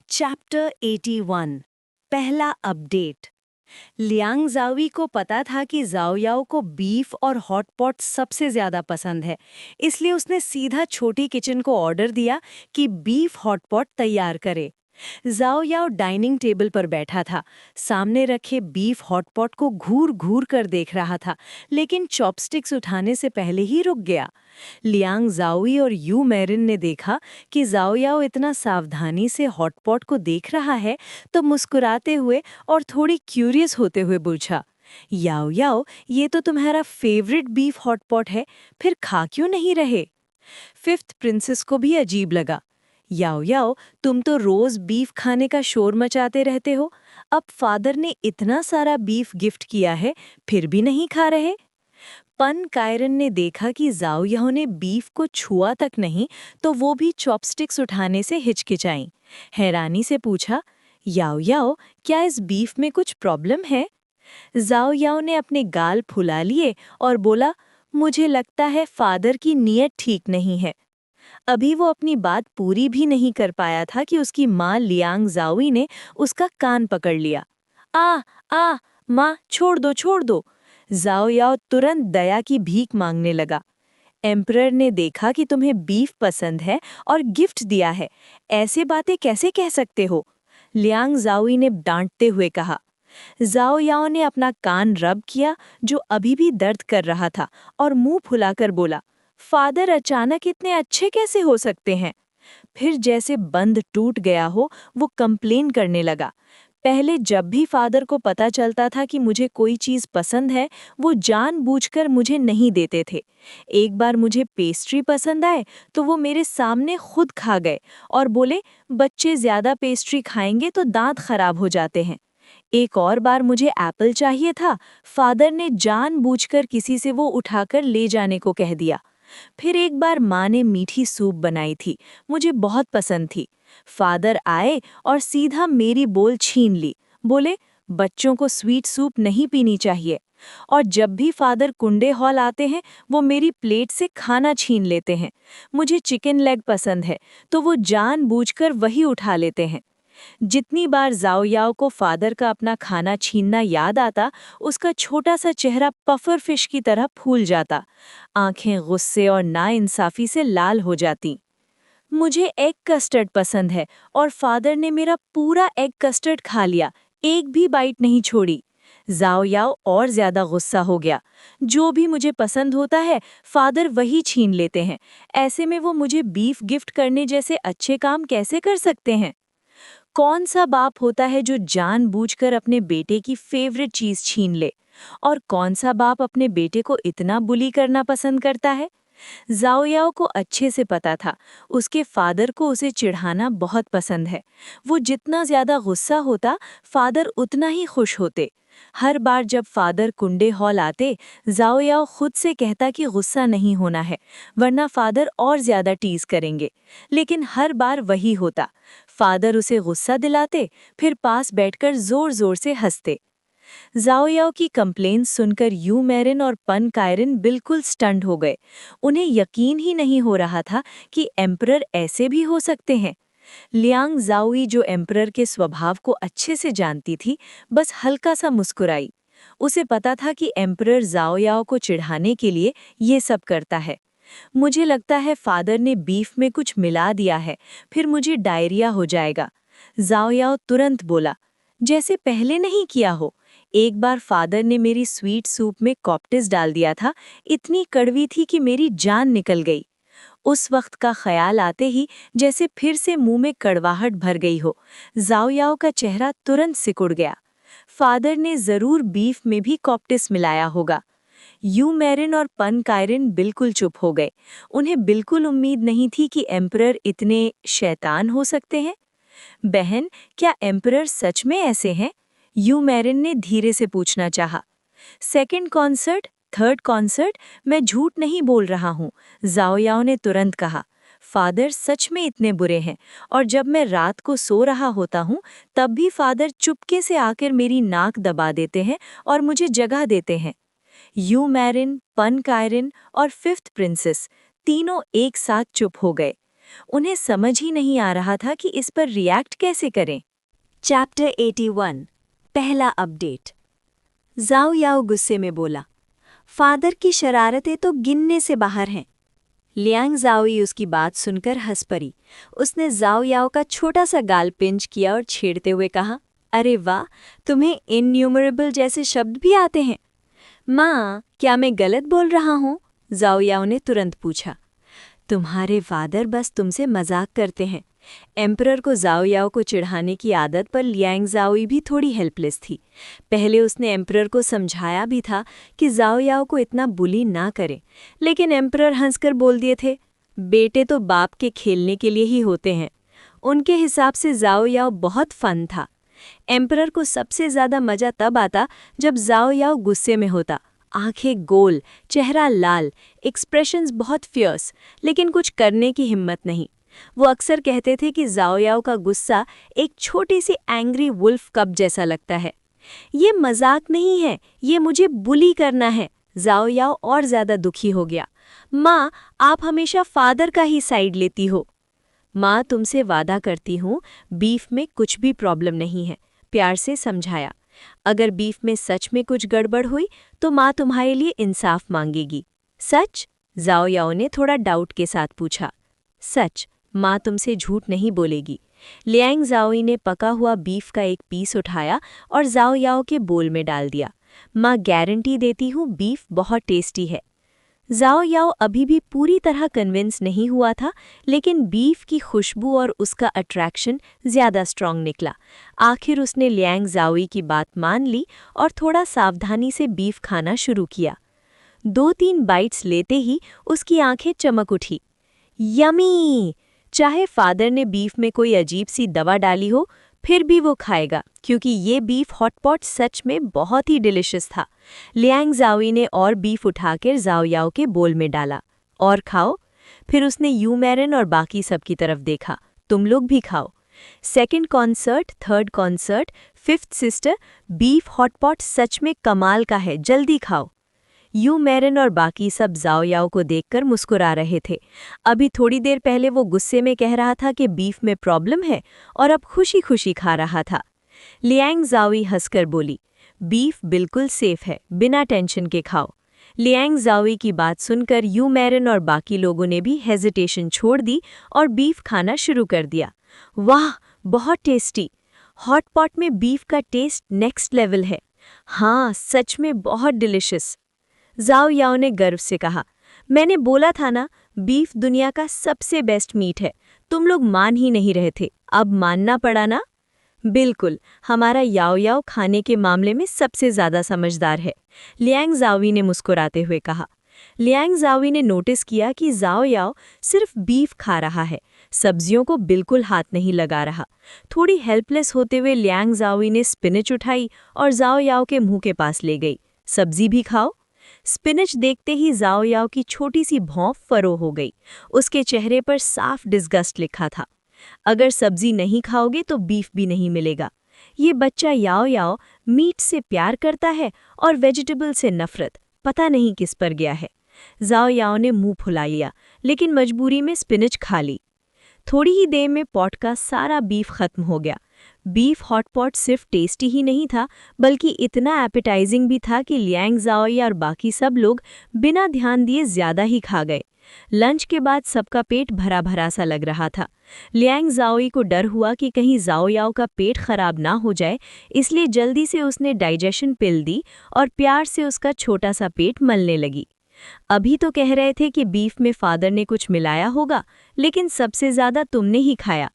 Chapter 81 पहला update. Liang Xavi को पता था कि जाओ याओ को बीफ और हॉट पॉट सबसे ज्यादा पसंद है, इसलिए उसने सीधा छोटी किचन को ऑर्डर दिया कि बीफ हॉट पॉट तैयार करे। जाओ याओ डाइनिंग टेबल पर बैठा था, सामने रखे बीफ हॉट पॉट को घूर घूर कर देख रहा था, लेकिन चॉपस्टिक्स उठाने से पहले ही रुक गया। लियांग जाओई और यू मेरिन ने देखा कि जाओ याओ इतना सावधानी से हॉट पॉट को देख रहा है, तो मुस्कुराते हुए और थोड़ी क्यूरियस होते हुए पूछा, याओ याओ, ये तो तुम्हारा फेवरेट बीफ हॉट पॉट है, फिर खा क्यों नहीं रहे? फिफ्थ प्रिंसेस को भी अजीब लगा। याओ याओ, तुम तो रोज बीफ खाने का शोर मचाते रहते हो, अब फादर ने इतना सारा बीफ गिफ्ट किया है, फिर भी नहीं खा रहे? पन कायरन ने देखा कि जाओ याओ ने बीफ को छुआ तक नहीं, तो वो भी चॉपस्टिक्स उठाने से हिचकिचाई। हैरानी से पूछा, याओ याओ, क्या इस बीफ में कुछ प्रॉब्लम है? जाओ याओ ने अपने गाल फुला लिए और बोला, मुझे लगता है फादर की नीयत ठीक नहीं है। अभी वो अपनी बात पूरी भी नहीं कर पाया था कि उसकी माँ लियांग जाओई ने उसका कान पकड़ लिया। आ आ माँ, छोड़ दो छोड़ दो। जाओ याओ तुरंत दया की भीख मांगने लगा। एम्परर ने देखा कि तुम्हें बीफ पसंद है और गिफ्ट दिया है, ऐसे बातें कैसे कह सकते हो? लियांग जाओई ने डांटते हुए कहा। जाओ याओ ने अपना कान रब किया, जो अभी भी दर्द कर रहा था, और मुंह फुलाकर बोला, फादर अचानक इतने अच्छे कैसे हो सकते हैं? फिर जैसे बंद टूट गया हो, वो कंप्लेन करने लगा। पहले जब भी फादर को पता चलता था कि मुझे कोई चीज़ पसंद है, वो जानबूझकर मुझे नहीं देते थे। एक बार मुझे पेस्ट्री पसंद आए, तो वो मेरे सामने खुद खा गए और बोले, बच्चे ज़्यादा पेस्ट्री खाएंगे तो दांत खराब हो जाते हैं। एक और बार मुझे एप्पल चाहिए था, फादर ने जानबूझकर किसी से वो उठाकर ले जाने को कह दिया। फिर एक बार माँ ने मीठी सूप बनाई थी, मुझे बहुत पसंद थी। फादर आए और सीधा मेरी बोल छीन ली, बोले, बच्चों को स्वीट सूप नहीं पीनी चाहिए। और जब भी फादर कुंडे हॉल आते हैं, वो मेरी प्लेट से खाना छीन लेते हैं। मुझे चिकन लेग पसंद है, तो वो जानबूझकर वही उठा लेते हैं। जितनी बार जाओ याओ को फादर का अपना खाना छीनना याद आता, उसका छोटा सा चेहरा पफर फिश की तरह फूल जाता, आंखें गुस्से और नाइंसाफी से लाल हो जाती। मुझे एग कस्टर्ड पसंद है और फादर ने मेरा पूरा एग कस्टर्ड खा लिया, एक भी बाइट नहीं छोड़ी। जाओ याओ और ज्यादा गुस्सा हो गया। जो भी मुझे पसंद होता है, फादर वही छीन लेते हैं। ऐसे में वो मुझे बीफ गिफ्ट करने जैसे अच्छे काम कैसे कर सकते हैं? कौन सा बाप होता है जो जानबूझकर अपने बेटे की फेवरेट चीज छीन ले? और कौन सा बाप अपने बेटे को इतना बुली करना पसंद करता है? जाओ याओ को अच्छे से पता था, उसके फादर को उसे चिढ़ाना बहुत पसंद है। वो जितना ज्यादा गुस्सा होता, फादर उतना ही खुश होते। हर बार जब फादर कुंडे हॉल आते, जाओ याओ खुद से कहता कि गुस्सा नहीं होना है, वरना फादर और ज्यादा टीज करेंगे। लेकिन हर बार वही होता, फादर उसे गुस्सा दिलाते, फिर पास बैठकर जोर जोर से हंसते। जाओ याओ की कंप्लेन सुनकर यू मेरिन और पन कायरिन बिल्कुल स्टंड हो गए। उन्हें यकीन ही नहीं हो रहा था कि एम्परर ऐसे भी हो सकते हैं। लियांग जाओई, जो एम्परर के स्वभाव को अच्छे से जानती थी, बस हल्का सा मुस्कुराई। उसे पता था कि एम्परर जाओ याओ को चिढ़ाने के लिए ये सब करता है। मुझे लगता है फादर ने बीफ में कुछ मिला दिया है, फिर मुझे डायरिया हो जाएगा। जाओ याओ तुरंत बोला, जैसे पहले नहीं किया हो। एक बार फादर ने मेरी स्वीट सूप में कॉप्टिस डाल दिया था, इतनी कड़वी थी कि मेरी जान निकल गई। उस वक्त का ख्याल आते ही जैसे फिर से मुंह में कड़वाहट भर गई हो। जाओ याओ का चेहरा तुरंत सिकुड़ गया। फादर ने जरूर बीफ में भी कॉप्टिस मिलाया होगा। यू मेरिन और पन कायरिन बिल्कुल चुप हो गए। उन्हें बिल्कुल उम्मीद नहीं थी कि एम्परर इतने शैतान हो सकते हैं। बहन, क्या एम्परर सच में ऐसे हैं? यू मेरिन ने धीरे से पूछना चाहा। सेकंड कॉन्सर्ट, थर्ड कॉन्सर्ट, मैं झूठ नहीं बोल रहा हूँ, जाओ याओ ने तुरंत कहा। फादर सच में इतने बुरे हैं, और जब मैं रात को सो रहा होता हूँ, तब भी फादर चुपके से आकर मेरी नाक दबा देते हैं और मुझे जगा देते हैं। यू मैरिन, पन कायरिन और फिफ्थ प्रिंसेस तीनों एक साथ चुप हो गए। उन्हें समझ ही नहीं आ रहा था कि इस पर रिएक्ट कैसे करें। चैप्टर 81 पहला अपडेट। जाओ याओ गुस्से में बोला, फादर की शरारतें तो गिनने से बाहर हैं। लियांग जाओई उसकी बात सुनकर हंस पड़ी। उसने जाओ याओ का छोटा सा गाल पिंच किया और छेड़ते हुए कहा, अरे वाह, तुम्हें इनन्यूमरेबल जैसे शब्द भी आते हैं। माँ, क्या मैं गलत बोल रहा हूँ? जाओ याओ ने तुरंत पूछा। तुम्हारे फादर बस तुमसे मजाक करते हैं। एम्परर को जाओ याओ को चिढ़ाने की आदत पर लियांग जाओई भी थोड़ी हेल्पलेस थी। पहले उसने एम्परर को समझाया भी था कि जाओ याओ को इतना बुली ना करे, लेकिन एम्परर हंसकर बोल दिए थे, बेटे तो बाप के खेलने के लिए ही होते हैं। उनके हिसाब से जाओ याओ बहुत फन था। एम्परर को सबसे ज़्यादा मज़ा तब आता जब जाओ याओ गुस्से में होता। आंखें गोल, चेहरा लाल, एक्सप्रेशंस बहुत फियर्स, लेकिन कुछ करने की हिम्मत नहीं। वो अक्सर कहते थे कि जाओ याओ का गुस्सा एक छोटी सी एंग्री वुल्फ कब जैसा लगता है। ये मजाक नहीं है, ये मुझे बुली करना है। जाओ याओ और ज़्यादा दुखी हो गया। माँ, आप हमेशा फादर का ही साइड लेती हो। माँ, तुमसे वादा करती हूँ, बीफ में कुछ भी प्रॉब्लम नहीं है, प्यार से समझाया। अगर बीफ में सच में कुछ गड़बड़ हुई तो माँ तुम्हारे लिए इंसाफ मांगेगी। सच? जाओ याओ ने थोड़ा डाउट के साथ पूछा। सच, माँ तुमसे झूठ नहीं बोलेगी। लियांग जाओई ने पका हुआ बीफ का एक पीस उठाया और जाओ याओ के बोल में डाल दिया। माँ, गारंटी देती हूँ बीफ बहुत टेस्टी है। जाओ याओ अभी भी पूरी तरह कन्विंस नहीं हुआ था, लेकिन बीफ की खुशबू और उसका अट्रैक्शन ज़्यादा स्ट्रॉन्ग निकला। आखिर उसने लियांग जाओई की बात मान ली और थोड़ा सावधानी से बीफ खाना शुरू किया। 2-3 बाइट्स लेते ही उसकी आंखें चमक उठी। यमी! चाहे फादर ने बीफ में कोई अजीब सी दवा डाली हो, फिर भी वो खाएगा, क्योंकि ये बीफ हॉटपॉट सच में बहुत ही डिलिशियस था। लियांग जाओई ने और बीफ उठाकर जाओ याओ के बोल में डाला। और खाओ। फिर उसने यू मैरन और बाकी सब की तरफ देखा। तुम लोग भी खाओ। Second concert, third concert, fifth sister, beef hotpot सच में कमाल का है, जल्दी खाओ। यू मैरन और बाकी सब जाओ याओ को देखकर मुस्कुरा रहे थे। अभी थोड़ी देर पहले वो गुस्से में कह रहा था कि बीफ में प्रॉब्लम है, और अब खुशी खुशी खा रहा था। लियांग जाओई हंसकर बोली, बीफ बिल्कुल सेफ है, बिना टेंशन के खाओ। लियांग जाओई की बात सुनकर यू मैरन और बाकी लोगों ने भी हेजिटेशन छोड़ दी और बीफ खाना शुरू कर दिया। वाह, बहुत टेस्टी! हॉटपॉट में बीफ का टेस्ट नेक्स्ट लेवल है। हाँ, सच में बहुत डिलिशियस। जाओ याओ ने गर्व से कहा, मैंने बोला था ना, बीफ दुनिया का सबसे बेस्ट मीट है। तुम लोग मान ही नहीं रहे थे, अब मानना पड़ा ना? बिल्कुल, हमारा याओ याओ खाने के मामले में सबसे ज़्यादा समझदार है, लियांग जाओई ने मुस्कुराते हुए कहा। लियांग जाओई ने नोटिस किया कि जाओ याओ सिर्फ बीफ खा रहा है, सब्जियों को बिल्कुल हाथ नहीं लगा रहा। थोड़ी हेल्पलेस होते हुए लियांग जाओई ने स्पिनच उठाई और जाओ याओ के मुंह के पास ले गई। सब्जी भी खाओ। स्पिनच देखते ही जाओ याओ की छोटी सी भौं फरो हो गई। उसके चेहरे पर साफ डिस्गस्ट लिखा था। अगर सब्जी नहीं खाओगे तो बीफ भी नहीं मिलेगा। ये बच्चा याओ याओ मीट से प्यार करता है और वेजिटेबल से नफरत, पता नहीं किस पर गया है। जाओ याओ ने मुंह फुला लिया, लेकिन मजबूरी में स्पिनच खा ली। थोड़ी ही देर में पॉट का सारा बीफ खत्म हो गया। बीफ हॉटपॉट सिर्फ टेस्टी ही नहीं था, बल्कि इतना एपेटाइजिंग भी था कि लियांग जाओई और बाकी सब लोग बिना ध्यान दिए ज्यादा ही खा गए। लंच के बाद सबका पेट भरा भरा सा लग रहा था। लियांग जाओई को डर हुआ कि कहीं जाओ याओ का पेट खराब ना हो जाए, इसलिए जल्दी से उसने डाइजेशन पिल दी और प्यार से उसका छोटा सा पेट मलने लगी। अभी तो कह रहे थे कि बीफ में फादर ने कुछ मिलाया होगा, लेकिन सबसे ज्यादा तुमने ही खाया।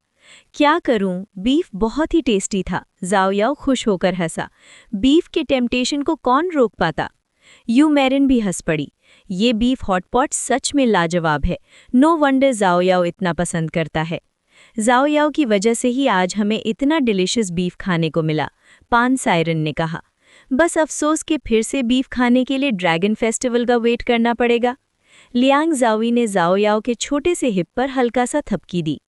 क्या करूं, बीफ बहुत ही टेस्टी था। जाओ याओ खुश होकर हंसा। बीफ के टेम्पटेशन को कौन रोक पाता? यू मैरिन भी हंस पड़ी। ये बीफ हॉटपॉट सच में लाजवाब है। नो वंडर जाओ याओ इतना पसंद करता है। जाओ याओ की वजह से ही आज हमें इतना डिलिशियस बीफ खाने को मिला, पान सायरन ने कहा। बस अफसोस कि फिर से बीफ खाने के लिए ड्रैगन फेस्टिवल का वेट करना पड़ेगा। लियांग जाओई ने जाओ याओ के छोटे से हिप पर हल्का सा थपकी दी।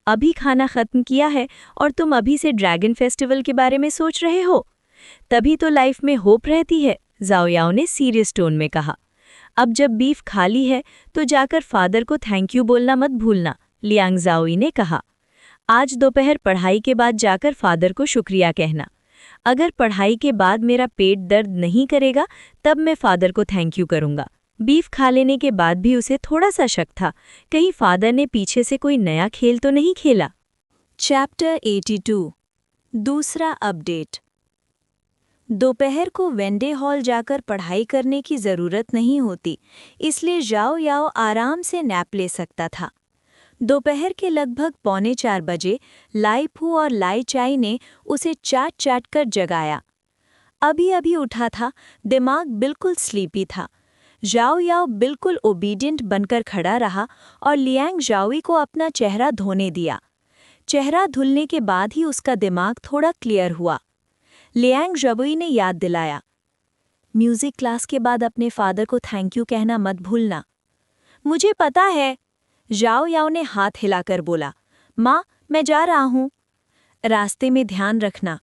अभी खाना खत्म किया है और तुम अभी से ड्रैगन फेस्टिवल के बारे में सोच रहे हो? तभी तो लाइफ में होप रहती है, जाओ याओ ने सीरियस टोन में कहा। अब जब बीफ खाली है तो जाकर फादर को थैंक यू बोलना मत भूलना, लियांग ज़ाओई ने कहा। आज दोपहर पढ़ाई के बाद जाकर फादर को शुक्रिया कहना। अगर पढ़ाई के बाद मेरा पेट दर्द नहीं करेगा तब मैं फादर को थैंक यू करूंगा। बीफ खा लेने के बाद भी उसे थोड़ा सा शक था, कहीं फादर ने पीछे से कोई नया खेल तो नहीं खेला। चैप्टर 82 दूसरा अपडेट। दोपहर को वेंडे हॉल जाकर पढ़ाई करने की ज़रूरत नहीं होती, इसलिए जाओ याओ आराम से नैप ले सकता था। दोपहर के लगभग 3:45 बजे लाई फू और लाई चाई ने उसे चाट चाट कर जगाया। अभी अभी उठा था, दिमाग बिल्कुल स्लीपी था। जाओ याओ बिल्कुल ओबीडियंट बनकर खड़ा रहा और लियांग जाओई को अपना चेहरा धोने दिया। चेहरा धुलने के बाद ही उसका दिमाग थोड़ा क्लियर हुआ। लियांग जाओई ने याद दिलाया, म्यूजिक क्लास के बाद अपने फादर को थैंक यू कहना मत भूलना। मुझे पता है, जाओ याओ ने हाथ हिलाकर बोला। माँ, मैं जा रहा हूँ। रास्ते में ध्यान रखना।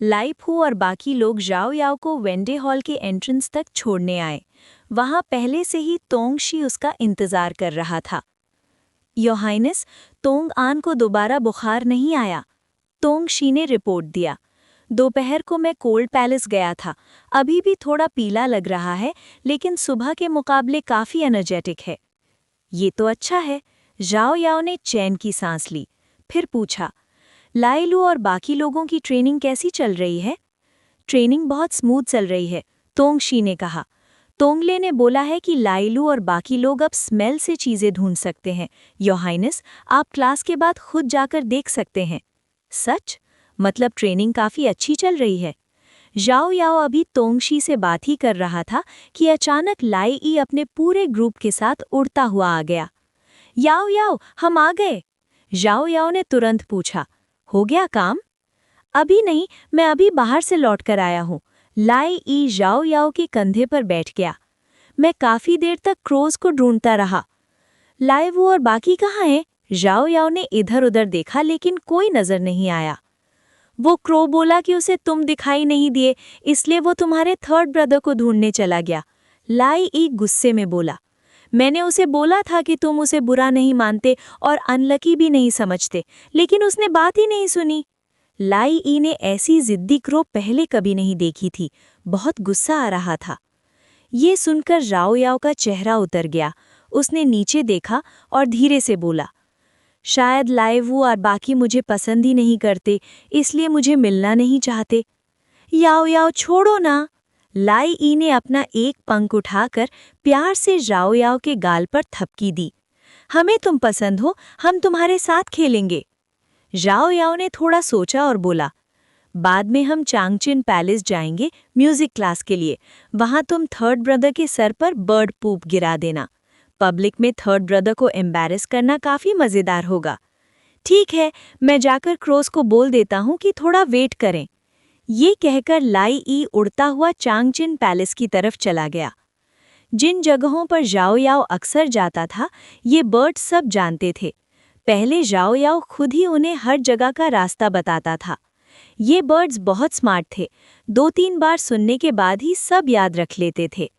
लाई फू और बाकी लोग जाओ याओ को वेंडे हॉल के एंट्रेंस तक छोड़ने आए। वहां पहले से ही तोंग शी उसका इंतजार कर रहा था। योर हाइनेस, तोंग आन को दोबारा बुखार नहीं आया, तोंग शी ने रिपोर्ट दिया। दोपहर को मैं कोल्ड पैलेस गया था, अभी भी थोड़ा पीला लग रहा है, लेकिन सुबह के मुकाबले काफी एनर्जेटिक है। ये तो अच्छा है। जाओ याओ ने चैन की सांस ली, फिर पूछा, लाइलू और बाकी लोगों की ट्रेनिंग कैसी चल रही है? ट्रेनिंग बहुत स्मूथ चल रही है, तोंग शी ने कहा। तोंगले ने बोला है कि लाइलू और बाकी लोग अब स्मेल से चीजें ढूंढ सकते हैं। योर हाइनेस, आप क्लास के बाद खुद जाकर देख सकते हैं। सच? मतलब ट्रेनिंग काफी अच्छी चल रही है। जाओ याओ अभी तोंगशी से बात ही कर रहा था कि अचानक लाई ई अपने पूरे ग्रुप के साथ उड़ता हुआ आ गया। याओ याओ, हम आ गए। जाओ याओ ने तुरंत पूछा, हो गया काम? अभी नहीं, मैं अभी बाहर से लौट कर आया हूँ। लाई ई जाओ याओ के कंधे पर बैठ गया। मैं काफी देर तक क्रोज को ढूंढता रहा। लाई वो और बाकी कहाँ हैं? जाओ याओ ने इधर उधर देखा, लेकिन कोई नजर नहीं आया। वो क्रो बोला कि उसे तुम दिखाई नहीं दिए, इसलिए वो तुम्हारे थर्ड ब्रदर को ढूंढने चला गया। लाई ई गुस्से में बोला। मैंने उसे बोला था कि तुम उसे बुरा नहीं मानते और अनलकी भी नहीं समझते, लेकिन उसने बात ही नहीं सुनी। लाई ई ने ऐसी जिद्दी क्रो पहले कभी नहीं देखी थी, बहुत गुस्सा आ रहा था। ये सुनकर राओ याओ का चेहरा उतर गया। उसने नीचे देखा और धीरे से बोला, शायद लाइवू और बाकी मुझे पसंद ही नहीं करते, इसलिए मुझे मिलना नहीं चाहते। याओ याओ छोड़ो ना। लाई ई ने अपना एक पंख उठाकर प्यार से जाओ याओ के गाल पर थपकी दी। हमें तुम पसंद हो, हम तुम्हारे साथ खेलेंगे। जाओ याओ ने थोड़ा सोचा और बोला, बाद में हम चांगचिन पैलेस जाएंगे म्यूजिक क्लास के लिए। वहां तुम थर्ड ब्रदर के सर पर बर्ड पूप गिरा देना। पब्लिक में थर्ड ब्रदर को एम्बैरेस करना काफी मजेदार होगा। ठीक है, मैं जाकर क्रोस को बोल देता हूँ कि थोड़ा वेट करें। ये कहकर लाई ई उड़ता हुआ चांगचिन पैलेस की तरफ चला गया। जिन जगहों पर जाओ याओ अक्सर जाता था, ये बर्ड सब जानते थे। पहले जाओ याओ खुद ही उन्हें हर जगह का रास्ता बताता था। ये बर्ड्स बहुत स्मार्ट थे, 2-3 बार सुनने के बाद ही सब याद रख लेते थे।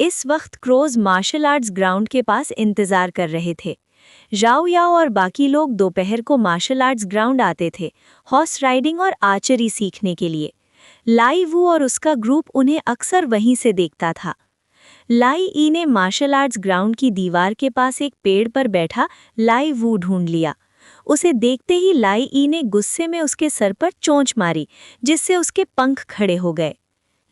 इस वक्त क्रोज मार्शल आर्ट्स ग्राउंड के पास इंतजार कर रहे थे। जाओ याओ और बाकी लोग दोपहर को मार्शल आर्ट्स ग्राउंड आते थे, हॉर्स राइडिंग और आर्चरी सीखने के लिए। लाई वू और उसका ग्रुप उन्हें अक्सर वहीं से देखता था। लाई ई ने मार्शल आर्ट्स ग्राउंड की दीवार के पास एक पेड़ पर बैठा लाई वू ढूंढ लिया। उसे देखते ही लाई ई ने गुस्से में उसके सर पर चोंच मारी, जिससे उसके पंख खड़े हो गए।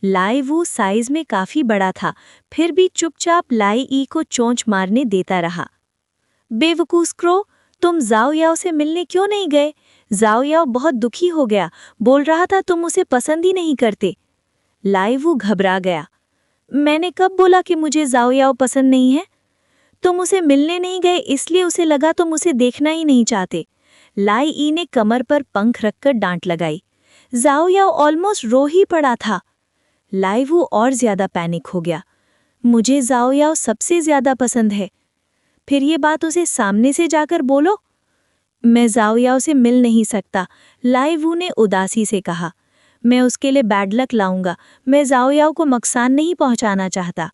लाई वू साइज में काफी बड़ा था, फिर भी चुपचाप लाई ई को चोंच मारने देता रहा। बेवकूफ क्रो, तुम जाओ याओ से मिलने क्यों नहीं गए? जाओ याओ बहुत दुखी हो गया, बोल रहा था तुम उसे पसंद ही नहीं करते। लाई वू घबरा गया। मैंने कब बोला कि मुझे जाओ याओ पसंद नहीं है? तुम उसे मिलने नहीं गए इसलिए उसे लगा तुम उसे देखना ही नहीं चाहते। लाई ई ने कमर पर पंख रखकर डांट लगाई। जाओ याओ ऑलमोस्ट रो ही पड़ा था। लाई वू और ज्यादा पैनिक हो गया। मुझे जाओ याओ सबसे ज्यादा पसंद है। फिर ये बात उसे सामने से जाकर बोलो। मैं जाओ याओ से मिल नहीं सकता, लाई वू ने उदासी से कहा। मैं उसके लिए बैड लक लाऊंगा, मैं जाओ याओ को नुकसान नहीं पहुंचाना चाहता।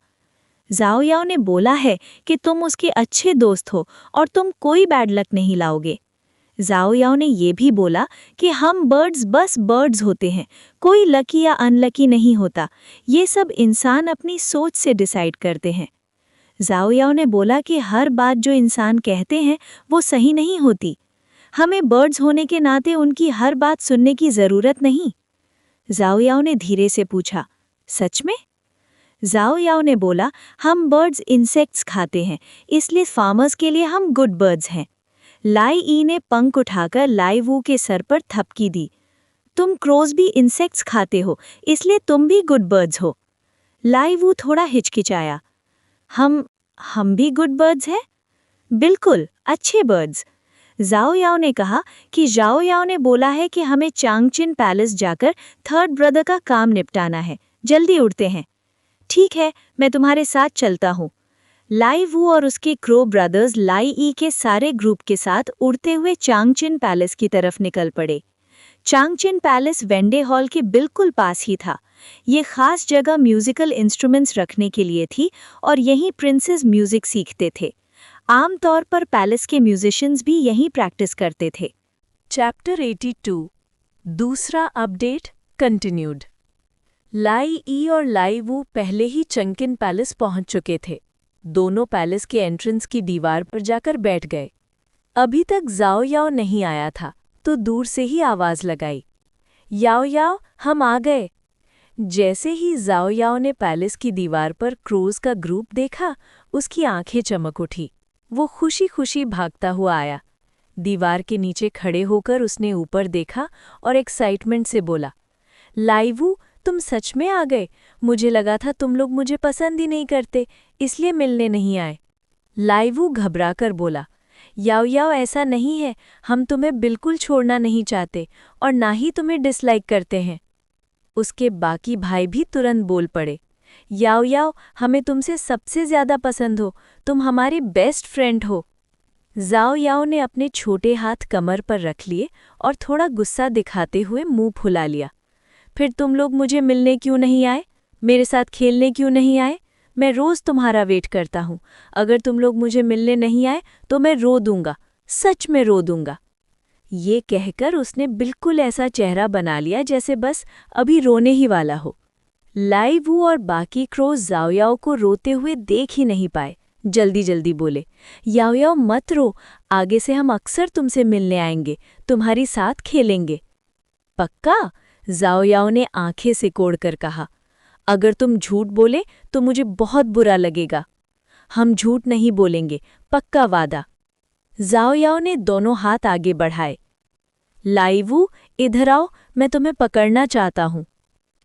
जाओ याओ ने बोला है कि तुम उसके अच्छे दोस्त हो और तुम कोई बैड लक नहीं लाओगे। जाओ याओ ने ये भी बोला कि हम बर्ड्स बस बर्ड्स होते हैं, कोई लकी या अनलकी नहीं होता, ये सब इंसान अपनी सोच से डिसाइड करते हैं। जाओ याओ ने बोला कि हर बात जो इंसान कहते हैं वो सही नहीं होती, हमें बर्ड्स होने के नाते उनकी हर बात सुनने की ज़रूरत नहीं। जाओ याओ ने धीरे से पूछा, सच में? जाओ याओ ने बोला, हम बर्ड्स इंसेक्ट्स खाते हैं, इसलिए फार्मर्स के लिए हम गुड बर्ड्स हैं। लाई ई ने पंख उठाकर लाई वू के सर पर थपकी दी। तुम क्रोज भी इंसेक्ट्स खाते हो, इसलिए तुम भी गुड बर्ड्स हो। लाई वू थोड़ा हिचकिचाया। हम भी गुड बर्ड्स हैं? बिल्कुल, अच्छे बर्ड्स। जाओ याओ ने कहा कि जाओ याओ ने बोला है कि हमें चांगचिन पैलेस जाकर थर्ड ब्रदर का काम निपटाना है, जल्दी उड़ते हैं। ठीक है, मैं तुम्हारे साथ चलता हूँ। लाई वू और उसके क्रो ब्रदर्स लाई ई के सारे ग्रुप के साथ उड़ते हुए चांगचिन पैलेस की तरफ निकल पड़े। चांगचिन पैलेस वेंडे हॉल के बिल्कुल पास ही था। ये खास जगह म्यूजिकल इंस्ट्रूमेंट्स रखने के लिए थी और यहीं प्रिंसेस म्यूजिक सीखते थे। आमतौर पर पैलेस के म्यूजिशियंस भी यहीं प्रैक्टिस करते थे। चैप्टर 82 दूसरा अपडेट कंटिन्यूड। लाई ई और लाई वू पहले ही चंकिन पैलेस पहुंच चुके थे। दोनों पैलेस के एंट्रेंस की दीवार पर जाकर बैठ गए। अभी तक जाओ याओ नहीं आया था तो दूर से ही आवाज लगाई, याओ याओ, हम आ गए। जैसे ही जाओ याओ ने पैलेस की दीवार पर क्रोज का ग्रुप देखा, उसकी आंखें चमक उठी। वो खुशी खुशी भागता हुआ आया। दीवार के नीचे खड़े होकर उसने ऊपर देखा और एक्साइटमेंट से बोला, लाई वू, तुम सच में आ गए। मुझे लगा था तुम लोग मुझे पसंद ही नहीं करते, इसलिए मिलने नहीं आए। लाई वू घबराकर बोला, याओ याओ, ऐसा नहीं है, हम तुम्हें बिल्कुल छोड़ना नहीं चाहते और ना ही तुम्हें डिसलाइक करते हैं। उसके बाकी भाई भी तुरंत बोल पड़े, याओ याओ, हमें तुमसे सबसे ज़्यादा पसंद हो, तुम हमारी बेस्ट फ्रेंड हो। जाओ याओ ने अपने छोटे हाथ कमर पर रख लिए और थोड़ा गुस्सा दिखाते हुए मुंह फुला लिया। फिर तुम लोग मुझे मिलने क्यों नहीं आए? मेरे साथ खेलने क्यों नहीं आए? मैं रोज़ तुम्हारा वेट करता हूँ। अगर तुम लोग मुझे मिलने नहीं आए तो मैं रो दूंगा, सच में रो दूंगा। ये कहकर उसने बिल्कुल ऐसा चेहरा बना लिया जैसे बस अभी रोने ही वाला हो। लाई वू और बाकी क्रोज जाओ याओ को रोते हुए देख ही नहीं पाए। जल्दी जल्दी बोले, याओ याओ मत रो, आगे से हम अक्सर तुमसे मिलने आएंगे, तुम्हारी साथ खेलेंगे। पक्का? जाओ याओ ने आंखें सिकोड़कर कहा। अगर तुम झूठ बोले तो मुझे बहुत बुरा लगेगा। हम झूठ नहीं बोलेंगे, पक्का वादा। जाओ याओ ने दोनों हाथ आगे बढ़ाए। लाई वू, इधर आओ, मैं तुम्हें पकड़ना चाहता हूँ।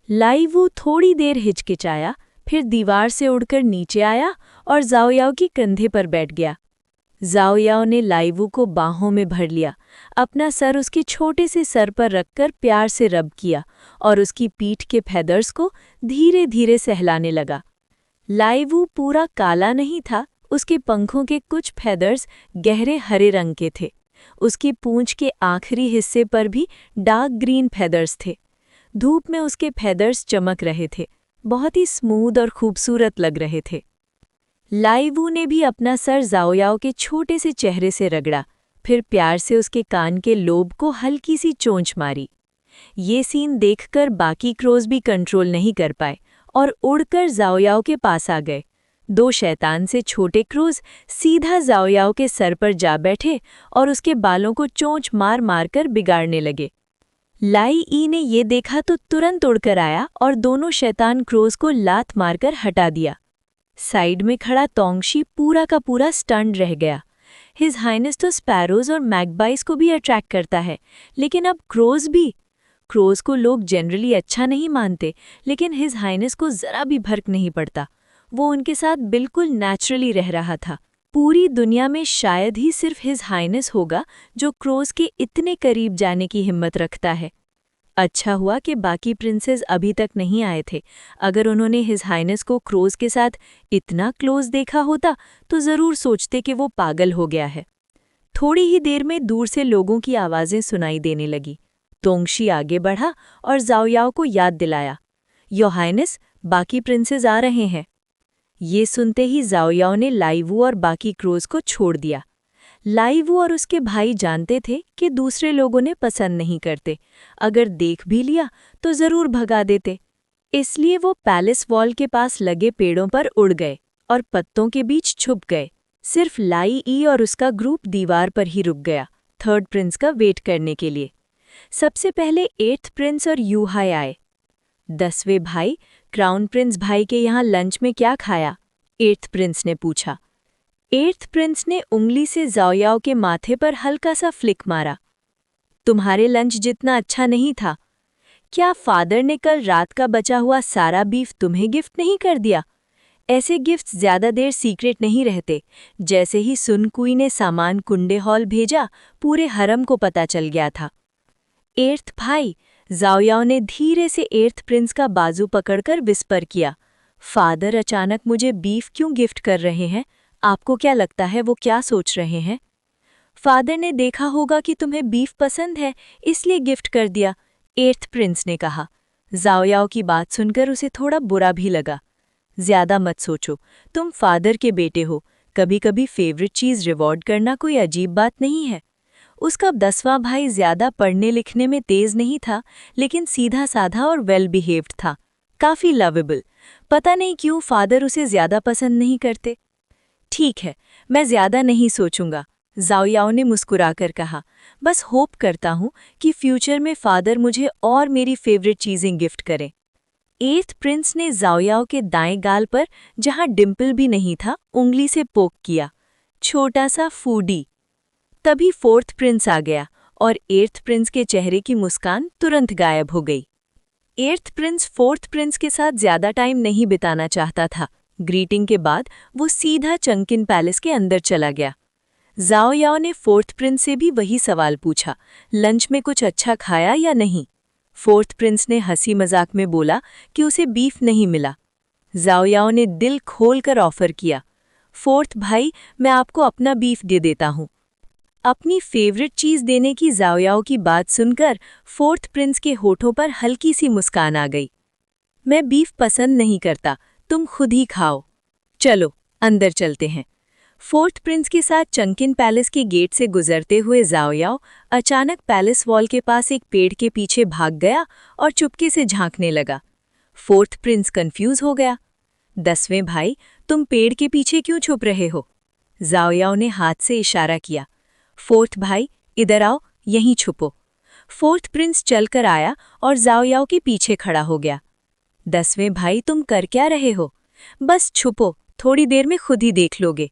लाई वू थोड़ी देर हिचकिचाया, फिर दीवार से उड़कर नीचे आया और जाओ याओ की कंधे पर बैठ गया। जाओ याओ ने लाई वू को बाहों में भर लिया, अपना सर उसके छोटे से सर पर रखकर प्यार से रब किया और उसकी पीठ के फेदर्स को धीरे धीरे सहलाने लगा। लाई वू पूरा काला नहीं था, उसके पंखों के कुछ फेदर्स गहरे हरे रंग के थे। उसकी पूंछ के आखिरी हिस्से पर भी डार्क ग्रीन फेदर्स थे। धूप में उसके फेदर्स चमक रहे थे, बहुत ही स्मूथ और खूबसूरत लग रहे थे। लाई वू ने भी अपना सर जाओ याओ के छोटे से चेहरे से रगड़ा, फिर प्यार से उसके कान के लोब को हल्की सी चोंच मारी। ये सीन देखकर बाकी क्रोज भी कंट्रोल नहीं कर पाए और उड़कर जाओ याओ के पास आ गए। दो शैतान से छोटे क्रोज सीधा जाओ याओ के सर पर जा बैठे और उसके बालों को चोंच मार मार कर बिगाड़ने लगे। लाई ई ने ये देखा तो तुरंत उड़कर आया और दोनों शैतान क्रोज को लात मारकर हटा दिया। साइड में खड़ा तोंगशी पूरा का पूरा स्टन्ड रह गया। हिज हाइनेस तो स्पैरोज और मैगपाइज को भी अट्रैक्ट करता है, लेकिन अब क्रोज भी। क्रोज को लोग जनरली अच्छा नहीं मानते, लेकिन हिज हाइनेस को जरा भी फर्क नहीं पड़ता। वो उनके साथ बिल्कुल नेचुरली रह रहा था। पूरी दुनिया में शायद ही सिर्फ हिज हाइनेस होगा जो क्रोज के इतने करीब जाने की हिम्मत रखता है। अच्छा हुआ कि बाकी प्रिंसेस अभी तक नहीं आए थे। अगर उन्होंने हिज हाइनेस को क्रोज के साथ इतना क्लोज देखा होता तो जरूर सोचते कि वो पागल हो गया है। थोड़ी ही देर में दूर से लोगों की आवाज़ें सुनाई देने लगी। तोंगशी आगे बढ़ा और जाओ याओ को याद दिलाया, योर हाइनेस, बाकी प्रिंसेस आ रहे हैं। ये सुनते ही जाओयाओ ने लाइवू और बाकी क्रोज को छोड़ दिया। लाइवू और उसके भाई जानते थे कि दूसरे लोगों ने पसंद नहीं करते, अगर देख भी लिया तो जरूर भगा देते। इसलिए वो पैलेस वॉल के पास लगे पेड़ों पर उड़ गए और पत्तों के बीच छुप गए। सिर्फ लाई ई और उसका ग्रुप दीवार पर ही रुक गया, थर्ड प्रिंस का वेट करने के लिए। सबसे पहले 8th प्रिंस और यूहाई आए। 10वें भाई, क्राउन प्रिंस भाई के यहाँ लंच में क्या खाया? 8th प्रिंस ने पूछा। 8th प्रिंस ने उंगली से जाओयाओ के माथे पर हल्का सा फ्लिक मारा। तुम्हारे लंच जितना अच्छा नहीं था। क्या फादर ने कल रात का बचा हुआ सारा बीफ तुम्हें गिफ्ट नहीं कर दिया? ऐसे गिफ्ट्स ज्यादा देर सीक्रेट नहीं रहते। जैसे ही सुन कुई ने सामान कुंडे हॉल भेजा, पूरे हरम को पता चल गया था। 8th भाई, जाओयाओ ने धीरे से 8th प्रिंस का बाजू पकड़कर विस्पर किया। फादर अचानक मुझे बीफ क्यों गिफ्ट कर रहे हैं? आपको क्या लगता है वो क्या सोच रहे हैं? फादर ने देखा होगा कि तुम्हें बीफ पसंद है, इसलिए गिफ्ट कर दिया, 8th प्रिंस ने कहा। जाओयाओ की बात सुनकर उसे थोड़ा बुरा भी लगा। ज्यादा मत सोचो, तुम फादर के बेटे हो, कभी कभी फेवरेट चीज रिवॉर्ड करना कोई अजीब बात नहीं है। उसका 10वां भाई ज्यादा पढ़ने लिखने में तेज नहीं था, लेकिन सीधा साधा और वेल बिहेव्ड था, काफी लवेबल। पता नहीं क्यों फादर उसे ज्यादा पसंद नहीं करते। ठीक है, मैं ज्यादा नहीं सोचूंगा, जाओयाओ ने मुस्कुराकर कहा। बस होप करता हूँ कि फ्यूचर में फादर मुझे और मेरी फेवरेट चीजें गिफ्ट करें। 8th प्रिंस ने जाओयाओ के दाएं गाल पर, जहां डिम्पल भी नहीं था, उंगली से पोक किया। छोटा सा फूडी। तभी 4th प्रिंस आ गया और 8th प्रिंस के चेहरे की मुस्कान तुरंत गायब हो गई। 8th प्रिंस 4th प्रिंस के साथ ज्यादा टाइम नहीं बिताना चाहता था। ग्रीटिंग के बाद वो सीधा चंकिन पैलेस के अंदर चला गया। जाओयाओ ने 4th प्रिंस से भी वही सवाल पूछा, लंच में कुछ अच्छा खाया या नहीं? 4th प्रिंस ने हंसी मजाक में बोला कि उसे बीफ नहीं मिला। जाओयाओ ने दिल खोलकर ऑफर किया, 4th भाई, मैं आपको अपना बीफ दे देता हूँ। अपनी फेवरेट चीज देने की जाओयाओ की बात सुनकर 4th प्रिंस के होठों पर हल्की सी मुस्कान आ गई। मैं बीफ पसंद नहीं करता, तुम खुद ही खाओ। चलो अंदर चलते हैं। 4th प्रिंस के साथ चंकिन पैलेस के गेट से गुजरते हुए जाओयाओ अचानक पैलेस वॉल के पास एक पेड़ के पीछे भाग गया और चुपके से झांकने लगा। 4th प्रिंस कंफ्यूज हो गया। 10वें भाई, तुम पेड़ के पीछे क्यों छुप रहे हो? जाओयाओ ने हाथ से इशारा किया। 4th भाई, इधर आओ, यहीं छुपो। 4th प्रिंस चलकर आया और जाओयाओ के पीछे खड़ा हो गया। 10वें भाई, तुम कर क्या रहे हो? बस छुपो, थोड़ी देर में खुद ही देख लोगे।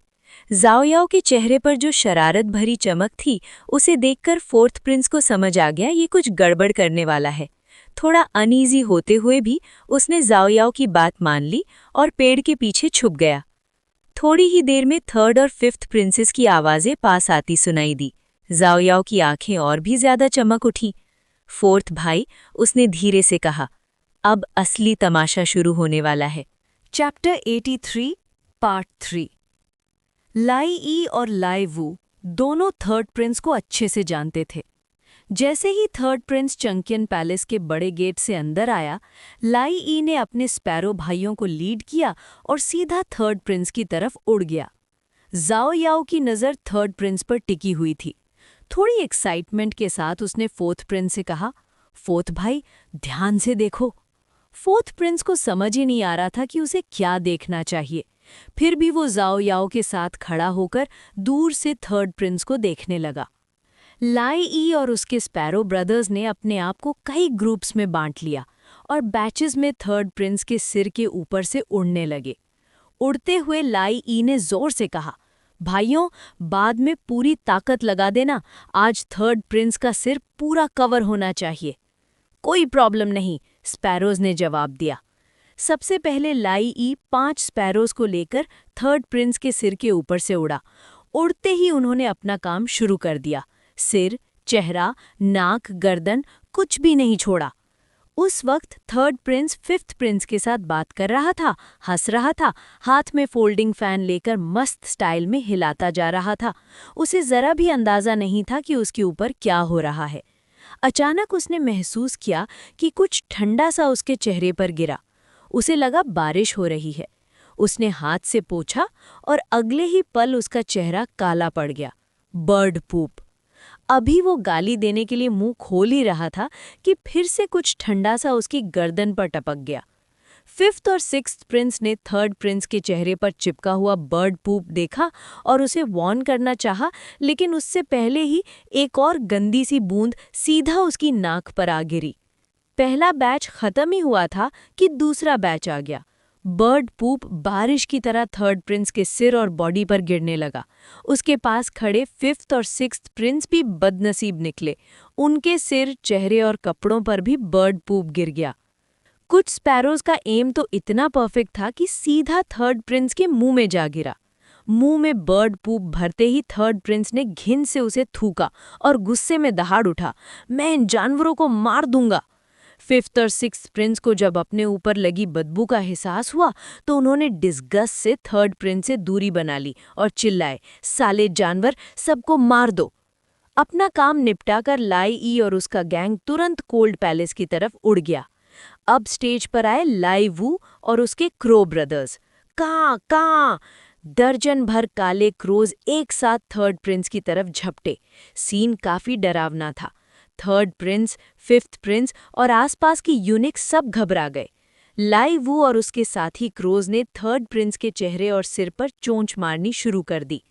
जाओयाओ के चेहरे पर जो शरारत भरी चमक थी, उसे देखकर 4th प्रिंस को समझ आ गया ये कुछ गड़बड़ करने वाला है। थोड़ा अनईजी होते हुए भी उसने जाओयाओ की बात मान ली और पेड़ के पीछे छुप गया। थोड़ी ही देर में 3rd और 5th प्रिंसेस की आवाजें पास आती सुनाई दी। जाओयाओ की आंखें और भी ज्यादा चमक उठी। 4th भाई, उसने धीरे से कहा, अब असली तमाशा शुरू होने वाला है। Chapter 83 part 3। लाई ई और लाई वू दोनों 3rd प्रिंस को अच्छे से जानते थे। जैसे ही 3rd प्रिंस चंकियन पैलेस के बड़े गेट से अंदर आया, लाई ई ने अपने स्पैरो भाइयों को लीड किया और सीधा 3rd प्रिंस की तरफ उड़ गया। जाओयाओ की नज़र 3rd प्रिंस पर टिकी हुई थी। थोड़ी एक्साइटमेंट के साथ उसने 4th प्रिंस से कहा, 4th भाई, ध्यान से देखो। 4th प्रिंस को समझ ही नहीं आ रहा था कि उसे क्या देखना चाहिए। फिर भी वो जाओयाओ के साथ खड़ा होकर दूर से 3rd प्रिंस को देखने लगा। लाई ई और उसके स्पैरो ब्रदर्स ने अपने आप को कई ग्रुप्स में बांट लिया और बैचेस में 3rd प्रिंस के सिर के ऊपर से उड़ने लगे। उड़ते हुए लाई ई ने जोर से कहा, भाइयों, बाद में पूरी ताकत लगा देना, आज 3rd प्रिंस का सिर पूरा कवर होना चाहिए। कोई प्रॉब्लम नहीं, स्पैरोज ने जवाब दिया। सबसे पहले लाई ई 5 स्पैरोज को लेकर 3rd प्रिंस के सिर के ऊपर से उड़ा। उड़ते ही उन्होंने अपना काम शुरू कर दिया। सिर, चेहरा, नाक, गर्दन, कुछ भी नहीं छोड़ा। उस वक्त 3rd प्रिंस 5th प्रिंस के साथ बात कर रहा था, हंस रहा था, हाथ में फोल्डिंग फैन लेकर मस्त स्टाइल में हिलाता जा रहा था। उसे जरा भी अंदाजा नहीं था कि उसके ऊपर क्या हो रहा है। अचानक उसने महसूस किया कि कुछ ठंडा सा उसके चेहरे पर गिरा। उसे लगा बारिश हो रही है। उसने हाथ से पोंछा और अगले ही पल उसका चेहरा काला पड़ गया। बर्ड पूप। अभी वो गाली देने के लिए मुंह खोल ही रहा था कि फिर से कुछ ठंडा सा उसकी गर्दन पर टपक गया। फिफ्थ और सिक्स्थ प्रिंस ने थर्ड प्रिंस के चेहरे पर चिपका हुआ बर्ड पूप देखा और उसे वार्न करना चाहा, लेकिन उससे पहले ही एक और गंदी सी बूंद सीधा उसकी नाक पर आ गिरी। पहला बैच खत्म ही हुआ था कि दूसरा बैच आ गया। बर्ड पूप बारिश की तरह थर्ड प्रिंस के सिर और बॉडी पर गिरने लगा। उसके पास खड़े फिफ्थ और सिक्स्थ प्रिंस भी बदनसीब निकले। उनके सिर, चेहरे और कपड़ों पर भी बर्ड पूप गिर गया। कुछ स्पैरोज का एम तो इतना परफेक्ट था कि सीधा थर्ड प्रिंस के मुंह में जा गिरा। मुंह में बर्ड पूप भरते ही थर्ड प्रिंस ने घिन से उसे थूका और गुस्से में दहाड़ उठा, मैं इन जानवरों को मार दूंगा। फिफ्थ और सिक्स्थ प्रिंस को जब अपने ऊपर लगी बदबू का एहसास हुआ तो उन्होंने डिस्गस्ट से थर्ड प्रिंस से दूरी बना ली और चिल्लाए, साले जानवर, सबको मार दो। अपना काम निपटाकर लाई ई और उसका गैंग तुरंत कोल्ड पैलेस की तरफ उड़ गया। अब स्टेज पर आए लाई वू और उसके क्रो ब्रदर्स। कां कां! दर्जन भर काले क्रोज एक साथ थर्ड प्रिंस की तरफ झपटे। सीन काफी डरावना था। थर्ड प्रिंस, फिफ्थ प्रिंस और आसपास की यूनिक सब घबरा गए। लाई वू और उसके साथी क्रोज ने थर्ड प्रिंस के चेहरे और सिर पर चोंच मारनी शुरू कर दी।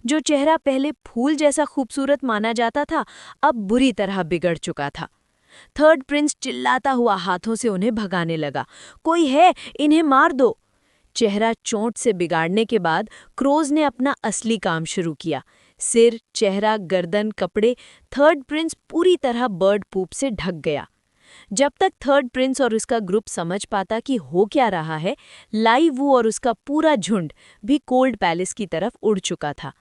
जो चेहरा पहले फूल जैसा खूबसूरत माना जाता था, अब बुरी तरह बिगड़ चुका था। थर्ड प्रिंस चिल्लाता हुआ हाथों से उन्हें भगाने लगा, कोई है, इन्हें मार दो। चेहरा चोट से बिगाड़ने के बाद क्रोज ने अपना असली काम शुरू किया। सिर, चेहरा, गर्दन, कपड़े, थर्ड प्रिंस पूरी तरह बर्ड पूप से ढक गया। जब तक थर्ड प्रिंस और उसका ग्रुप समझ पाता कि हो क्या रहा है, लाई वू और उसका पूरा झुंड भी कोल्ड पैलेस की तरफ उड़ चुका था।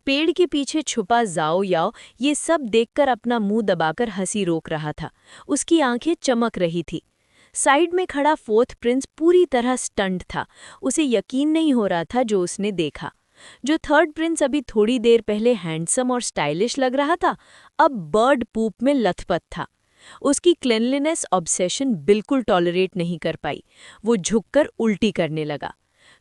पेड़ के पीछे छुपा जाओ याओ ये सब देखकर अपना मुंह दबाकर हंसी रोक रहा था। उसकी आंखें चमक रही थी। साइड में खड़ा फोर्थ प्रिंस पूरी तरह स्टंट था। उसे यकीन नहीं हो रहा था जो उसने देखा। जो थर्ड प्रिंस अभी थोड़ी देर पहले हैंडसम और स्टाइलिश लग रहा था, अब बर्ड पूप में लथपथ था। उसकी क्लीनलीनेस ऑब्सेशन बिल्कुल टॉलरेट नहीं कर पाई। वो झुककर उल्टी करने लगा।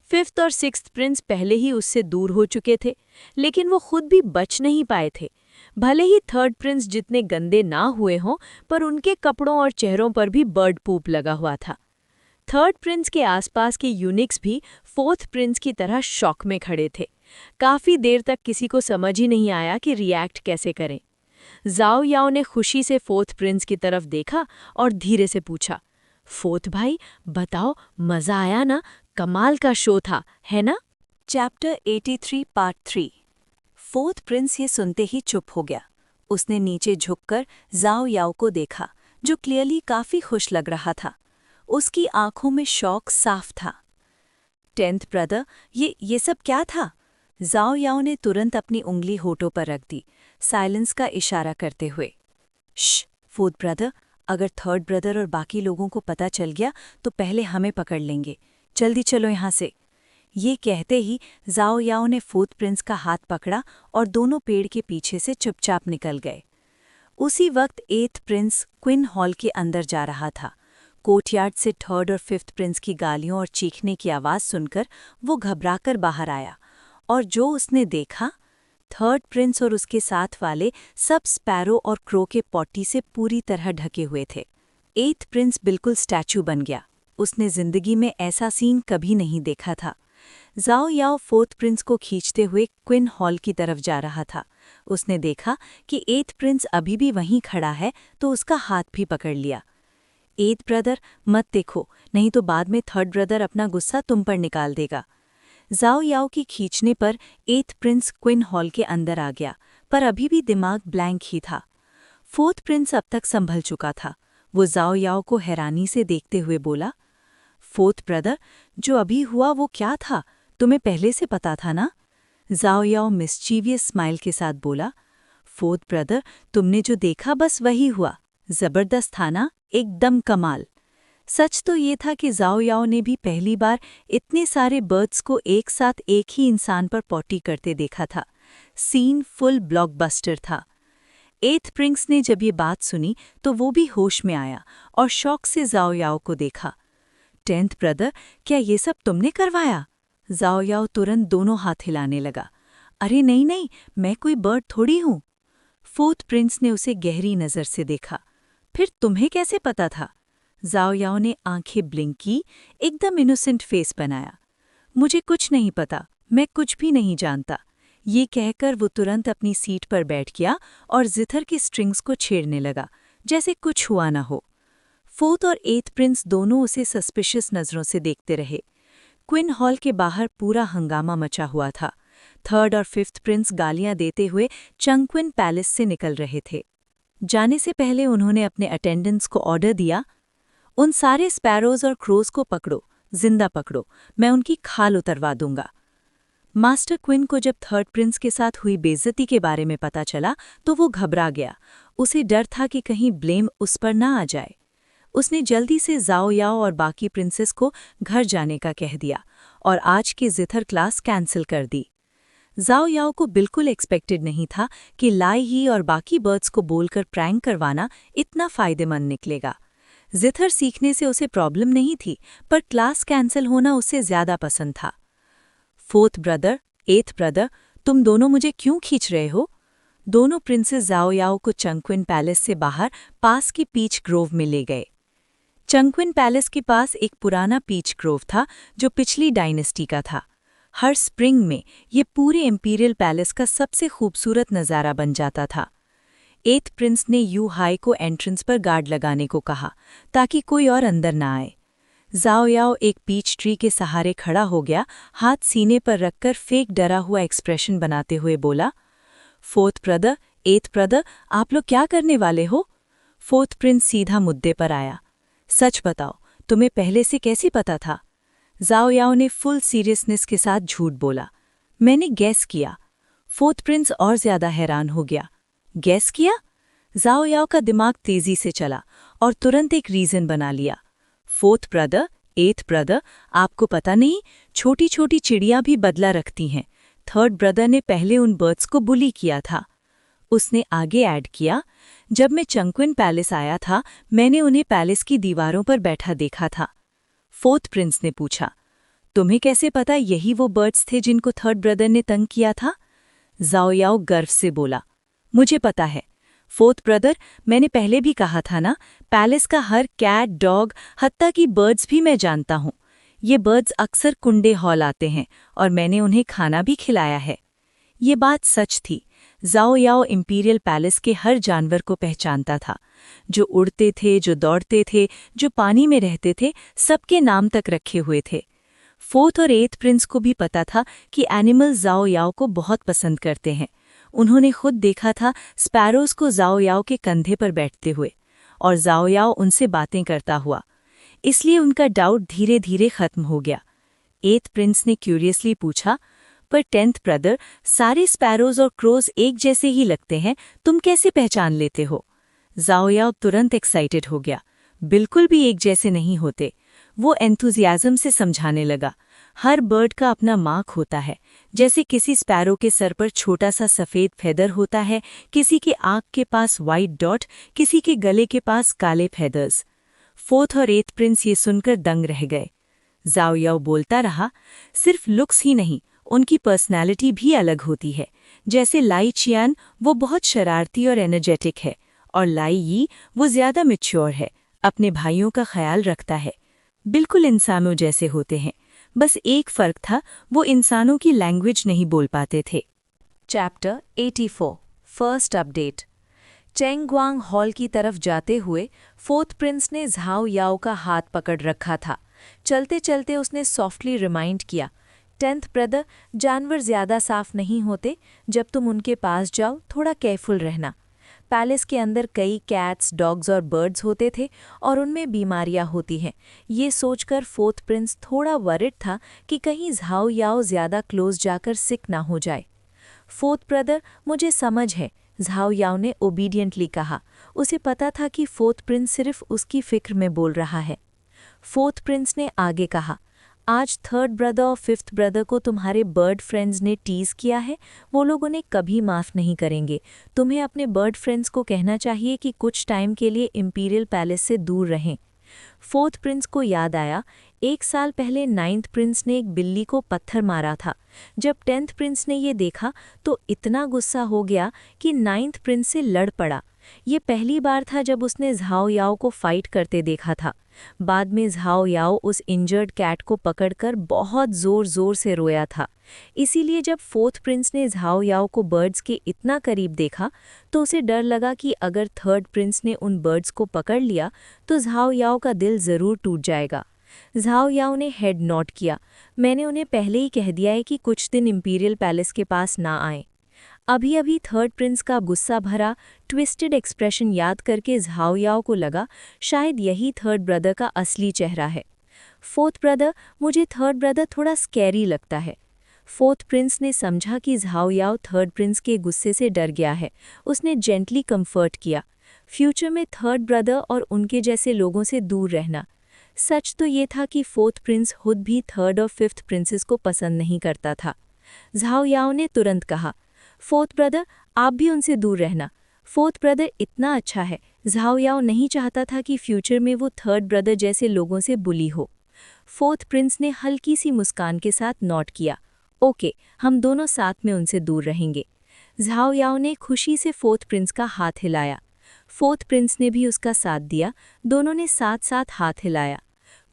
फिफ्थ और सिक्स्थ प्रिंस पहले ही उससे दूर हो चुके थे, लेकिन वो खुद भी बच नहीं पाए थे। भले ही थर्ड प्रिंस जितने गंदे ना हुए हों, पर उनके कपड़ों और चेहरों पर भी बर्ड पूप लगा हुआ था। थर्ड प्रिंस के आसपास के यूनिक्स भी फोर्थ प्रिंस की तरह शॉक में खड़े थे। काफी देर तक किसी को समझ ही नहीं आया कि रिएक्ट कैसे करें। जाओ याओ ने खुशी से फोर्थ प्रिंस की तरफ देखा और धीरे से पूछा, फोर्थ भाई, बताओ, मजा आया ना? कमाल का शो था, है ना? Chapter 83 part 3। फोर्थ प्रिंस ये सुनते ही चुप हो गया। उसने नीचे झुककर जाओ याओ को देखा, जो क्लियरली काफी खुश लग रहा था। उसकी आंखों में शौक साफ था। 10th ब्रदर, ये सब क्या था? जाओ याओ ने तुरंत अपनी उंगली होठों पर रख दी, साइलेंस का इशारा करते हुए। श्श, फोर्थ ब्रदर, अगर थर्ड ब्रदर और बाकी लोगों को पता चल गया तो पहले हमें पकड़ लेंगे। जल्दी चलो यहाँ से। ये कहते ही जाओ याओ ने फोर्थ प्रिंस का हाथ पकड़ा और दोनों पेड़ के पीछे से चुपचाप निकल गए। उसी वक्त 8th प्रिंस क्विन हॉल के अंदर जा रहा था। कोर्टयार्ड से थर्ड और फिफ्थ प्रिंस की गालियों और चीखने की आवाज़ सुनकर वो घबराकर बाहर आया, और जो उसने देखा, थर्ड प्रिंस और उसके साथ वाले सब स्पैरो और क्रो के पॉटी से पूरी तरह ढके हुए थे। 8th प्रिंस बिल्कुल स्टैचू बन गया। उसने जिंदगी में ऐसा सीन कभी नहीं देखा था। जाओ याओ फोर्थ प्रिंस को खींचते हुए क्विन हॉल की तरफ जा रहा था। उसने देखा कि 8th प्रिंस अभी भी वहीं खड़ा है तो उसका हाथ भी पकड़ लिया। 8th ब्रदर, मत देखो, नहीं तो बाद में थर्ड ब्रदर अपना गुस्सा तुम पर निकाल देगा। जाओ याओ की खींचने पर 8th प्रिंस क्विन हॉल के अंदर आ गया, पर अभी भी दिमाग ब्लैंक ही था। फोर्थ प्रिंस अब तक संभल चुका था। वो जाओ याओ को हैरानी से देखते हुए बोला, फोर्थ ब्रदर, जो अभी हुआ वो क्या था? तुम्हें पहले से पता था ना? जाओ याओ मिस्चीवियस स्माइल के साथ बोला, फोर्थ ब्रदर, तुमने जो देखा बस वही हुआ। जबरदस्त था ना? एकदम कमाल। सच तो ये था कि जाओ याओ ने भी पहली बार इतने सारे बर्ड्स को एक साथ एक ही इंसान पर पॉटी करते देखा था। सीन फुल ब्लॉकबस्टर था। 8th प्रिंस ने जब ये बात सुनी तो वो भी होश में आया और शौक से जाओ याओ को देखा। 10th ब्रदर, क्या ये सब तुमने करवाया? जाओ याओ तुरंत दोनों हाथ हिलाने लगा। अरे नहीं नहीं, मैं कोई बर्ड थोड़ी हूँ। फोर्थ प्रिंस ने उसे गहरी नज़र से देखा। फिर तुम्हें कैसे पता था? जाओ याओ ने आंखें ब्लिंक की, एकदम इनोसेंट फेस बनाया। मुझे कुछ नहीं पता, मैं कुछ भी नहीं जानता। ये कहकर वो तुरंत अपनी सीट पर बैठ गया और जिथर की स्ट्रिंग्स को छेड़ने लगा, जैसे कुछ हुआ ना हो। फोर्थ और एथ प्रिंस दोनों उसे सस्पिशियस नज़रों से देखते रहे। क्विन हॉल के बाहर पूरा हंगामा मचा हुआ था। थर्ड और फिफ्थ प्रिंस गालियां देते हुए चंगक्विन पैलेस से निकल रहे थे। जाने से पहले उन्होंने अपने अटेंडेंट्स को ऑर्डर दिया, उन सारे स्पैरोज और क्रोज को पकड़ो, जिंदा पकड़ो, मैं उनकी खाल उतरवा दूंगा। मास्टर क्विन को जब थर्ड प्रिंस के साथ हुई बेइज्जती के बारे में पता चला तो वो घबरा गया। उसे डर था कि कहीं ब्लेम उस पर ना आ जाए। उसने जल्दी से जाओ याओ और बाकी प्रिंसेस को घर जाने का कह दिया और आज की जिथर क्लास कैंसिल कर दी। जाओ याओ को बिल्कुल एक्सपेक्टेड नहीं था कि लाई ही और बाकी बर्ड्स को बोलकर प्रैंक करवाना इतना फायदेमंद निकलेगा। जिथर सीखने से उसे प्रॉब्लम नहीं थी, पर क्लास कैंसिल होना उसे ज्यादा पसंद था। फोर्थ ब्रदर, एथ ब्रदर, तुम दोनों मुझे क्यों खींच रहे हो? दोनों प्रिंसेस जाओ याओ को चंगक्विन पैलेस से बाहर पास की पीच ग्रोव में ले गए। चंगक्विन पैलेस के पास एक पुराना पीच ग्रोव था जो पिछली डायनेस्टी का था। हर स्प्रिंग में ये पूरे इंपीरियल पैलेस का सबसे खूबसूरत नज़ारा बन जाता था। एथ प्रिंस ने यू हाई को एंट्रेंस पर गार्ड लगाने को कहा ताकि कोई और अंदर ना आए। जाओ याओ एक पीच ट्री के सहारे खड़ा हो गया, हाथ सीने पर रखकर फेक डरा हुआ एक्सप्रेशन बनाते हुए बोला, फोर्थ ब्रदर, एथ ब्रदर, आप लोग क्या करने वाले हो? फोर्थ प्रिंस सीधा मुद्दे पर आया। सच बताओ, तुम्हें पहले से कैसे पता था? जाओ याओ ने फुल सीरियसनेस के साथ झूठ बोला। मैंने गैस किया। फोर्थ प्रिंस और ज्यादा हैरान हो गया। गैस किया? जाओ याओ का दिमाग तेजी से चला और तुरंत एक रीजन बना लिया। फोर्थ ब्रदर, एथ ब्रदर, आपको पता नहीं, छोटी छोटी चिड़ियां भी बदला रखती हैं। थर्ड ब्रदर ने पहले उन बर्ड्स को बुली किया था। उसने आगे ऐड किया, जब मैं चंगक्विन पैलेस आया था मैंने उन्हें पैलेस की दीवारों पर बैठा देखा था। फोर्थ प्रिंस ने पूछा, तुम्हें कैसे पता यही वो बर्ड्स थे जिनको थर्ड ब्रदर ने तंग किया था? जाओ याओ गर्व से बोला, मुझे पता है। फोर्थ ब्रदर, मैंने पहले भी कहा था ना, पैलेस का हर कैट, डॉग, हत्ता की बर्ड्स भी मैं जानता हूँ। ये बर्ड्स अक्सर कुंडे हॉल आते हैं और मैंने उन्हें खाना भी खिलाया है। ये बात सच थी। जाओ याओ इंपीरियल पैलेस के हर जानवर को पहचानता था, जो उड़ते थे, जो दौड़ते थे, जो पानी में रहते थे, सबके नाम तक रखे हुए थे। फोर्थ और एथ प्रिंस को भी पता था कि एनिमल्स जाओ याओ को बहुत पसंद करते हैं। उन्होंने खुद देखा था स्पैरोज को जाओ याओ के कंधे पर बैठते हुए और जाओ याओ उनसे बातें करता हुआ। इसलिए उनका डाउट धीरे धीरे खत्म हो गया। एथ प्रिंस ने क्यूरियसली पूछा, पर टेंथ ब्रदर, सारे स्पैरोज और क्रोज एक जैसे ही लगते हैं, तुम कैसे पहचान लेते हो? जाओ याओ तुरंत एक्साइटेड हो गया। बिल्कुल भी एक जैसे नहीं होते। वो एंथुजियाज्म से समझाने लगा, हर बर्ड का अपना मार्क होता है। जैसे किसी स्पैरो के सर पर छोटा सा सफ़ेद फेदर होता है, किसी के आँख के पास वाइट डॉट, किसी के गले के पास काले फेदर्स। फोर्थ और एथ प्रिंस ये सुनकर दंग रह गए। जाओ याओ बोलता रहा, सिर्फ लुक्स ही नहीं, उनकी पर्सनैलिटी भी अलग होती है। जैसे लाई चियान, वो बहुत शरारती और एनर्जेटिक है, और लाई यी, वो ज़्यादा मैच्योर है, अपने भाइयों का ख्याल रखता है। बिल्कुल इंसानों जैसे होते हैं, बस एक फ़र्क था, वो इंसानों की लैंग्वेज नहीं बोल पाते थे। Chapter 84 first update. Chengguang hall की तरफ जाते हुए फोर्थ प्रिंस ने झाओ याओ का हाथ पकड़ रखा था। चलते चलते उसने सॉफ्टली रिमाइंड किया, टेंथ ब्रदर, जानवर ज़्यादा साफ नहीं होते, जब तुम उनके पास जाओ थोड़ा केयरफुल रहना। पैलेस के अंदर कई कैट्स, डॉग्स और बर्ड्स होते थे और उनमें बीमारियां होती हैं। ये सोचकर फोर्थ प्रिंस थोड़ा वरिड था कि कहीं झाओ याओ ज़्यादा क्लोज जाकर सिक ना हो जाए। फोर्थ ब्रदर, मुझे समझ है, झाओ याओ ने ओबीडियंटली कहा। उसे पता था कि फोर्थ प्रिंस सिर्फ उसकी फिक्र में बोल रहा है। फोर्थ प्रिंस ने आगे कहा, आज थर्ड ब्रदर और फिफ्थ ब्रदर को तुम्हारे बर्ड फ्रेंड्स ने टीज़ किया है, वो लोग उन्हें कभी माफ़ नहीं करेंगे। तुम्हें अपने बर्ड फ्रेंड्स को कहना चाहिए कि कुछ टाइम के लिए इंपीरियल पैलेस से दूर रहें। फोर्थ प्रिंस को याद आया, 1 साल पहले 9th प्रिंस ने एक बिल्ली को पत्थर मारा था। जब 10th प्रिंस ने ये देखा तो इतना गुस्सा हो गया कि 9th प्रिंस से लड़ पड़ा। ये पहली बार था जब उसने झाओ याओ को फाइट करते देखा था। बाद में झाओ याओ उस इंजर्ड कैट को पकड़कर बहुत जोर-जोर से रोया था। इसीलिए जब फोर्थ प्रिंस ने झाओ याओ को बर्ड्स के इतना करीब देखा तो उसे डर लगा कि अगर थर्ड प्रिंस ने उन बर्ड्स को पकड़ लिया तो झाओ याओ का दिल ज़रूर टूट जाएगा। झाओ याओ ने हेड नॉट किया। मैंने उन्हें पहले ही कह दिया है कि कुछ दिन इंपीरियल पैलेस के पास ना आएं। अभी अभी थर्ड प्रिंस का गुस्सा भरा ट्विस्टेड एक्सप्रेशन याद करके झाओ याओ को लगा शायद यही थर्ड ब्रदर का असली चेहरा है। फोर्थ ब्रदर, मुझे थर्ड ब्रदर थोड़ा स्कैरी लगता है। फोर्थ प्रिंस ने समझा कि झाओ याओ थर्ड प्रिंस के गुस्से से डर गया है। उसने जेंटली कंफर्ट किया, फ्यूचर में थर्ड ब्रदर और उनके जैसे लोगों से दूर रहना। सच तो ये था कि फोर्थ प्रिंस खुद भी थर्ड और फिफ्थ प्रिंसेस को पसंद नहीं करता था। झाओ याओ ने तुरंत कहा, फोर्थ ब्रदर, आप भी उनसे दूर रहना। फोर्थ ब्रदर इतना अच्छा है। झाओ याओ नहीं चाहता था कि फ्यूचर में वो थर्ड ब्रदर जैसे लोगों से बुली हो। फोर्थ प्रिंस ने हल्की सी मुस्कान के साथ नोट किया, ओके, हम दोनों साथ में उनसे दूर रहेंगे। झाओ याओ ने खुशी से फोर्थ प्रिंस का हाथ हिलाया। फोर्थ प्रिंस ने भी उसका साथ दिया। दोनों ने साथ साथ हाथ हिलाया।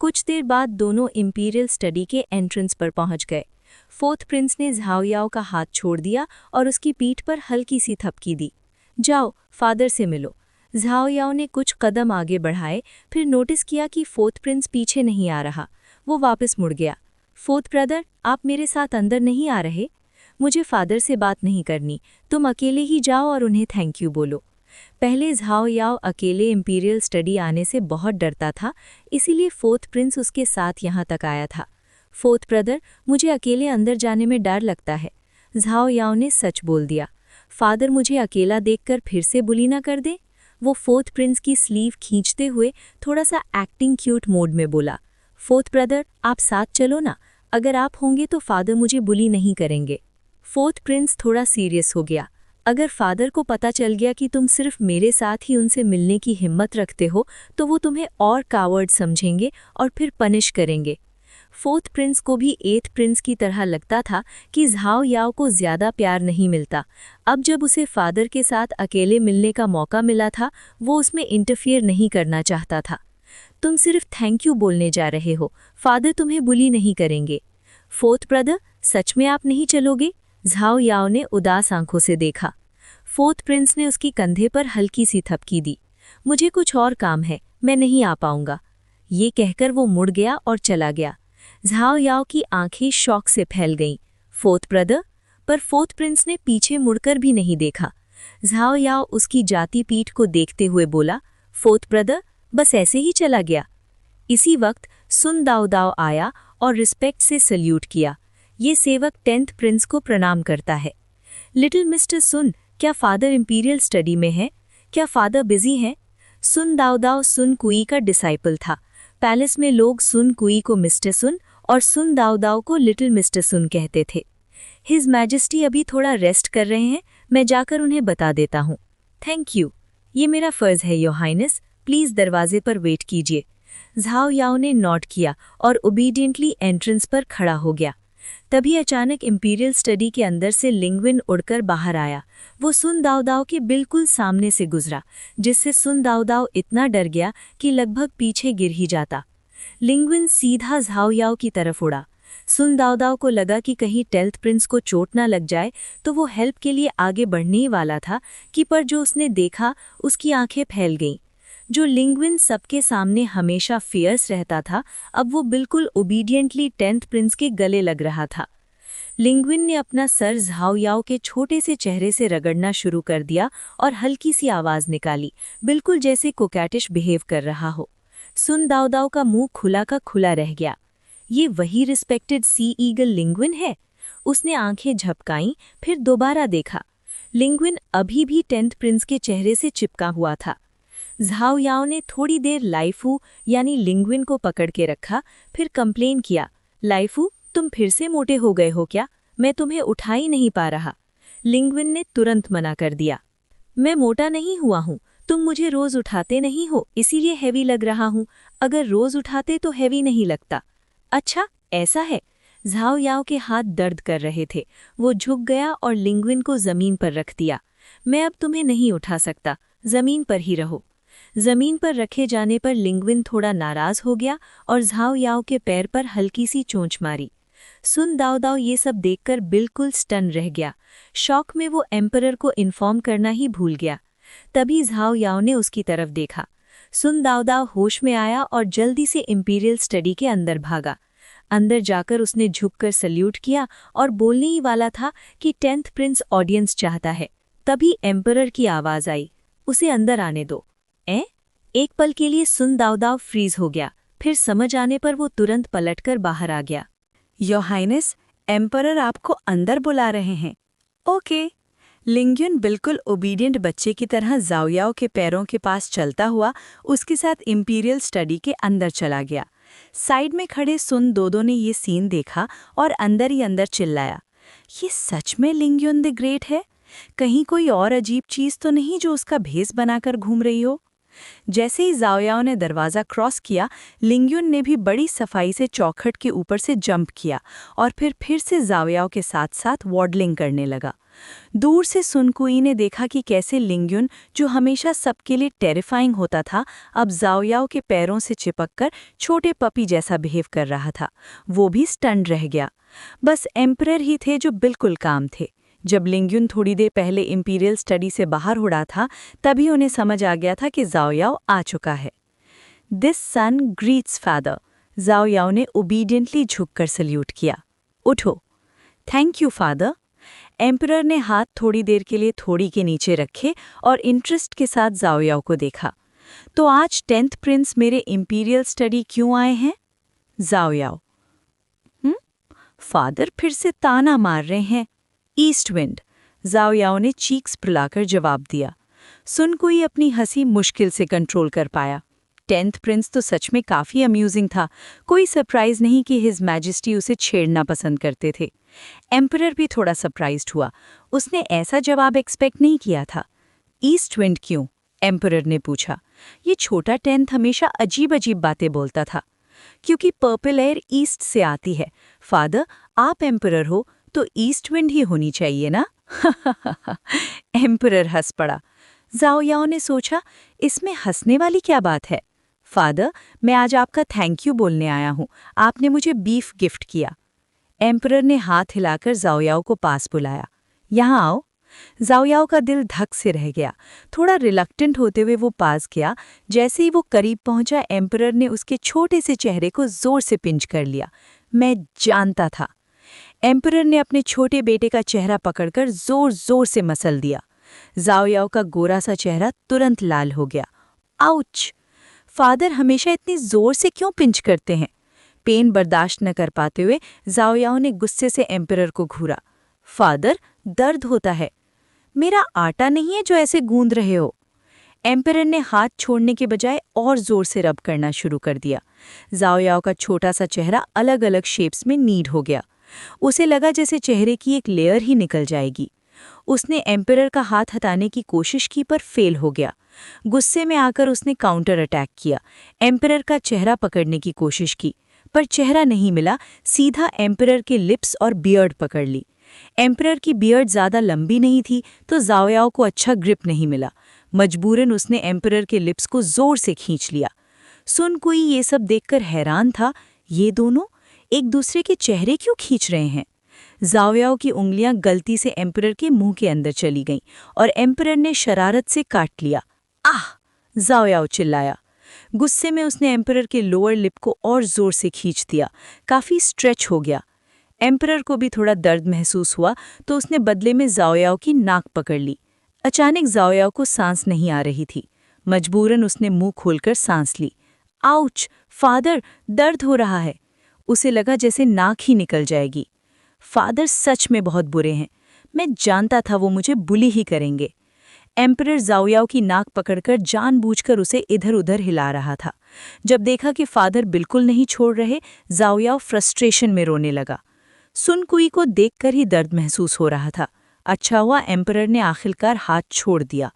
कुछ देर बाद दोनों इंपीरियल स्टडी के एंट्रेंस पर पहुंच गए। फोर्थ प्रिंस ने झाओ याओ का हाथ छोड़ दिया और उसकी पीठ पर हल्की सी थपकी दी। जाओ, फादर से मिलो। झाओ याओ ने कुछ कदम आगे बढ़ाए, फिर नोटिस किया कि फोर्थ प्रिंस पीछे नहीं आ रहा। वो वापस मुड़ गया। फोर्थ ब्रदर, आप मेरे साथ अंदर नहीं आ रहे? मुझे फादर से बात नहीं करनी, तुम अकेले ही जाओ और उन्हें थैंक यू बोलो। पहले झाओ याओ अकेले इंपीरियल स्टडी आने से बहुत डरता था, इसीलिए फोर्थ प्रिंस उसके साथ यहाँ तक आया था। फोर्थ ब्रदर, मुझे अकेले अंदर जाने में डर लगता है। झाओ याओ ने सच बोल दिया। फादर मुझे अकेला देखकर फिर से बुली ना कर दे। वो फोर्थ प्रिंस की स्लीव खींचते हुए थोड़ा सा एक्टिंग क्यूट मोड में बोला, फोर्थ ब्रदर, आप साथ चलो ना, अगर आप होंगे तो फादर मुझे बुली नहीं करेंगे। फोर्थ प्रिंस थोड़ा सीरियस हो गया, अगर फादर को पता चल गया कि तुम सिर्फ मेरे साथ ही उनसे मिलने की हिम्मत रखते हो तो वो तुम्हें और कावर्ड समझेंगे और फिर पनिश करेंगे। फोर्थ प्रिंस को भी एथ प्रिंस की तरह लगता था कि झाओ याओ को ज़्यादा प्यार नहीं मिलता। अब जब उसे फादर के साथ अकेले मिलने का मौका मिला था, वो उसमें इंटरफियर नहीं करना चाहता था। तुम सिर्फ थैंक यू बोलने जा रहे हो, फादर तुम्हें बुली नहीं करेंगे। फोर्थ ब्रदर, सच में आप नहीं चलोगे? झाओ याओ ने उदास आंखों से देखा। फोर्थ प्रिंस ने उसकी कंधे पर हल्की सी थपकी दी। मुझे कुछ और काम है, मैं नहीं आ पाऊंगा। ये कहकर वो मुड़ गया और चला गया। झाओ याओ की आंखें शौक से फैल गईं। Fourth brother? पर फोर्थ प्रिंस ने पीछे मुड़कर भी नहीं देखा। झाओ याओ उसकी जाती पीठ को देखते हुए बोला, फोर्थ ब्रदर, बस ऐसे ही चला गया। इसी वक्त सुन दाओ दाओ आया और रिस्पेक्ट से सल्यूट किया। ये सेवक 10th प्रिंस को प्रणाम करता है। लिटिल मिस्टर सुन, क्या फादर इंपीरियल स्टडी में है? क्या फादर बिजी हैं? सुन दाओ दाओ सुन कुई का डिसाइपल था। पैलेस में लोग सुन कुई को मिस्टर सुन और सुन दाओ दाओ को लिटिल मिस्टर सुन कहते थे। हिज मैजेस्टी अभी थोड़ा रेस्ट कर रहे हैं, मैं जाकर उन्हें बता देता हूँ। थैंक यू, ये मेरा फ़र्ज़ है योर हाइनेस, प्लीज़ दरवाजे पर वेट कीजिए। झाओ याओ ने नोट किया और ओबीडियंटली एंट्रेंस पर खड़ा हो गया। तभी अचानक इंपीरियल स्टडी के अंदर से लिंग्विन उड़कर बाहर आया। वो सुन दाओ दाओ के बिल्कुल सामने से गुजरा, जिससे सुन दाओ दाओ इतना डर गया कि लगभग पीछे गिर ही जाता। लिंग्विन सीधा झाओ याओ की तरफ उड़ा। सुन दाओ दाओ को लगा कि कहीं 10th प्रिंस को चोट ना लग जाए, तो वो हेल्प के लिए आगे बढ़ने ही वाला था कि पर जो उसने देखा उसकी आंखें फैल गईं। जो लिंग्विन सबके सामने हमेशा फियर्स रहता था, अब वो बिल्कुल ओबीडियंटली 10th प्रिंस के गले लग रहा था। लिंग्विन ने अपना सर झाओ याओ के छोटे से चेहरे से रगड़ना शुरू कर दिया और हल्की सी आवाज़ निकाली, बिल्कुल जैसे कोकैटिश बिहेव कर रहा हो। सुन दाओ दाओ का मुंह खुला का खुला रह गया। ये वही रिस्पेक्टेड सी ईगल लिंग्विन है? उसने आंखें झपकाईं, फिर दोबारा देखा। लिंग्विन अभी भी 10th प्रिंस के चेहरे से चिपका हुआ था। झाओ याओ ने थोड़ी देर लाइफू यानी लिंग्विन को पकड़ के रखा, फिर कंप्लेन किया, लाइफू, तुम फिर से मोटे हो गए हो क्या? मैं तुम्हें उठा ही नहीं पा रहा। लिंग्विन ने तुरंत मना कर दिया, मैं मोटा नहीं हुआ हूँ, तुम मुझे रोज उठाते नहीं हो, इसीलिए हैवी लग रहा हूँ। अगर रोज उठाते तो हैवी नहीं लगता। अच्छा, ऐसा है। झाओ याओ के हाथ दर्द कर रहे थे। वो झुक गया और लिंग्विन को जमीन पर रख दिया। मैं अब तुम्हें नहीं उठा सकता, जमीन पर ही रहो। जमीन पर रखे जाने पर लिंग्विन थोड़ा नाराज हो गया और झाओ याओ के पैर पर हल्की सी चोंच मारी। सुन दाओ दाओ ये सब देखकर बिल्कुल स्टन रह गया। शॉक में वो एम्परर को इन्फॉर्म करना ही भूल गया। तभी झाओ याओ ने उसकी तरफ देखा। सुन दाओ दाओ होश में आया और जल्दी से इंपीरियल स्टडी के अंदर भागा। अंदर जाकर उसने झुककर सल्यूट किया और बोलने ही वाला था कि 10th प्रिंस ऑडियंस चाहता है। तभी एम्परर की आवाज आई, उसे अंदर आने दो। एक पल के लिए सुन दाओ दाओ फ्रीज हो गया, फिर समझ आने पर वो तुरंत पलटकर बाहर आ गया। योर हाइनेस, एम्परर आपको अंदर बुला रहे हैं। ओके। लिंग्युन बिल्कुल ओबीडियंट बच्चे की तरह झाओ याओ के पैरों के पास चलता हुआ उसके साथ इंपीरियल स्टडी के अंदर चला गया। साइड में खड़े सुन दोदो ने ये सीन देखा और अंदर ही अंदर चिल्लाया, ये सच में लिंग्युन द ग्रेट है? कहीं कोई और अजीब चीज तो नहीं जो उसका भेस बनाकर घूम रही हो? जैसे ही झाओ याओ ने दरवाज़ा क्रॉस किया, लिंग्युन ने भी बड़ी सफाई से चौखट के ऊपर से जंप किया और फिर से झाओ याओ के साथ साथ वॉडलिंग करने लगा। दूर से सुन कुई ने देखा कि कैसे लिंग्युन, जो हमेशा सबके लिए टेरिफाइंग होता था, अब झाओ याओ के पैरों से चिपककर छोटे पपी जैसा बिहेव कर रहा था। वो भी स्टन्ड रह गया। बस एम्परर ही थे जो बिल्कुल काम थे। जब लिंग्युन थोड़ी देर पहले इंपीरियल स्टडी से बाहर उड़ा था, तभी उन्हें समझ आ गया था कि झाओ याओ आ चुका है। This son greets father. Zhao Yao ने ओबीडियंटली झुककर सल्यूट किया। उठो। Thank you father. एम्परर ने हाथ थोड़ी देर के लिए थोड़ी के नीचे रखे और इंटरेस्ट के साथ झाओ याओ को देखा। तो आज 10th प्रिंस मेरे इंपीरियल स्टडी क्यों आए हैं? झाओ याओ। फादर फिर से ताना मार रहे हैं। East wind. झाओ याओ ने चीक्स फुलाकर जवाब दिया। सुन कुई अपनी हंसी मुश्किल से कंट्रोल कर पाया। 10th प्रिंस तो सच में काफी अम्यूजिंग था। कोई सरप्राइज नहीं कि हिज मैजेस्टी उसे छेड़ना पसंद करते थे। एम्परर भी थोड़ा सरप्राइज्ड हुआ। उसने ऐसा जवाब एक्सपेक्ट नहीं किया था। ईस्ट विंड क्यों? एम्परर ने पूछा। ये छोटा 10th हमेशा अजीब अजीब बातें बोलता था। क्योंकि पर्पल एयर ईस्ट से आती है। फादर, आप एम्परर हो तो ईस्ट विंड ही होनी चाहिए ना? एम्परर हंस पड़ा। झाओ याओ ने सोचा, इसमें हंसने वाली क्या बात है? फादर, मैं आज आपका थैंक यू बोलने आया हूँ। आपने मुझे बीफ गिफ्ट किया। एम्परर ने हाथ हिलाकर झाओ याओ को पास बुलाया। यहाँ आओ। झाओ याओ का दिल धक से रह गया। थोड़ा रिलक्टेंट होते हुए वो पास गया। जैसे ही वो करीब पहुंचा, एम्परर ने उसके छोटे से चेहरे को जोर से पिंच कर लिया। मैं जानता था। एम्परर ने अपने छोटे बेटे का चेहरा पकड़कर जोर जोर से मसल दिया। झाओ याओ का गोरा सा चेहरा तुरंत लाल हो गया। आउच! फादर हमेशा इतनी जोर से क्यों पिंच करते हैं? पेन बर्दाश्त न कर पाते हुए झाओ याओ ने गुस्से से एम्परर को घूरा। फादर, दर्द होता है। मेरा आटा नहीं है जो ऐसे गूंद रहे हो। एम्परर ने हाथ छोड़ने के बजाय और जोर से रब करना शुरू कर दिया। झाओ याओ का छोटा सा चेहरा अलग अलग शेप्स में नीड हो गया। उसे लगा जैसे चेहरे की एक लेयर ही निकल जाएगी। उसने एम्परर का हाथ हटाने की कोशिश की पर फेल हो गया। गुस्से में आकर उसने काउंटर अटैक किया। एम्परर का चेहरा पकड़ने की कोशिश की, पर चेहरा नहीं मिला। सीधा एम्परर के लिप्स और बियर्ड पकड़ ली। एम्परर की बियर्ड ज़्यादा लंबी नहीं थी, तो झाओ याओ को अच्छा ग्रिप नहीं मिला। मजबूरन उसने एम्परर के लिप्स को जोर से खींच लिया। सुन कुई ये सब देखकर हैरान था। ये दोनों एक दूसरे के चेहरे क्यों खींच रहे हैं? झाओ याओ की उंगलियां गलती से एम्परर के मुंह के अंदर चली गईं और एम्परर ने शरारत से काट लिया। आह! झाओ याओ चिल्लाया। गुस्से में उसने एम्परर के लोअर लिप को और जोर से खींच दिया। काफी स्ट्रेच हो गया। एम्परर को भी थोड़ा दर्द महसूस हुआ, तो उसने बदले में झाओ याओ की नाक पकड़ ली। अचानक झाओ याओ को सांस नहीं आ रही थी। मजबूरन उसने मुंह खोलकर सांस ली। आउच! फादर, दर्द हो रहा है। उसे लगा जैसे नाक ही निकल जाएगी। फादर सच में बहुत बुरे हैं। मैं जानता था वो मुझे बुली ही करेंगे। एम्परर झाओ याओ की नाक पकड़कर जानबूझकर उसे इधर उधर हिला रहा था। जब देखा कि फादर बिल्कुल नहीं छोड़ रहे, झाओ याओ फ्रस्ट्रेशन में रोने लगा। सुन कुई को देखकर ही दर्द महसूस हो रहा था। अच्छा हुआ एम्परर ने आखिरकार हाथ छोड़ दिया।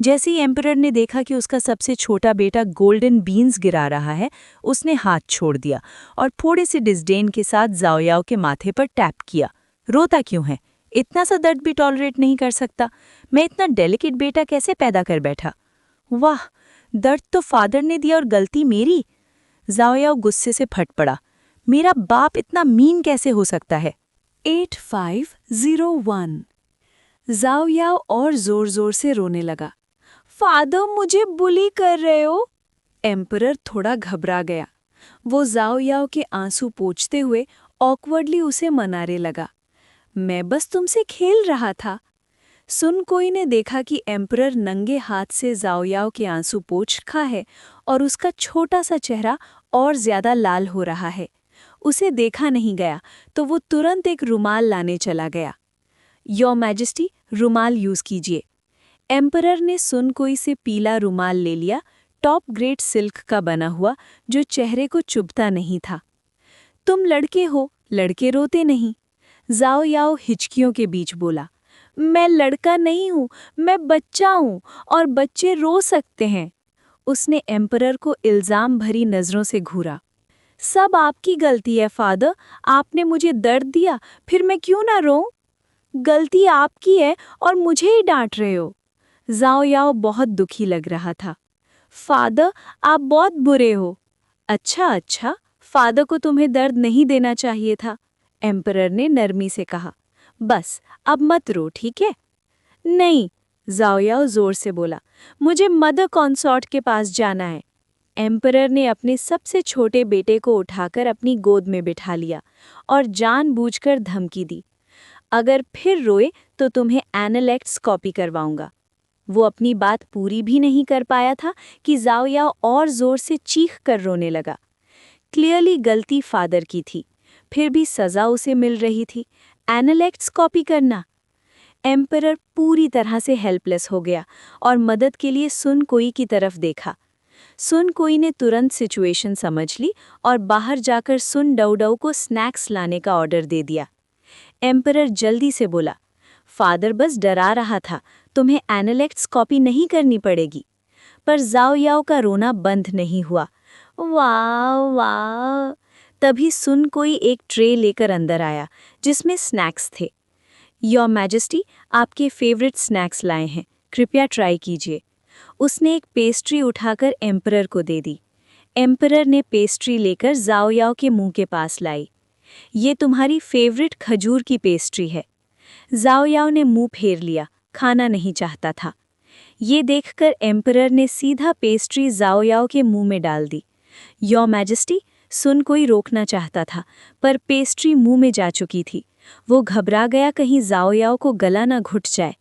जैसे ही एम्परर ने देखा कि उसका सबसे छोटा बेटा गोल्डन बीन्स गिरा रहा है, उसने हाथ छोड़ दिया और थोड़े से डिस्डेन के साथ जाओयाओ के माथे पर टैप किया। रोता क्यों है? इतना सा दर्द भी टॉलरेट नहीं कर सकता? मैं इतना डेलिकेट बेटा कैसे पैदा कर बैठा? वाह, दर्द तो फादर ने दिया और गलती मेरी। जाओयाओ गुस्से से फट पड़ा। मेरा बाप इतना मीन कैसे हो सकता है? 8501 जाओ याओ और जोर जोर से रोने लगा। फादर, मुझे बुली कर रहे हो। एम्परर थोड़ा घबरा गया। वो जाओ याओ के आंसू पोंछते हुए ऑकवर्डली उसे मनाने लगा। मैं बस तुमसे खेल रहा था। सुन कोई ने देखा कि एम्परर नंगे हाथ से जाओ याओ के आंसू पोंछ रहा है और उसका छोटा सा चेहरा और ज्यादा लाल हो रहा है। उसे देखा नहीं गया तो वो तुरंत एक रुमाल लाने चला गया। योर मैजेस्टी, रुमाल यूज कीजिए। एम्परर ने सुन कोई से पीला रुमाल ले लिया, टॉप ग्रेड सिल्क का बना हुआ, जो चेहरे को चुभता नहीं था। तुम लड़के हो, लड़के रोते नहीं। जाओ याओ हिचकियों के बीच बोला। मैं लड़का नहीं हूँ, मैं बच्चा हूँ और बच्चे रो सकते हैं। उसने एम्परर को इल्जाम भरी नजरों से घूरा। सब आपकी गलती है फादर, आपने मुझे दर्द दिया, फिर मैं क्यों ना रोऊं? गलती आपकी है और मुझे ही डांट रहे हो। जाओ याओ बहुत दुखी लग रहा था। फादर, आप बहुत बुरे हो। अच्छा, फादर को तुम्हें दर्द नहीं देना चाहिए था, एम्परर ने नरमी से कहा। बस अब मत रो, ठीक है? नहीं, जाओ याओ जोर से बोला। मुझे मदर कंसॉर्ट के पास जाना है। एम्परर ने अपने सबसे छोटे बेटे को उठाकर अपनी गोद में बिठा लिया और जानबूझकर धमकी दी। अगर फिर रोए तो तुम्हें एनालेक्ट्स कॉपी करवाऊंगा। वो अपनी बात पूरी भी नहीं कर पाया था कि जाओ याओ और जोर से चीख कर रोने लगा। क्लियरली गलती फादर की थी, फिर भी सजा उसे मिल रही थी। एनालेक्ट्स कॉपी करना। एम्परर पूरी तरह से हेल्पलेस हो गया और मदद के लिए सुन कोई की तरफ देखा। सुन कोई ने तुरंत सिचुएशन समझ ली और बाहर जाकर सुन डउडउ को स्नैक्स लाने का ऑर्डर दे दिया। एम्परर जल्दी से बोला, फादर बस डरा रहा था, तुम्हें एनालेक्ट्स कॉपी नहीं करनी पड़ेगी। पर जाओ याओ का रोना बंद नहीं हुआ। वाह। तभी सुन कोई एक ट्रे लेकर अंदर आया जिसमें स्नैक्स थे। योर मैजेस्टी, आपके फेवरेट स्नैक्स लाए हैं, कृपया ट्राई कीजिए। उसने एक पेस्ट्री उठाकर एम्परर को दे दी। एम्परर ने पेस्ट्री लेकर जाओ याओ के मुंह के पास लाई। ये तुम्हारी फेवरेट खजूर की पेस्ट्री है। जाओ याओ ने मुंह फेर लिया, खाना नहीं चाहता था। ये देखकर एम्परर ने सीधा पेस्ट्री जाओ याओ के मुंह में डाल दी। योर मैजेस्टी, सुन कोई रोकना चाहता था, पर पेस्ट्री मुंह में जा चुकी थी। वो घबरा गया कहीं जाओ याओ को गला ना घुट जाए।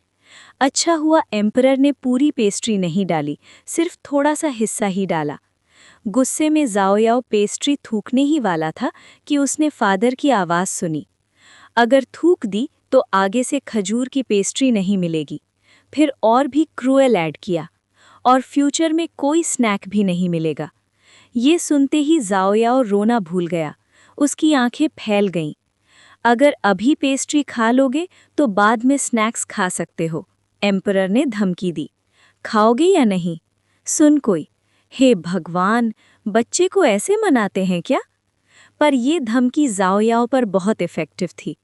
अच्छा हुआ एम्परर ने पूरी पेस्ट्री नहीं डाली, सिर्फ थोड़ा सा हिस्सा ही डाला। गुस्से में जाओ याओ पेस्ट्री थूकने ही वाला था कि उसने फादर की आवाज़ सुनी। अगर थूक दी तो आगे से खजूर की पेस्ट्री नहीं मिलेगी। फिर और भी क्रूएल ऐड किया, और फ्यूचर में कोई स्नैक भी नहीं मिलेगा। ये सुनते ही जाओ याओ रोना भूल गया, उसकी आंखें फैल गईं। अगर अभी पेस्ट्री खा लोगे तो बाद में स्नैक्स खा सकते हो, एम्परर ने धमकी दी। खाओगे या नहीं? सुन कोई, हे भगवान, बच्चे को ऐसे मनाते हैं क्या? पर ये धमकी जाओ याओ पर बहुत इफेक्टिव थी।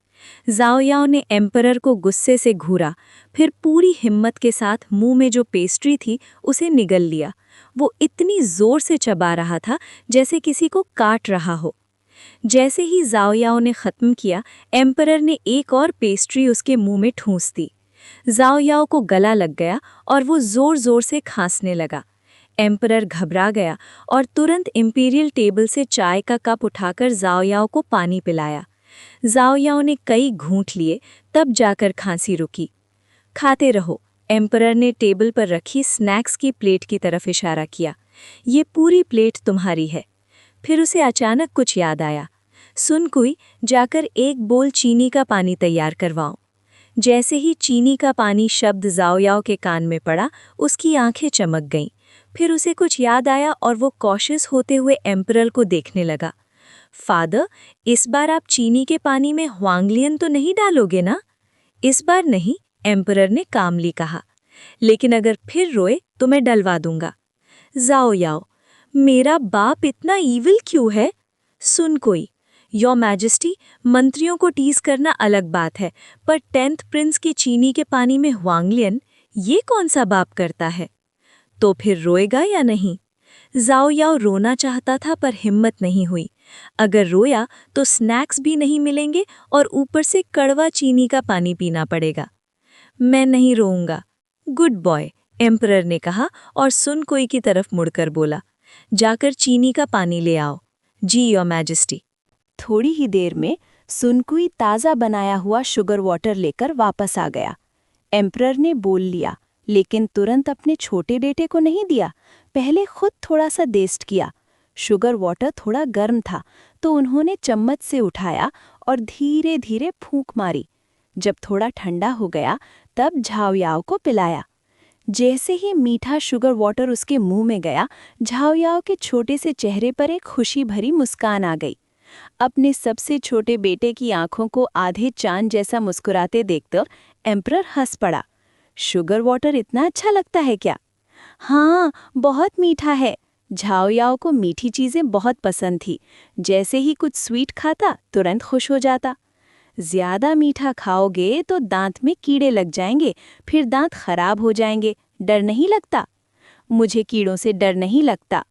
जाओ याओ ने एम्परर को गुस्से से घूरा, फिर पूरी हिम्मत के साथ मुंह में जो पेस्ट्री थी उसे निगल लिया। वो इतनी जोर से चबा रहा था जैसे किसी को काट रहा हो। जैसे ही जाओ याओ ने खत्म किया, एम्परर ने एक और पेस्ट्री उसके मुंह में ठूंस दी। जाओ याओ को गला लग गया और वो जोर जोर से खांसने लगा। एम्परर घबरा गया और तुरंत इंपीरियल टेबल से चाय का कप उठाकर जाओ याओ को पानी पिलाया। जाओ याओ ने कई घूंट लिए, तब जाकर खांसी रुकी। खाते रहो, एम्परर ने टेबल पर रखी स्नैक्स की प्लेट की तरफ इशारा किया। ये पूरी प्लेट तुम्हारी है। फिर उसे अचानक कुछ याद आया। सुन कोई, जाकर एक बोल चीनी का पानी तैयार करवाओ। जैसे ही चीनी का पानी शब्द जाओ याओ के कान में पड़ा, उसकी आंखें चमक गईं। फिर उसे कुछ याद आया और वो कॉशियस होते हुए एम्परर को देखने लगा। फादर, इस बार आप चीनी के पानी में ह्वांगलियन तो नहीं डालोगे ना? इस बार नहीं, एम्परर ने कामली कहा। लेकिन अगर फिर रोए तो मैं डलवा दूंगा। जाओ याओ, मेरा बाप इतना ईविल क्यों है? सुन कोई, योर मैजेस्टी, मंत्रियों को टीज करना अलग बात है, पर 10th प्रिंस के चीनी के पानी में हुआंगलियन, ये कौन सा बाप करता है? तो फिर रोएगा या नहीं? जाओ याओ रोना चाहता था पर हिम्मत नहीं हुई। अगर रोया तो स्नैक्स भी नहीं मिलेंगे और ऊपर से कड़वा चीनी का पानी पीना पड़ेगा। मैं नहीं रोऊंगा। गुड बॉय, एम्परर ने कहा और सुन कोई की तरफ मुड़कर बोला, जाकर चीनी का पानी ले आओ। जी योर मैजेस्टी। थोड़ी ही देर में सुनकुई ताज़ा बनाया हुआ शुगर वाटर लेकर वापस आ गया। एम्परर ने बोल लिया, लेकिन तुरंत अपने छोटे बेटे को नहीं दिया, पहले खुद थोड़ा सा टेस्ट किया। शुगर वाटर थोड़ा गर्म था, तो उन्होंने चम्मच से उठाया और धीरे धीरे फूंक मारी। जब थोड़ा ठंडा हो गया, तब झाओयाओ को पिलाया। जैसे ही मीठा शुगर वाटर उसके मुंह में गया, झाओयाओ के छोटे से चेहरे पर एक खुशी भरी मुस्कान आ गई। अपने सबसे छोटे बेटे की आंखों को आधे चांद जैसा मुस्कुराते देखकर एम्परर हंस पड़ा। शुगर वाटर इतना अच्छा लगता है क्या? हाँ, बहुत मीठा है। झाओयाओ को मीठी चीजें बहुत पसंद थी। जैसे ही कुछ स्वीट खाता, तुरंत खुश हो जाता। ज्यादा मीठा खाओगे तो दांत में कीड़े लग जाएंगे, फिर दांत खराब हो जाएंगे। डर नहीं लगता? मुझे कीड़ों से डर नहीं लगता।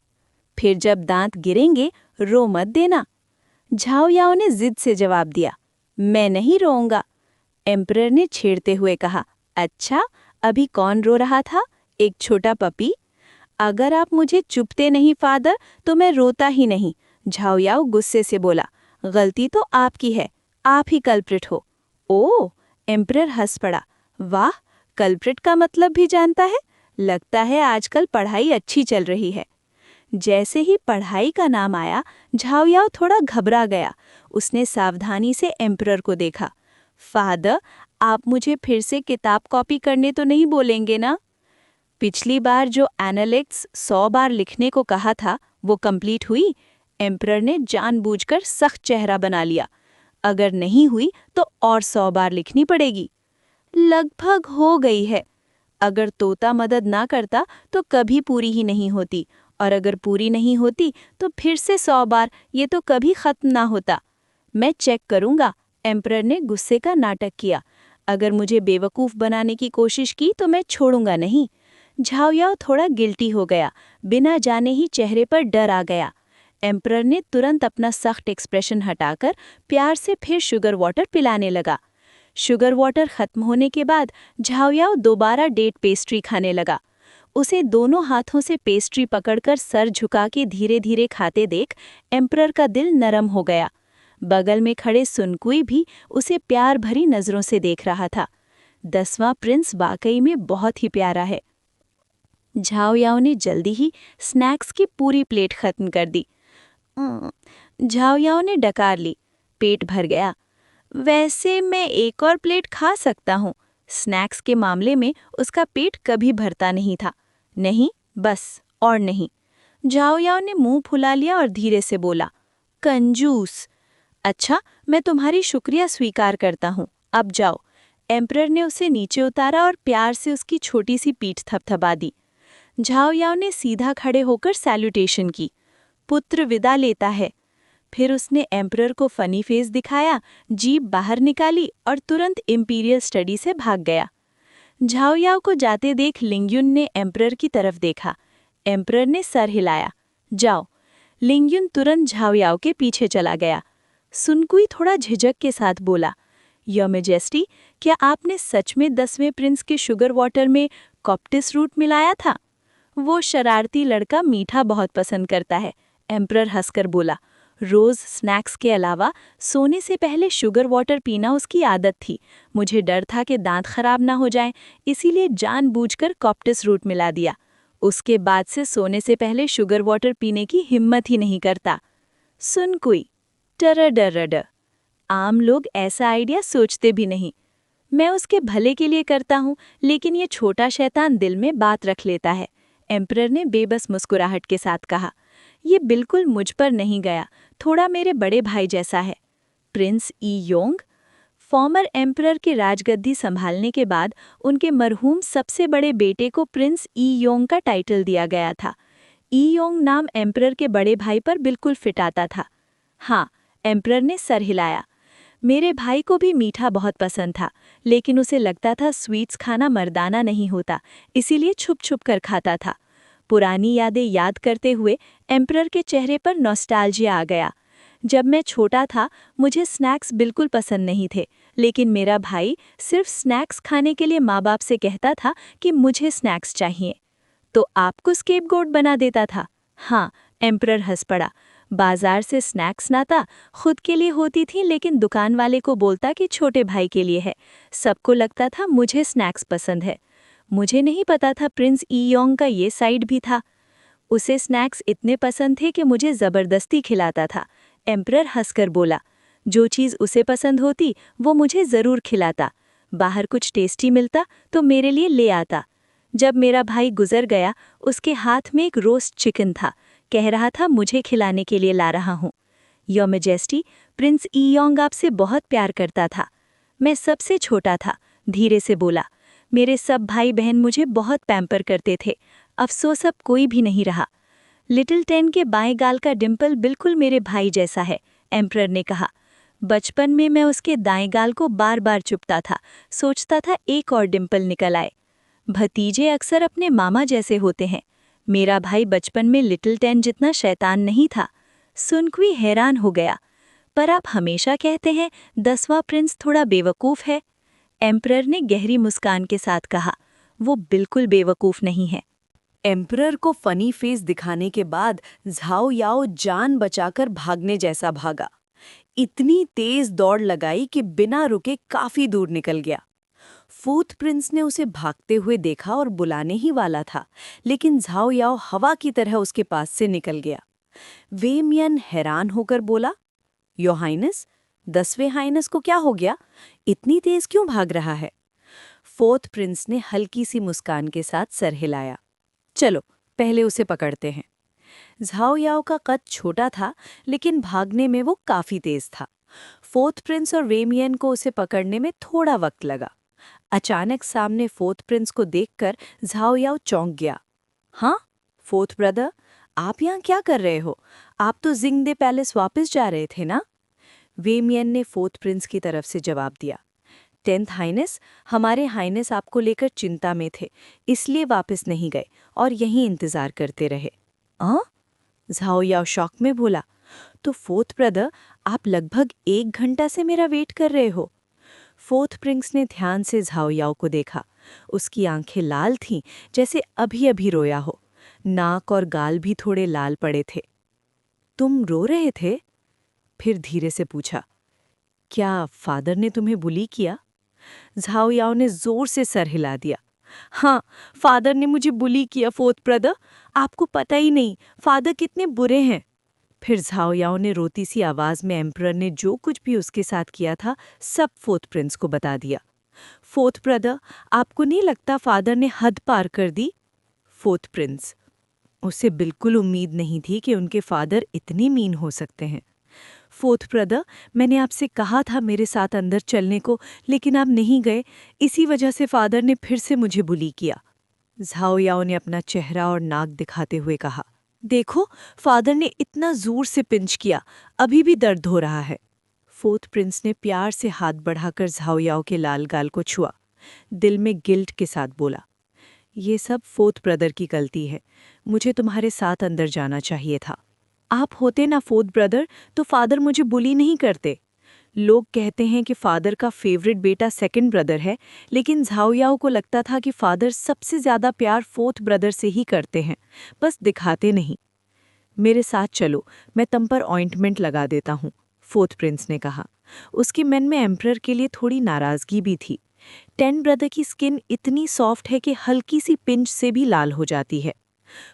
फिर जब दांत गिरेंगे, रो मत देना। झाओयाओ ने जिद से जवाब दिया, मैं नहीं रोऊंगा। एम्परर ने छेड़ते हुए कहा, अच्छा, अभी कौन रो रहा था? एक छोटा पपी? अगर आप मुझे चुपते नहीं फादर, तो मैं रोता ही नहीं। झाओयाओ गुस्से से बोला, गलती तो आपकी है, आप ही कल्प्रिट हो। ओह, एम्परर हंस पड़ा। वाह, कल्प्रिट का मतलब भी जानता है। लगता है आजकल पढ़ाई अच्छी चल रही है। जैसे ही पढ़ाई का नाम आया, झाओयाओ थोड़ा घबरा गया। उसने सावधानी से एम्परर को देखा। फादर, आप मुझे फिर से किताब कॉपी करने तो नहीं बोलेंगे ना? पिछली बार जो एनालिटिक्स 100 बार लिखने को कहा था, वो कंप्लीट हुई? एम्परर ने जानबूझकर सख्त चेहरा बना लिया। अगर नहीं हुई तो और 100 बार लिखनी पड़ेगी। लगभग हो गई है। अगर तोता मदद ना करता तो कभी पूरी ही नहीं होती, और अगर पूरी नहीं होती तो फिर से 100 बार, ये तो कभी खत्म ना होता। मैं चेक करूंगा। एम्परर ने गुस्से का नाटक किया। अगर मुझे बेवकूफ़ बनाने की कोशिश की तो मैं छोड़ूंगा नहीं। झाओयाओ थोड़ा गिल्टी हो गया। बिना जाने ही चेहरे पर डर आ गया। एम्परर ने तुरंत अपना सख्त एक्सप्रेशन हटाकर प्यार से फिर शुगर वाटर पिलाने लगा। शुगर वाटर खत्म होने के बाद झाओयाओ दोबारा डेट पेस्ट्री खाने लगा। उसे दोनों हाथों से पेस्ट्री पकड़कर सर झुका के धीरे धीरे खाते देख एम्परर का दिल नरम हो गया। बगल में खड़े सुनकुई भी उसे प्यार भरी नजरों से देख रहा था। 10वां प्रिंस वाकई में बहुत ही प्यारा है। झाओयाओ ने जल्दी ही स्नैक्स की पूरी प्लेट खत्म कर दी। झाओयाओ ने डकार ली। पेट भर गया। वैसे मैं एक और प्लेट खा सकता हूँ। स्नैक्स के मामले में उसका पेट कभी भरता नहीं था। नहीं, बस और नहीं। झाओयाओ ने मुंह फुला लिया और धीरे से बोला, कंजूस। अच्छा, मैं तुम्हारी शुक्रिया स्वीकार करता हूँ, अब जाओ। एम्परर ने उसे नीचे उतारा और प्यार से उसकी छोटी सी पीठ थपथपा दी। झाओयाओ ने सीधा खड़े होकर सैल्यूटेशन की। पुत्र विदा लेता है। फिर उसने एम्परर को फनी फेस दिखाया, जीभ बाहर निकाली और तुरंत इंपीरियल स्टडी से भाग गया। झाओयाओ को जाते देख लिंगयुन ने एम्परर की तरफ देखा। एम्परर ने सर हिलाया, जाओ। लिंगयुन तुरंत झाओयाओ के पीछे चला गया। सुनकुई थोड़ा झिझक के साथ बोला, योर मैजेस्टी, क्या आपने सच में 10वें प्रिंस के शुगर वाटर में कॉप्टिस रूट मिलाया था? वो शरारती लड़का मीठा बहुत पसंद करता है। एम्परर हंसकर बोला, रोज स्नैक्स के अलावा सोने से पहले शुगर वाटर पीना उसकी आदत थी। मुझे डर था कि दांत खराब ना हो जाएं, इसीलिए जानबूझकर कॉप्टिस रूट मिला दिया। उसके बाद से सोने से पहले शुगर वाटर पीने की हिम्मत ही नहीं करता। सुनकुई, टरडरड। आम लोग ऐसा आइडिया सोचते भी नहीं। मैं उसके भले के लिए करता हूँ, लेकिन ये छोटा शैतान दिल में बात रख लेता है। एम्परर ने बेबस मुस्कुराहट के साथ कहा, ये बिल्कुल मुझ पर नहीं गया, थोड़ा मेरे बड़े भाई जैसा है। प्रिंस ई योंग? फॉर्मर एम्परर के राजगद्दी संभालने के बाद उनके मरहूम सबसे बड़े बेटे को प्रिंस ई योंग का टाइटल दिया गया था। ई योंग नाम एम्परर के बड़े भाई पर बिल्कुल फिट आता था। हाँ, एम्परर ने सर हिलाया। मेरे भाई को भी मीठा बहुत पसंद था, लेकिन उसे लगता था स्वीट्स खाना मर्दाना नहीं होता, इसीलिए छुप छुप कर खाता था। पुरानी यादें याद करते हुए एम्परर के चेहरे पर नॉस्टैल्जिया आ गया। जब मैं छोटा था, मुझे स्नैक्स बिल्कुल पसंद नहीं थे, लेकिन मेरा भाई सिर्फ स्नैक्स खाने के लिए माँ बाप से कहता था कि मुझे स्नैक्स चाहिए। तो आपको स्केपगोट बना देता था? हाँ, एम्परर हंस पड़ा। बाजार से स्नैक्स लाता, खुद के लिए होती थी, लेकिन दुकान वाले को बोलता कि छोटे भाई के लिए है। सबको लगता था मुझे स्नैक्स पसंद है। मुझे नहीं पता था प्रिंस ई योंग का ये साइड भी था। उसे स्नैक्स इतने पसंद थे कि मुझे ज़बरदस्ती खिलाता था। एम्परर हंसकर बोला, जो चीज़ उसे पसंद होती वो मुझे ज़रूर खिलाता। बाहर कुछ टेस्टी मिलता तो मेरे लिए ले आता। जब मेरा भाई गुजर गया, उसके हाथ में एक रोस्ट चिकन था। कह रहा था मुझे खिलाने के लिए ला रहा हूँ। Your majesty, Prince E Yong आपसे बहुत प्यार करता था। मैं सबसे छोटा था, धीरे से बोला। मेरे सब भाई बहन मुझे बहुत पैम्पर करते थे। अफसोस अब कोई भी नहीं रहा। लिटिल टेन के बाएं गाल का डिंपल बिल्कुल मेरे भाई जैसा है, एम्परर ने कहा। बचपन में मैं उसके दाएं गाल को बार बार चुपता था, सोचता था एक और डिंपल निकल आए। भतीजे अक्सर अपने मामा जैसे होते हैं। मेरा भाई बचपन में लिटिल टेन जितना शैतान नहीं था। सुनक्वी हैरान हो गया। पर आप हमेशा कहते हैं 10वां प्रिंस थोड़ा बेवकूफ़ है। एम्परर ने गहरी मुस्कान के साथ कहा, वो बिल्कुल बेवकूफ़ नहीं है। एम्परर को फनी फेस दिखाने के बाद झाओ याओ जान बचाकर भागने जैसा भागा। इतनी तेज दौड़ लगाई कि बिना रुके काफी दूर निकल गया। फोर्थ प्रिंस ने उसे भागते हुए देखा और बुलाने ही वाला था, लेकिन झाओ याओ हवा की तरह उसके पास से निकल गया। वे मियन हैरान होकर बोला, यो हाइनेस, 10वें हाइनेस को क्या हो गया? इतनी तेज क्यों भाग रहा है? फोर्थ प्रिंस ने हल्की सी मुस्कान के साथ सर हिलाया। चलो, पहले उसे पकड़ते हैं। झाओ याओ का कद छोटा था, लेकिन भागने में वो काफी तेज था। फोर्थ प्रिंस और वेमियन को उसे पकड़ने में थोड़ा वक्त लगा। अचानक सामने फोर्थ प्रिंस को देखकर झाओ याओ चौंक गया। हाँ, फोर्थ ब्रदर, आप यहाँ क्या कर रहे हो? आप तो जिंगदे पैलेस वापस जा रहे थे ना? वेमियन ने फोर्थ प्रिंस की तरफ से जवाब दिया। 10th हाइनेस, हमारे हाइनेस आपको लेकर चिंता में थे, इसलिए वापस नहीं गए और यहीं इंतजार करते रहे। झाओ याओ शॉक में बोला, तो फोर्थ ब्रदर, आप लगभग 1 घंटा से मेरा वेट कर रहे हो? फोर्थ प्रिंस ने ध्यान से झाओ याओ को देखा। उसकी आंखें लाल थीं, जैसे अभी अभी रोया हो। नाक और गाल भी थोड़े लाल पड़े थे। तुम रो रहे थे? फिर धीरे से पूछा, क्या फादर ने तुम्हें बुली किया? झाओ याओ ने जोर से सर हिला दिया। हाँ, फादर ने मुझे बुली किया फोर्थ ब्रदर। आपको पता ही नहीं फादर कितने बुरे हैं। फिर झाओ याओ ने रोती सी आवाज में एम्परर ने जो कुछ भी उसके साथ किया था सब फोर्थ प्रिंस को बता दिया। फोर्थ ब्रदर, आपको नहीं लगता फादर ने हद पार कर दी? फोर्थ प्रिंस, उसे बिल्कुल उम्मीद नहीं थी कि उनके फादर इतनी मीन हो सकते हैं। फोर्थ ब्रदर, मैंने आपसे कहा था मेरे साथ अंदर चलने को, लेकिन आप नहीं गए। इसी वजह से फादर ने फिर से मुझे बुली किया। झाओ याओ ने अपना चेहरा और नाक दिखाते हुए कहा, देखो, फादर ने इतना जोर से पिंच किया, अभी भी दर्द हो रहा है। फोर्थ प्रिंस ने प्यार से हाथ बढ़ाकर झाओ याओ के लाल गाल को छुआ। दिल में गिल्ट के साथ बोला, ये सब फोर्थ ब्रदर की गलती है। मुझे तुम्हारे साथ अंदर जाना चाहिए था। आप होते ना फोर्थ ब्रदर, तो फादर मुझे बुली नहीं करते। लोग कहते हैं कि फादर का फेवरेट बेटा सेकंड ब्रदर है, लेकिन झाओ याओ को लगता था कि फादर सबसे ज्यादा प्यार फोर्थ ब्रदर से ही करते हैं, बस दिखाते नहीं। मेरे साथ चलो, मैं तुम पर ऑइंटमेंट लगा देता हूँ, फोर्थ प्रिंस ने कहा। उसके मन में एम्परर के लिए थोड़ी नाराजगी भी थी। 10 ब्रदर की स्किन इतनी सॉफ्ट है कि हल्की सी पिंच से भी लाल हो जाती है।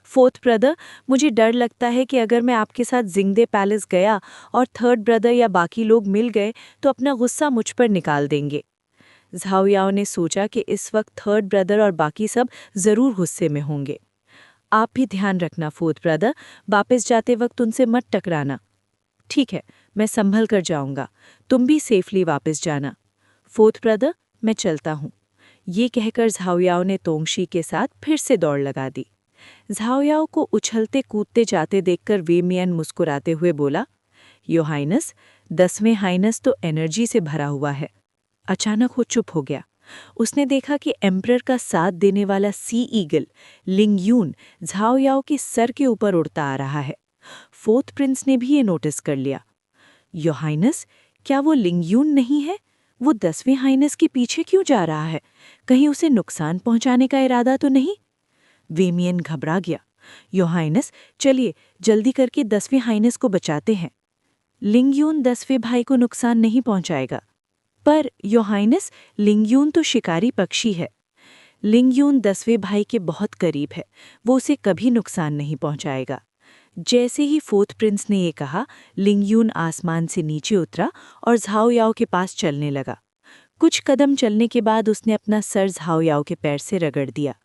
फोर्थ ब्रदर, मुझे डर लगता है कि अगर मैं आपके साथ जिंगदे पैलेस गया और थर्ड ब्रदर या बाकी लोग मिल गए तो अपना गुस्सा मुझ पर निकाल देंगे। झाओ याओ ने सोचा कि इस वक्त थर्ड ब्रदर और बाकी सब जरूर गुस्से में होंगे। आप भी ध्यान रखना फोर्थ ब्रदर, वापस जाते वक्त उनसे मत टकराना। ठीक है, मैं संभल कर जाऊंगा, तुम भी सेफली वापस जाना। फोर्थ ब्रदर, मैं चलता हूँ। ये कहकर झाओयाओ ने तोंगशी के साथ फिर से दौड़ लगा दी। झाओयाओ को उछलते कूदते जाते देखकर वे मियान मुस्कुराते हुए बोला, यो हाइनस, 10वें हाइनस तो एनर्जी से भरा हुआ है। अचानक वो चुप हो गया। उसने देखा कि एम्परर का साथ देने वाला सी ईगल लिंगयून झाओयाओ के सर के ऊपर उड़ता आ रहा है। फोर्थ प्रिंस ने भी ये नोटिस कर लिया। यो हाइनस, क्या वो लिंगयून नहीं है? वो 10वें हाइनस के पीछे क्यों जा रहा है? कहीं उसे नुकसान पहुंचाने का इरादा तो नहीं? वेमियन घबरा गया। यो हाइनस, चलिए जल्दी करके 10वें हाइनस को बचाते हैं। लिंगयून 10वें भाई को नुकसान नहीं पहुंचाएगा। पर यो हाइनस, लिंगयून तो शिकारी पक्षी है। लिंगयून 10वें भाई के बहुत करीब है, वो उसे कभी नुकसान नहीं पहुंचाएगा। जैसे ही फोर्थ प्रिंस ने ये कहा, लिंगयून आसमान से नीचे उतरा और झाओयाओ के पास चलने लगा। कुछ कदम चलने के बाद उसने अपना सर झाओयाओ के पैर से रगड़ दिया।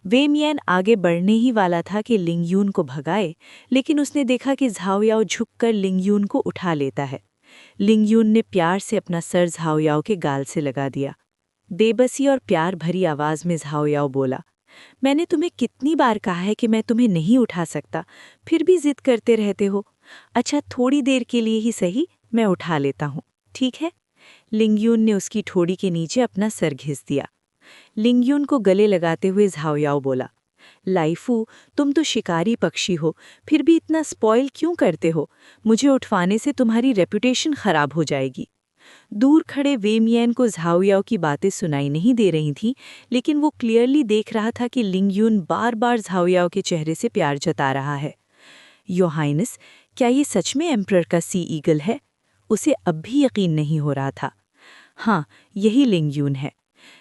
वे मियान आगे बढ़ने ही वाला था कि लिंगयून को भगाए, लेकिन उसने देखा कि झाओयाओ झुककर लिंगयून को उठा लेता है। लिंगयून ने प्यार से अपना सर झाओयाओ के गाल से लगा दिया। बेबसी और प्यार भरी आवाज में झाओयाओ बोला, मैंने तुम्हें कितनी बार कहा है कि मैं तुम्हें नहीं उठा सकता, फिर भी जिद करते रहते हो। अच्छा, थोड़ी देर के लिए ही सही, मैं उठा लेता हूँ, ठीक है? लिंगयून ने उसकी ठोड़ी के नीचे अपना सर घिस दिया। लिंगयून को गले लगाते हुए झाओयाओ बोला, लाइफू, तुम तो शिकारी पक्षी हो, फिर भी इतना स्पॉइल क्यों करते हो? मुझे उठवाने से तुम्हारी रेपुटेशन खराब हो जाएगी। दूर खड़े वे मियान को झाओयाओ की बातें सुनाई नहीं दे रही थीं, लेकिन वो क्लियरली देख रहा था कि लिंगयून बार बार झाओयाओ के चेहरे से प्यार जता रहा है। यो हाइनस, क्या ये सच में एम्परर का सी ईगल है? उसे अब भी यकीन नहीं हो रहा था। हाँ, यही लिंगयून है।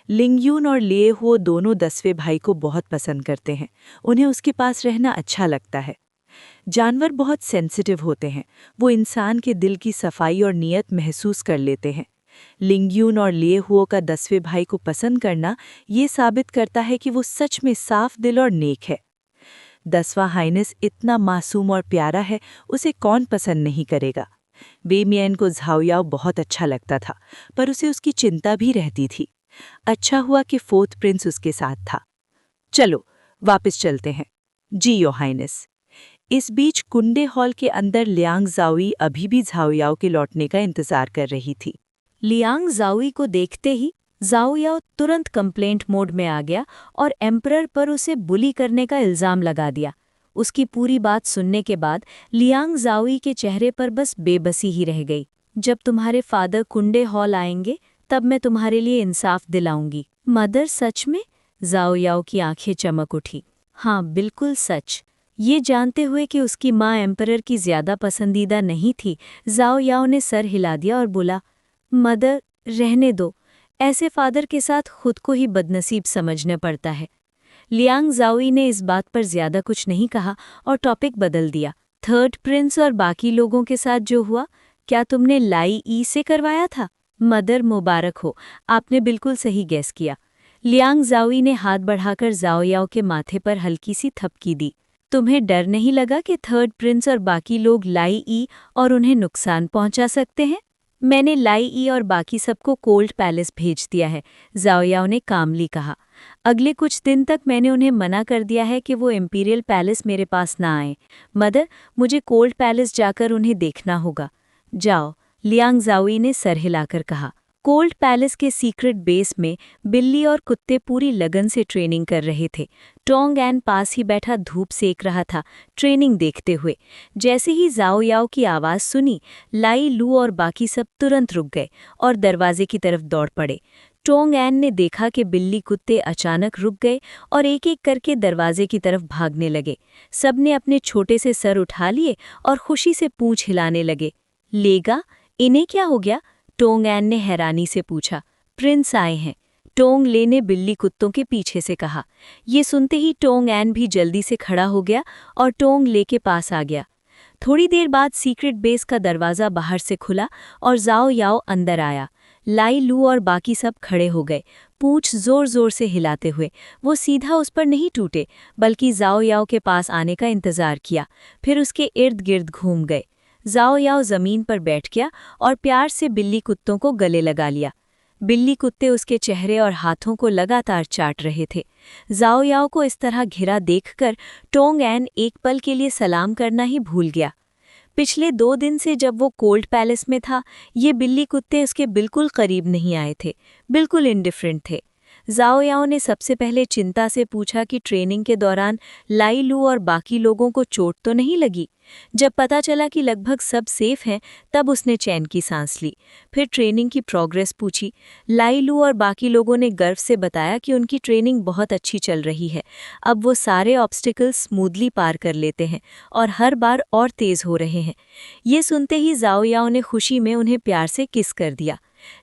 लिंगयून और लिएहुओ दोनों 10वें भाई को बहुत पसंद करते हैं। उन्हें उसके पास रहना अच्छा लगता है। जानवर बहुत सेंसिटिव होते हैं, वो इंसान के दिल की सफाई और नियत महसूस कर लेते हैं। लिंगयून और लिएहुओ का 10वें भाई को पसंद करना ये साबित करता है कि वो सच में साफ दिल और नेक है। 10वां हाइनस इतना मासूम और प्यारा है, उसे कौन पसंद नहीं करेगा? बेमियान को झाओयाओ बहुत अच्छा लगता था, पर उसे उसकी चिंता भी रहती थी। अच्छा हुआ कि फोर्थ प्रिंस उसके साथ था। चलो वापस चलते हैं। जी यो हाइनस। इस बीच कुंडे हॉल के अंदर लियांग ज़ाओई अभी भी झाओयाओ के लौटने का इंतजार कर रही थी। लियांग ज़ाओई को देखते ही झाओयाओ तुरंत कंप्लेंट मोड में आ गया और एम्परर पर उसे बुली करने का इल्जाम लगा दिया। उसकी पूरी बात सुनने के बाद लियांग ज़ाओई के चेहरे पर बस बेबसी ही रह गई। जब तुम्हारे फादर कुंडे हॉल आएंगे तब मैं तुम्हारे लिए इंसाफ दिलाऊंगी। मदर, सच में? झाओयाओ की आंखें चमक उठी। हाँ, बिल्कुल सच। ये जानते हुए कि उसकी माँ एम्परर की ज्यादा पसंदीदा नहीं थी, झाओयाओ ने सर हिला दिया और बोला, मदर, रहने दो। ऐसे फादर के साथ खुद को ही बदनसीब समझने पड़ता है। लियांग ज़ाओई ने इस बात पर ज्यादा कुछ नहीं कहा और टॉपिक बदल दिया। थर्ड प्रिंस और बाकी लोगों के साथ जो हुआ, क्या तुमने लाई ई से करवाया था? मदर, मुबारक हो, आपने बिल्कुल सही गैस किया। लियांग ज़ाओई ने हाथ बढ़ाकर झाओयाओ के माथे पर हल्की सी थपकी दी। तुम्हें डर नहीं लगा कि थर्ड प्रिंस और बाकी लोग लाई ई और उन्हें नुकसान पहुंचा सकते हैं? मैंने लाई ई और बाकी सबको कोल्ड पैलेस भेज दिया है, झाओयाओ ने कामली कहा। अगले कुछ दिन तक मैंने उन्हें मना कर दिया है कि वो इम्पीरियल पैलेस मेरे पास ना आए। मदर, मुझे कोल्ड पैलेस जाकर उन्हें देखना होगा। जाओ, लियांग ज़ाओई ने सर हिलाकर कहा। कोल्ड पैलेस के सीक्रेट बेस में बिल्ली और कुत्ते पूरी लगन से ट्रेनिंग कर रहे थे। टोंग एन पास ही बैठा धूप सेक रहा था, ट्रेनिंग देखते हुए। जैसे ही झाओयाओ की आवाज़ सुनी, लाई लू और बाकी सब तुरंत रुक गए और दरवाजे की तरफ दौड़ पड़े। टोंग एन ने देखा कि बिल्ली कुत्ते अचानक रुक गए और एक एक करके दरवाजे की तरफ भागने लगे। सबने अपने छोटे से सर उठा लिए और खुशी से पूंछ हिलाने लगे। लेगा, इन्हें क्या हो गया? टोंग एन ने हैरानी से पूछा। प्रिंस आए हैं, टोंग ले ने बिल्ली कुत्तों के पीछे से कहा। ये सुनते ही टोंग एन भी जल्दी से खड़ा हो गया और टोंग ले के पास आ गया। थोड़ी देर बाद सीक्रेट बेस का दरवाज़ा बाहर से खुला और झाओयाओ अंदर आया। लाई लू और बाकी सब खड़े हो गए, पूंछ जोर जोर से हिलाते हुए। वो सीधा उस पर नहीं टूटे, बल्कि झाओयाओ के पास आने का इंतजार किया, फिर उसके इर्द गिर्द घूम गए। झाओयाओ जमीन पर बैठ गया और प्यार से बिल्ली कुत्तों को गले लगा लिया। बिल्ली कुत्ते उसके चेहरे और हाथों को लगातार चाट रहे थे। ज़ाओ याओ को इस तरह घिरा देखकर टोंग एन एक पल के लिए सलाम करना ही भूल गया। पिछले 2 दिन से जब वो कोल्ड पैलेस में था, ये बिल्ली कुत्ते उसके बिल्कुल करीब नहीं आए थे, बिल्कुल इंडिफरेंट थे। ज़ाओ याओ ने सबसे पहले चिंता से पूछा कि ट्रेनिंग के दौरान लाई लू और बाकी लोगों को चोट तो नहीं लगी। जब पता चला कि लगभग सब सेफ हैं, तब उसने चैन की सांस ली। फिर ट्रेनिंग की प्रोग्रेस पूछी। लाई लू और बाकी लोगों ने गर्व से बताया कि उनकी ट्रेनिंग बहुत अच्छी चल रही है। अब वो सारे ऑब्स्टिकल्स स्मूथली पार कर लेते हैं और हर बार और तेज हो रहे हैं। ये सुनते ही ज़ाओ याओ ने खुशी में उन्हें प्यार से किस कर दिया।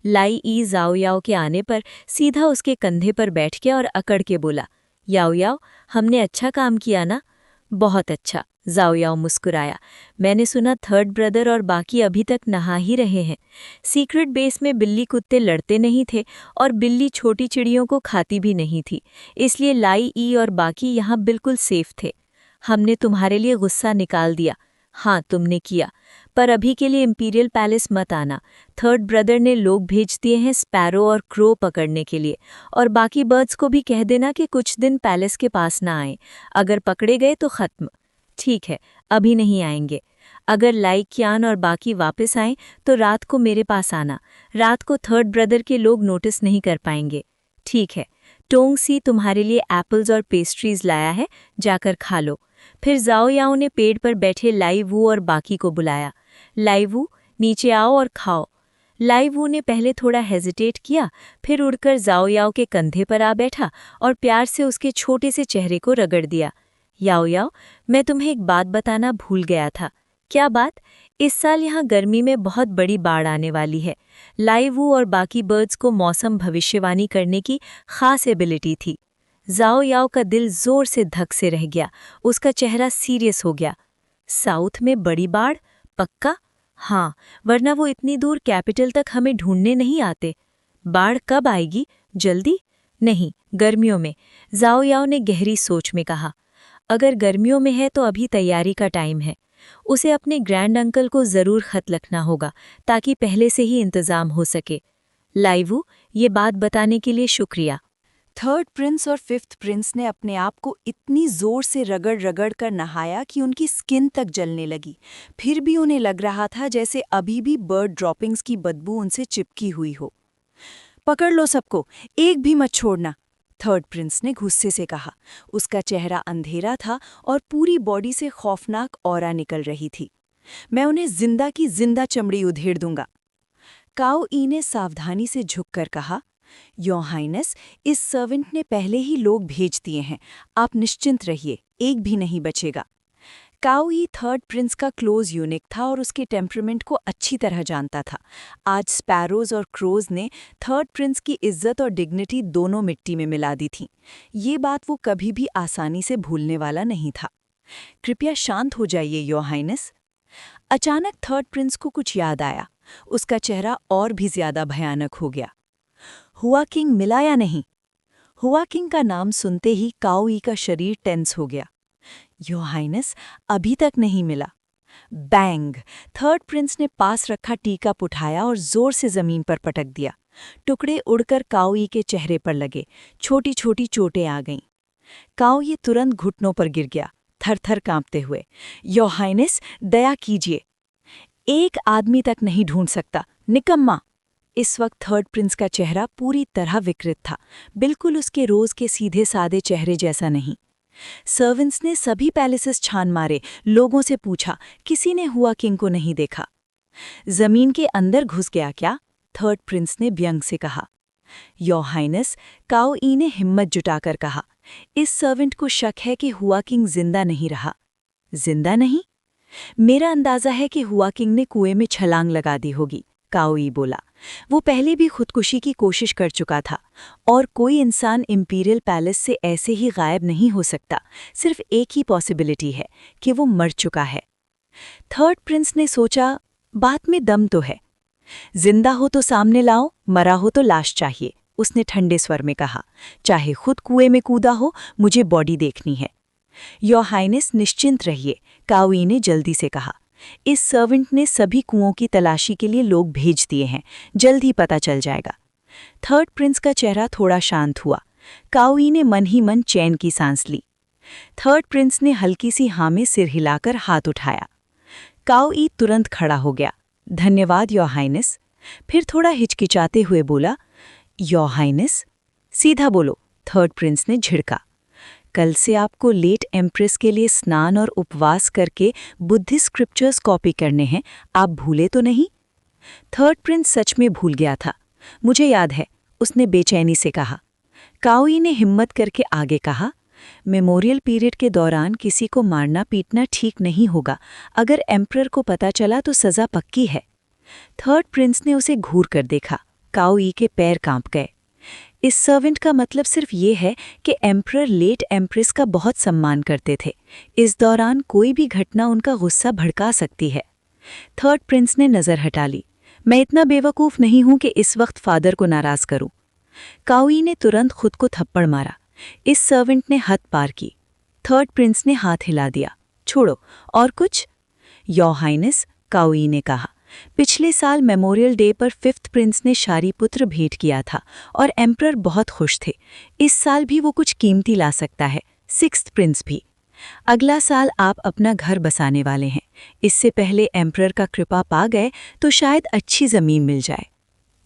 लाई ई ज़ाओ याओ के आने पर सीधा उसके कंधे पर बैठ गया और अकड़ के बोला, याओ याओ, हमने अच्छा काम किया ना? बहुत अच्छा, ज़ाओ याओ मुस्कुराया। मैंने सुना थर्ड ब्रदर और बाकी अभी तक नहा ही रहे हैं। सीक्रेट बेस में बिल्ली कुत्ते लड़ते नहीं थे और बिल्ली छोटी चिड़ियों को खाती भी नहीं थी, इसलिए लाई ई और बाकी यहाँ बिल्कुल सेफ थे। हमने तुम्हारे लिए गुस्सा निकाल दिया। हाँ, तुमने किया, पर अभी के लिए इंपीरियल पैलेस मत आना। थर्ड ब्रदर ने लोग भेज दिए हैं स्पैरो और क्रो पकड़ने के लिए, और बाकी बर्ड्स को भी कह देना कि कुछ दिन पैलेस के पास ना आएं। अगर पकड़े गए तो खत्म। ठीक है, अभी नहीं आएंगे। अगर लाई क्यान और बाकी वापस आएं तो रात को मेरे पास आना। रात को थर्ड ब्रदर के लोग नोटिस नहीं कर पाएंगे। ठीक है, टोंग सी तुम्हारे लिए एप्पल्स और पेस्ट्रीज लाया है, जाकर खा लो। फिर ज़ाओ याओ ने पेड़ पर बैठे लाई वू और बाकी को बुलाया। लाई वू, नीचे आओ और खाओ। लाई वू ने पहले थोड़ा हेजिटेट किया, फिर उड़कर ज़ाओ याओ के कंधे पर आ बैठा और प्यार से उसके छोटे से चेहरे को रगड़ दिया। याओ याओ, मैं तुम्हें एक बात बताना भूल गया था। क्या बात? इस साल यहाँ गर्मी में बहुत बड़ी बाढ़ आने वाली है। लाई वू और बाकी बर्ड्स को मौसम भविष्यवाणी करने की खास एबिलिटी थी। ज़ाओ याओ का दिल जोर से धक से रह गया, उसका चेहरा सीरियस हो गया। साउथ में बड़ी बाढ़? पक्का? हाँ, वरना वो इतनी दूर कैपिटल तक हमें ढूंढने नहीं आते। बाढ़ कब आएगी? जल्दी? नहीं, गर्मियों में, ज़ाओ याओ ने गहरी सोच में कहा। अगर गर्मियों में है तो अभी तैयारी का टाइम है। उसे अपने ग्रैंड अंकल को ज़रूर खत लिखना होगा ताकि पहले से ही इंतज़ाम हो सके। लाई वू, ये बात बताने के लिए शुक्रिया। थर्ड प्रिंस और फिफ्थ प्रिंस ने अपने आप को इतनी जोर से रगड़ रगड़ कर नहाया कि उनकी स्किन तक जलने लगी। फिर भी उन्हें लग रहा था जैसे अभी भी बर्ड ड्रॉपिंग्स की बदबू उनसे चिपकी हुई हो। पकड़ लो सबको, एक भी मत छोड़ना, थर्ड प्रिंस ने गुस्से से कहा। उसका चेहरा अंधेरा था और पूरी बॉडी से खौफनाक ऑरा निकल रही थी। मैं उन्हें जिंदा की जिंदा चमड़ी उधेड़ दूंगा। काओ ई ने सावधानी से झुककर कहा, योर हाइनेस, इस सर्वेंट ने पहले ही लोग भेज दिए हैं, आप निश्चिंत रहिए, एक भी नहीं बचेगा। काओ ई थर्ड प्रिंस का क्लोज यूनिक था और उसके टेम्परामेंट को अच्छी तरह जानता था। आज स्पैरोज और क्रोज ने थर्ड प्रिंस की इज्जत और डिग्निटी दोनों मिट्टी में मिला दी थी। ये बात वो कभी भी आसानी से भूलने वाला नहीं था। कृपया शांत हो जाइए योर हाइनेस। अचानक थर्ड प्रिंस को कुछ याद आया। उसका चेहरा और भी ज्यादा भयानक हो गया। हुआ किंग मिला या नहीं? हुआ किंग का नाम सुनते ही काओ ई का शरीर टेंस हो गया। योर हाइनेस, अभी तक नहीं मिला। बैंग! थर्ड प्रिंस ने पास रखा टीकप उठाया और जोर से जमीन पर पटक दिया। टुकड़े उड़कर काओ ई के चेहरे पर लगे, छोटी छोटी चोटें आ गईं। काओ ई तुरंत घुटनों पर गिर गया, थर-थर कांपते हुए। योर हाइनेस, दया कीजिए। एक आदमी तक नहीं ढूंढ सकता, निकम्मा! इस वक्त थर्ड प्रिंस का चेहरा पूरी तरह विकृत था, बिल्कुल उसके रोज के सीधे सादे चेहरे जैसा नहीं। सर्वेंट्स ने सभी पैलेसेस छान मारे, लोगों से पूछा, किसी ने हुआ किंग को नहीं देखा। जमीन के अंदर घुस गया क्या? थर्ड प्रिंस ने व्यंग से कहा। योर हाइनेस, काओ ई ने हिम्मत जुटाकर कहा, इस सर्वेंट को शक है कि हुआ किंग जिंदा नहीं रहा। जिंदा नहीं? मेरा अंदाजा है कि हुआ किंग ने कुएं में छलांग लगा दी होगी, काओ ई बोला। वो पहले भी खुदकुशी की कोशिश कर चुका था, और कोई इंसान इंपीरियल पैलेस से ऐसे ही गायब नहीं हो सकता। सिर्फ एक ही पॉसिबिलिटी है कि वो मर चुका है। थर्ड प्रिंस ने सोचा, बात में दम तो है। जिंदा हो तो सामने लाओ, मरा हो तो लाश चाहिए, उसने ठंडे स्वर में कहा। चाहे खुद कुएं में कूदा हो, मुझे बॉडी देखनी है। योर हाइनेस, निश्चिंत रहिए, काओ ई ने जल्दी से कहा। इस सर्वेंट ने सभी कुओं की तलाशी के लिए लोग भेज दिए हैं, जल्द ही पता चल जाएगा। थर्ड प्रिंस का चेहरा थोड़ा शांत हुआ। काओई ने मन ही मन चैन की सांस ली। थर्ड प्रिंस ने हल्की सी हाँ में सिर हिलाकर हाथ उठाया। काओई तुरंत खड़ा हो गया। धन्यवाद योर हाइनेस। फिर थोड़ा हिचकिचाते हुए बोला, योर हाइनेस? सीधा बोलो, थर्ड प्रिंस ने झिड़का। कल से आपको लेट एम्प्रेस के लिए स्नान और उपवास करके बुद्धिस्ट स्क्रिप्चर्स कॉपी करने हैं, आप भूले तो नहीं? थर्ड प्रिंस सच में भूल गया था। मुझे याद है, उसने बेचैनी से कहा। काओई ने हिम्मत करके आगे कहा, मेमोरियल पीरियड के दौरान किसी को मारना पीटना ठीक नहीं होगा। अगर एम्परर को पता चला तो सज़ा पक्की है। थर्ड प्रिंस ने उसे घूर कर देखा। काओई के पैर कांप गए। इस सर्वेंट का मतलब सिर्फ ये है कि एम्परर लेट एम्प्रेस का बहुत सम्मान करते थे। इस दौरान कोई भी घटना उनका गुस्सा भड़का सकती है। थर्ड प्रिंस ने नज़र हटा ली। मैं इतना बेवकूफ़ नहीं हूं कि इस वक्त फादर को नाराज़ करूं। काओई ने तुरंत खुद को थप्पड़ मारा। इस सर्वेंट ने हद पार की। थर्ड प्रिंस ने हाथ हिला दिया। छोड़ो, और कुछ? योर हाइनेस, काओई ने कहा, पिछले साल मेमोरियल डे पर फिफ्थ प्रिंस ने शारीपुत्र भेंट किया था और एम्परर बहुत खुश थे। इस साल भी वो कुछ कीमती ला सकता है, सिक्स्थ प्रिंस भी। अगला साल आप अपना घर बसाने वाले हैं। इससे पहले एम्परर का कृपा पा गए तो शायद अच्छी ज़मीन मिल जाए।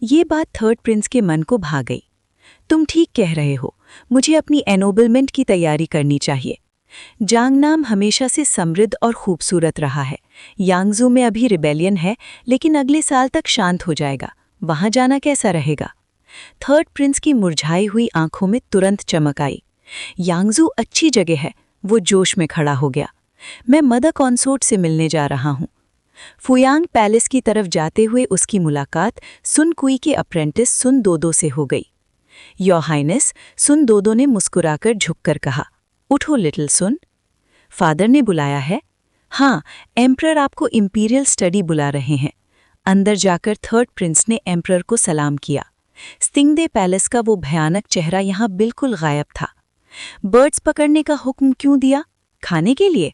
ये बात थर्ड प्रिंस के मन को भा गई। तुम ठीक कह रहे हो, मुझे अपनी एनोबलमेंट की तैयारी करनी चाहिए। जांगनाम हमेशा से समृद्ध और खूबसूरत रहा है। यांगजू में अभी रिबेलियन है, लेकिन अगले साल तक शांत हो जाएगा। वहां जाना कैसा रहेगा? थर्ड प्रिंस की मुरझाई हुई आंखों में तुरंत चमक आई। यांगजू अच्छी जगह है, वो जोश में खड़ा हो गया। मैं मदर कॉन्सोर्ट से मिलने जा रहा हूँ। फुयांग पैलेस की तरफ जाते हुए उसकी मुलाकात सुन कुई के अप्रेंटिस सुन दोदो से हो गई। योर हाइनेस, सुन दोदो ने मुस्कुराकर झुककर कहा। उठो लिटिल सुन। फादर ने बुलाया है? हाँ, एम्परर आपको इंपीरियल स्टडी बुला रहे हैं। अंदर जाकर थर्ड प्रिंस ने एम्परर को सलाम किया। स्टिंगडे पैलेस का वो भयानक चेहरा यहाँ बिल्कुल गायब था। बर्ड्स पकड़ने का हुक्म क्यों दिया? खाने के लिए?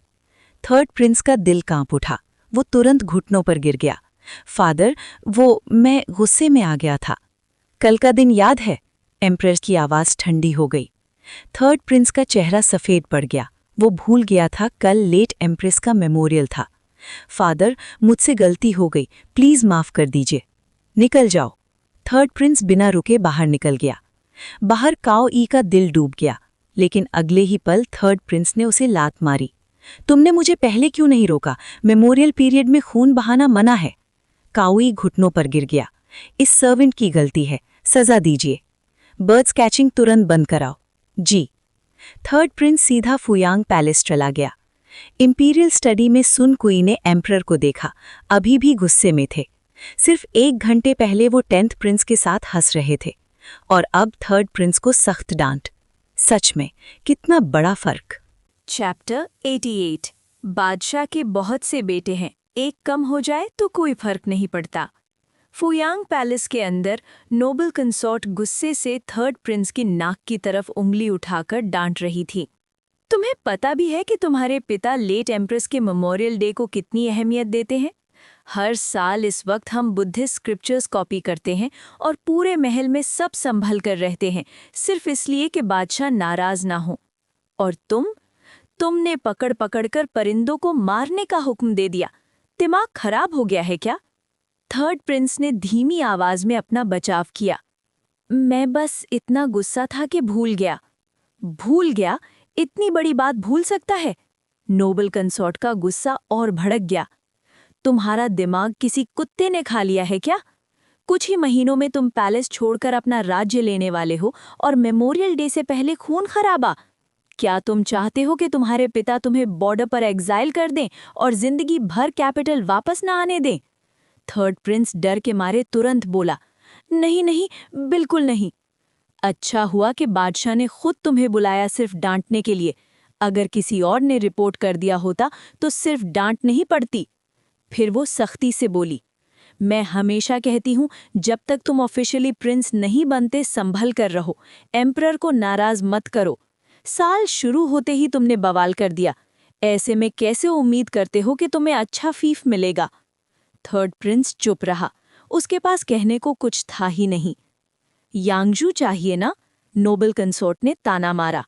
थर्ड प्रिंस का दिल कांप उठा। वो तुरंत घुटनों पर गिर गया। फादर, मैं गुस्से में आ गया था। कल का दिन याद है? एम्परर की आवाज़ ठंडी हो गई। थर्ड प्रिंस का चेहरा सफ़ेद पड़ गया। वो भूल गया था कल लेट एम्प्रेस का मेमोरियल था। फादर, मुझसे गलती हो गई, प्लीज़ माफ़ कर दीजिए। निकल जाओ। थर्ड प्रिंस बिना रुके बाहर निकल गया। बाहर काओई का दिल डूब गया, लेकिन अगले ही पल थर्ड प्रिंस ने उसे लात मारी। तुमने मुझे पहले क्यों नहीं रोका? मेमोरियल पीरियड में खून बहाना मना है। काओई घुटनों पर गिर गया। इस सर्वेंट की गलती है, सज़ा दीजिए। बर्ड्स कैचिंग तुरंत बंद कराओ। जी। थर्ड प्रिंस सीधा फुयांग पैलेस चला गया। इंपीरियल स्टडी में सुन कुई ने एम्परर को देखा। अभी भी गुस्से में थे। सिर्फ 1 घंटे पहले वो 10th प्रिंस के साथ हंस रहे थे, और अब थर्ड प्रिंस को सख्त डांट। सच में कितना बड़ा फर्क। चैप्टर 88। बादशाह के बहुत से बेटे हैं, एक कम हो जाए तो कोई फर्क नहीं पड़ता। फुयांग पैलेस के अंदर नोबल कंसॉर्ट गुस्से से थर्ड प्रिंस की नाक की तरफ उंगली उठाकर डांट रही थी। तुम्हें पता भी है कि तुम्हारे पिता लेट एम्प्रेस के मेमोरियल डे को कितनी अहमियत देते हैं? हर साल इस वक्त हम बुद्धिस्ट स्क्रिप्चर्स कॉपी करते हैं और पूरे महल में सब संभल कर रहते हैं, सिर्फ इसलिए कि बादशाह नाराज ना हो। और तुमने पकड़ पकड़ कर परिंदों को मारने का हुक्म दे दिया। दिमाग खराब हो गया है क्या? थर्ड प्रिंस ने धीमी आवाज में अपना बचाव किया। मैं बस इतना गुस्सा था कि भूल गया। भूल गया? इतनी बड़ी बात भूल सकता है? नोबल कंसॉर्ट का गुस्सा और भड़क गया। तुम्हारा दिमाग किसी कुत्ते ने खा लिया है क्या? कुछ ही महीनों में तुम पैलेस छोड़कर अपना राज्य लेने वाले हो और मेमोरियल डे से पहले खून खराबा। क्या तुम चाहते हो कि तुम्हारे पिता तुम्हें बॉर्डर पर एग्जाइल कर दें और जिंदगी भर कैपिटल वापस ना आने दें? थर्ड प्रिंस डर के मारे तुरंत बोला, नहीं नहीं, बिल्कुल नहीं। अच्छा हुआ कि बादशाह ने खुद तुम्हें बुलाया सिर्फ डांटने के लिए। अगर किसी और ने रिपोर्ट कर दिया होता तो सिर्फ डांट नहीं पड़ती। फिर वो सख्ती से बोली, मैं हमेशा कहती हूँ जब तक तुम ऑफिशियली प्रिंस नहीं बनते संभल कर रहो, एम्परर को नाराज मत करो। साल शुरू होते ही तुमने बवाल कर दिया। ऐसे में कैसे उम्मीद करते हो कि तुम्हें अच्छा फीफ मिलेगा? थर्ड प्रिंस चुप रहा। उसके पास कहने को कुछ था ही नहीं। यांगजू चाहिए ना? नोबल कंसोर्ट ने ताना मारा।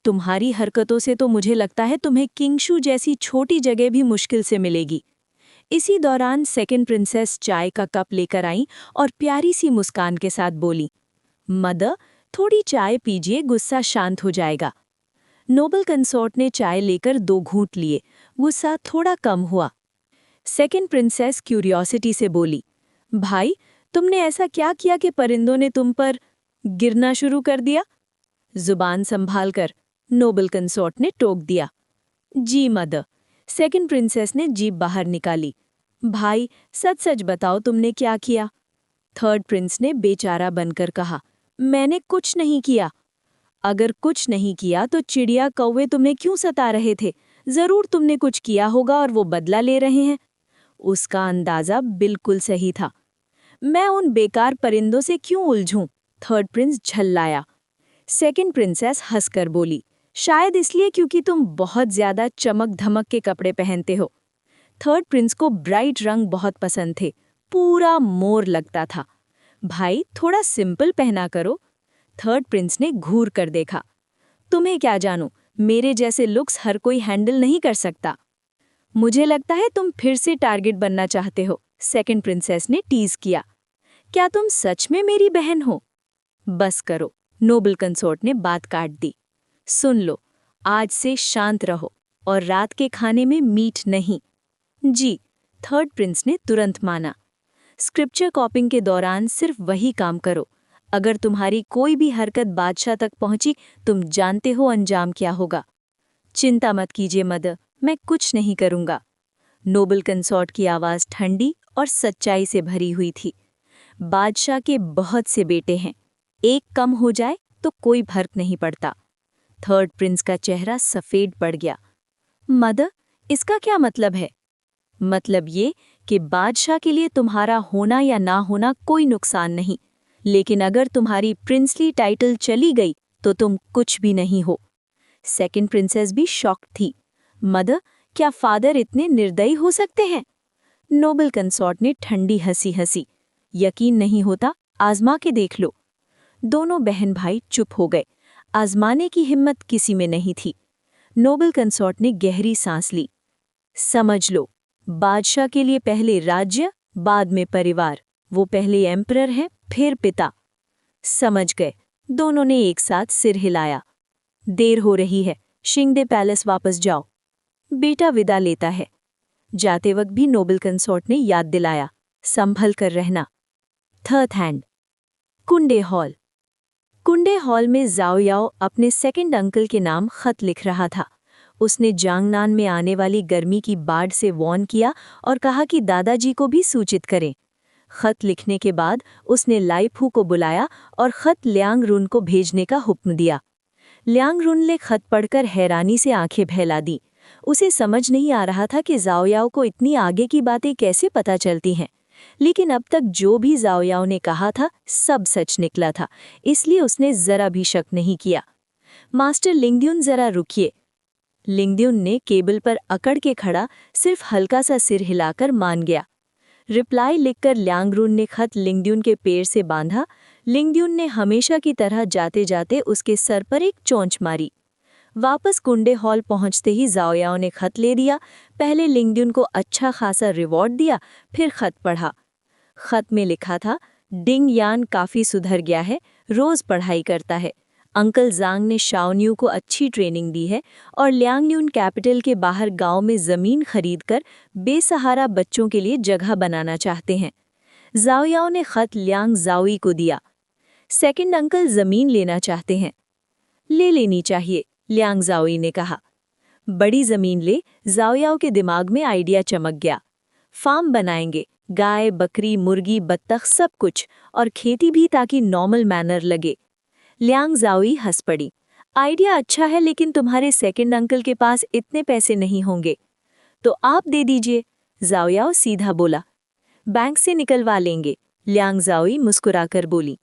तुम्हारी हरकतों से तो मुझे लगता है तुम्हें किंगशू जैसी छोटी जगह भी मुश्किल से मिलेगी। इसी दौरान सेकंड प्रिंसेस चाय का कप लेकर आई और प्यारी सी मुस्कान के साथ बोली, मदर, थोड़ी चाय पीजिए, गुस्सा शांत हो जाएगा। नोबल कंसोर्ट ने चाय लेकर 2 घूंट लिए, गुस्सा थोड़ा कम हुआ। सेकंड प्रिंसेस क्यूरियोसिटी से बोली, भाई, तुमने ऐसा क्या किया कि परिंदों ने तुम पर गिरना शुरू कर दिया? जुबान संभाल कर, नोबल कंसोर्ट ने टोक दिया। जी मदर। सेकंड प्रिंसेस ने जीभ बाहर निकाली। भाई, सच सच बताओ तुमने क्या किया? थर्ड प्रिंस ने बेचारा बनकर कहा, मैंने कुछ नहीं किया। अगर कुछ नहीं किया तो चिड़िया कौवे तुम्हें क्यों सता रहे थे? जरूर तुमने कुछ किया होगा और वो बदला ले रहे हैं। उसका अंदाजा बिल्कुल सही था। मैं उन बेकार परिंदों से क्यों उलझूं? थर्ड प्रिंस झल्लाया। सेकंड प्रिंसेस हंसकर बोली, शायद इसलिए क्योंकि तुम बहुत ज्यादा चमक धमक के कपड़े पहनते हो। थर्ड प्रिंस को ब्राइट रंग बहुत पसंद थे, पूरा मोर लगता था। भाई, थोड़ा सिंपल पहना करो। थर्ड प्रिंस ने घूर कर देखा। तुम्हें क्या जानूं, मेरे जैसे लुक्स हर कोई हैंडल नहीं कर सकता। मुझे लगता है तुम फिर से टारगेट बनना चाहते हो, सेकंड प्रिंसेस ने टीज किया। क्या तुम सच में मेरी बहन हो? बस करो, नोबल कंसोर्ट ने बात काट दी। सुन लो, आज से शांत रहो और रात के खाने में मीट नहीं। जी, थर्ड प्रिंस ने तुरंत माना। स्क्रिप्चर कॉपिंग के दौरान सिर्फ वही काम करो। अगर तुम्हारी कोई भी हरकत बादशाह तक पहुंची, तुम जानते हो अंजाम क्या होगा। चिंता मत कीजिए मदर, मैं कुछ नहीं करूंगा। नोबल कंसोर्ट की आवाज ठंडी और सच्चाई से भरी हुई थी। बादशाह के बहुत से बेटे हैं, एक कम हो जाए तो कोई फर्क नहीं पड़ता। थर्ड प्रिंस का चेहरा सफेद पड़ गया। मदर, इसका क्या मतलब है? मतलब ये कि बादशाह के लिए तुम्हारा होना या ना होना कोई नुकसान नहीं, लेकिन अगर तुम्हारी प्रिंसली टाइटल चली गई तो तुम कुछ भी नहीं हो। सेकंड प्रिंसेस भी शॉक्ड थी। मदर, क्या फादर इतने निर्दयी हो सकते हैं? नोबल कंसोर्ट ने ठंडी हंसी हंसी। यकीन नहीं होता? आजमा के देख लो। दोनों बहन भाई चुप हो गए। आजमाने की हिम्मत किसी में नहीं थी। नोबल कंसोर्ट ने गहरी सांस ली। समझ लो, बादशाह के लिए पहले राज्य, बाद में परिवार। वो पहले एम्परर हैं, फिर पिता। समझ गए, दोनों ने एक साथ सिर हिलाया। देर हो रही है, शिंगदे पैलेस वापस जाओ। बेटा विदा लेता है। जाते वक्त भी नोबल कंसोर्ट ने याद दिलाया, संभल कर रहना। Third hand. कुंडे हॉल। कुंडे हॉल में जाओ याओ अपने सेकंड अंकल के नाम खत लिख रहा था। उसने जांगनान में आने वाली गर्मी की बाढ़ से वार्न किया और कहा कि दादाजी को भी सूचित करें। खत लिखने के बाद उसने लाइफू को बुलाया और खत लियांग रुन को भेजने का हुक्म दिया। लियांग रुन ने खत पढ़कर हैरानी से आंखें फैला दी। उसे समझ नहीं आ रहा था कि जाओ याओ को इतनी आगे की बातें कैसे पता चलती हैं, लेकिन अब तक जो भी जाओ याओ ने कहा था सब सच निकला था, इसलिए उसने जरा भी शक नहीं किया। मास्टर लिंगद्युन, जरा रुकिए। लिंगद्युन ने केबल पर अकड़ के खड़ा सिर्फ हल्का सा सिर हिलाकर मान गया। रिप्लाई लिखकर लियांगरुन ने खत लिंगद्युन के पैर से बांधा। लिंगद्युन ने हमेशा की तरह जाते जाते उसके सर पर एक चोंच मारी। वापस कुंडे हॉल पहुंचते ही जाओ याओ ने खत ले दिया। पहले लिंगद्युन को अच्छा खासा रिवॉर्ड दिया, फिर खत पढ़ा। खत में लिखा था, डिंग यान काफी सुधर गया है, रोज पढ़ाई करता है। अंकल जांग ने शाओन्यू को अच्छी ट्रेनिंग दी है और लियांगन्यून कैपिटल के बाहर गांव में जमीन खरीदकर बेसहारा बच्चों के लिए जगह बनाना चाहते हैं। जाओ याओ ने खत लियांग जाओई को दिया। सेकंड अंकल जमीन लेना चाहते हैं। ले लेनी चाहिए, लियांग जाओई ने कहा। बड़ी जमीन ले, जाओ याओ के दिमाग में आइडिया चमक गया। फार्म बनाएंगे, गाय, बकरी, मुर्गी, बत्तख, सब कुछ, और खेती भी, ताकि नॉर्मल मैनर लगे। लियांग जाओई हंस पड़ी। आइडिया अच्छा है, लेकिन तुम्हारे सेकंड अंकल के पास इतने पैसे नहीं होंगे, तो आप दे दीजिए, जाओ याओ सीधा बोला। बैंक से निकलवा लेंगे, लियांग जाओई मुस्कुराकर बोली।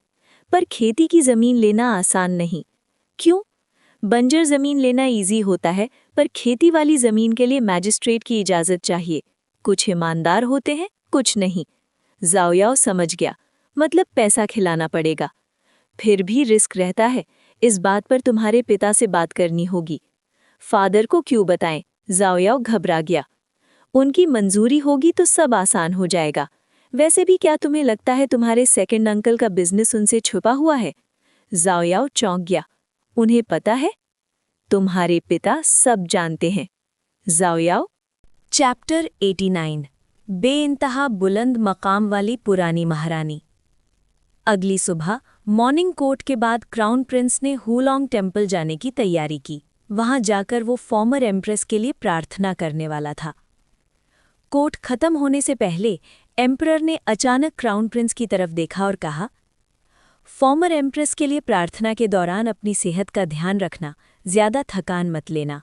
पर खेती की जमीन लेना आसान नहीं। क्यों? बंजर जमीन लेना इजी होता है, पर खेती वाली जमीन के लिए मैजिस्ट्रेट की इजाजत चाहिए। कुछ ईमानदार होते हैं, कुछ नहीं। जाओ याओ समझ गया, मतलब पैसा खिलाना पड़ेगा। फिर भी रिस्क रहता है, इस बात पर तुम्हारे पिता से बात करनी होगी। फादर को क्यों बताएं? ज़ाओयाओ घबरा गया। उनकी मंजूरी होगी तो सब आसान हो जाएगा। वैसे भी क्या तुम्हें लगता है तुम्हारे सेकंड अंकल का बिजनेस उनसे छुपा हुआ है? ज़ाओयाओ चौंक गया। उन्हें पता है? तुम्हारे पिता सब जानते हैं। ज़ाओयाओ। चैप्टर 89 बेइंतहा बुलंद मकाम वाली पुरानी महारानी। अगली सुबह मॉर्निंग कोर्ट के बाद क्राउन प्रिंस ने हुलोंग टेम्पल जाने की तैयारी की। वहां जाकर वो फॉर्मर एम्प्रेस के लिए प्रार्थना करने वाला था। कोर्ट खत्म होने से पहले एम्परर ने अचानक क्राउन प्रिंस की तरफ देखा और कहा, फॉर्मर एम्प्रेस के लिए प्रार्थना के दौरान अपनी सेहत का ध्यान रखना, ज्यादा थकान मत लेना।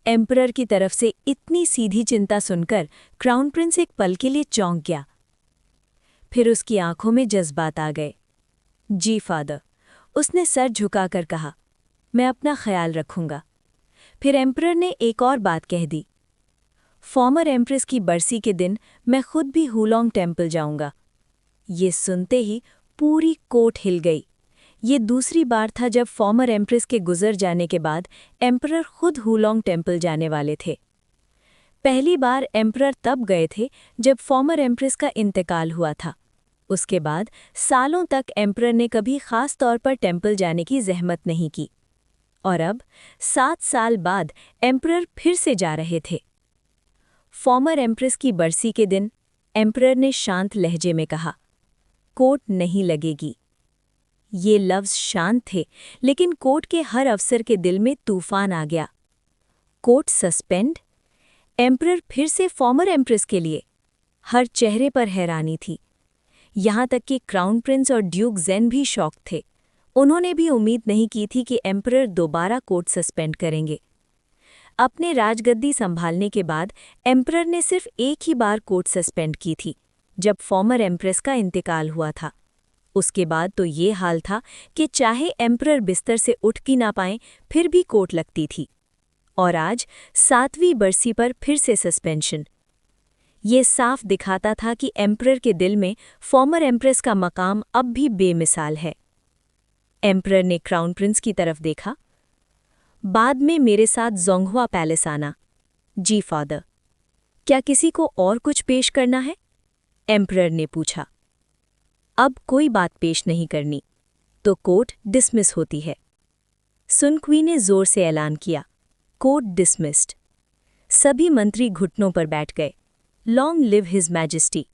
एम्परर की तरफ से इतनी सीधी चिंता सुनकर क्राउन प्रिंस एक पल के लिए चौंक गया। फिर उसकी आंखों में जज्बात आ गए। जी फादर, उसने सर झुकाकर कहा, मैं अपना ख्याल रखूंगा। फिर एम्परर ने एक और बात कह दी, फॉर्मर एम्प्रेस की बरसी के दिन मैं खुद भी हुलोंग टेम्पल जाऊंगा। ये सुनते ही पूरी कोर्ट हिल गई। ये दूसरी बार था जब फॉर्मर एम्प्रेस के गुजर जाने के बाद एम्परर खुद हुलोंग टेम्पल जाने वाले थे। पहली बार एम्परर तब गए थे जब फॉर्मर एम्प्रेस का इंतकाल हुआ था। उसके बाद सालों तक एम्परर ने कभी खास तौर पर टेम्पल जाने की जहमत नहीं की। और अब 7 साल बाद एम्परर फिर से जा रहे थे। फॉर्मर एम्प्रेस की बरसी के दिन एम्परर ने शांत लहजे में कहा, कोर्ट नहीं लगेगी। ये लफ्ज़ शांत थे, लेकिन कोर्ट के हर अफसर के दिल में तूफान आ गया। Court suspend? एम्परर फिर से फॉर्मर एम्प्रेस के लिए? हर चेहरे पर हैरानी थी। यहाँ तक कि क्राउन प्रिंस और ड्यूक ज़ेन भी शॉक थे। उन्होंने भी उम्मीद नहीं की थी कि एम्परर दोबारा कोर्ट सस्पेंड करेंगे। अपने राजगद्दी संभालने के बाद एम्परर ने सिर्फ एक ही बार कोर्ट सस्पेंड की थी, जब फॉर्मर एम्प्रेस का इंतकाल हुआ था। उसके बाद तो ये हाल था कि चाहे एम्परर बिस्तर से उठ ही ना पाएं, फिर भी कोर्ट लगती थी। और आज 7वीं बरसी पर फिर से सस्पेंशन। ये साफ दिखाता था कि एम्परर के दिल में फॉर्मर एम्प्रेस का मकाम अब भी बेमिसाल है। एम्परर ने क्राउन प्रिंस की तरफ देखा। बाद में मेरे साथ जोंघवा पैलेस आना। जी फादर। क्या किसी को और कुछ पेश करना है? एम्परर ने पूछा। अब कोई बात पेश नहीं करनी, तो कोर्ट डिसमिस होती है। सुन क्वी ने जोर से ऐलान किया, कोर्ट डिसमिस्ड। सभी मंत्री घुटनों पर बैठ गए। Long live his majesty.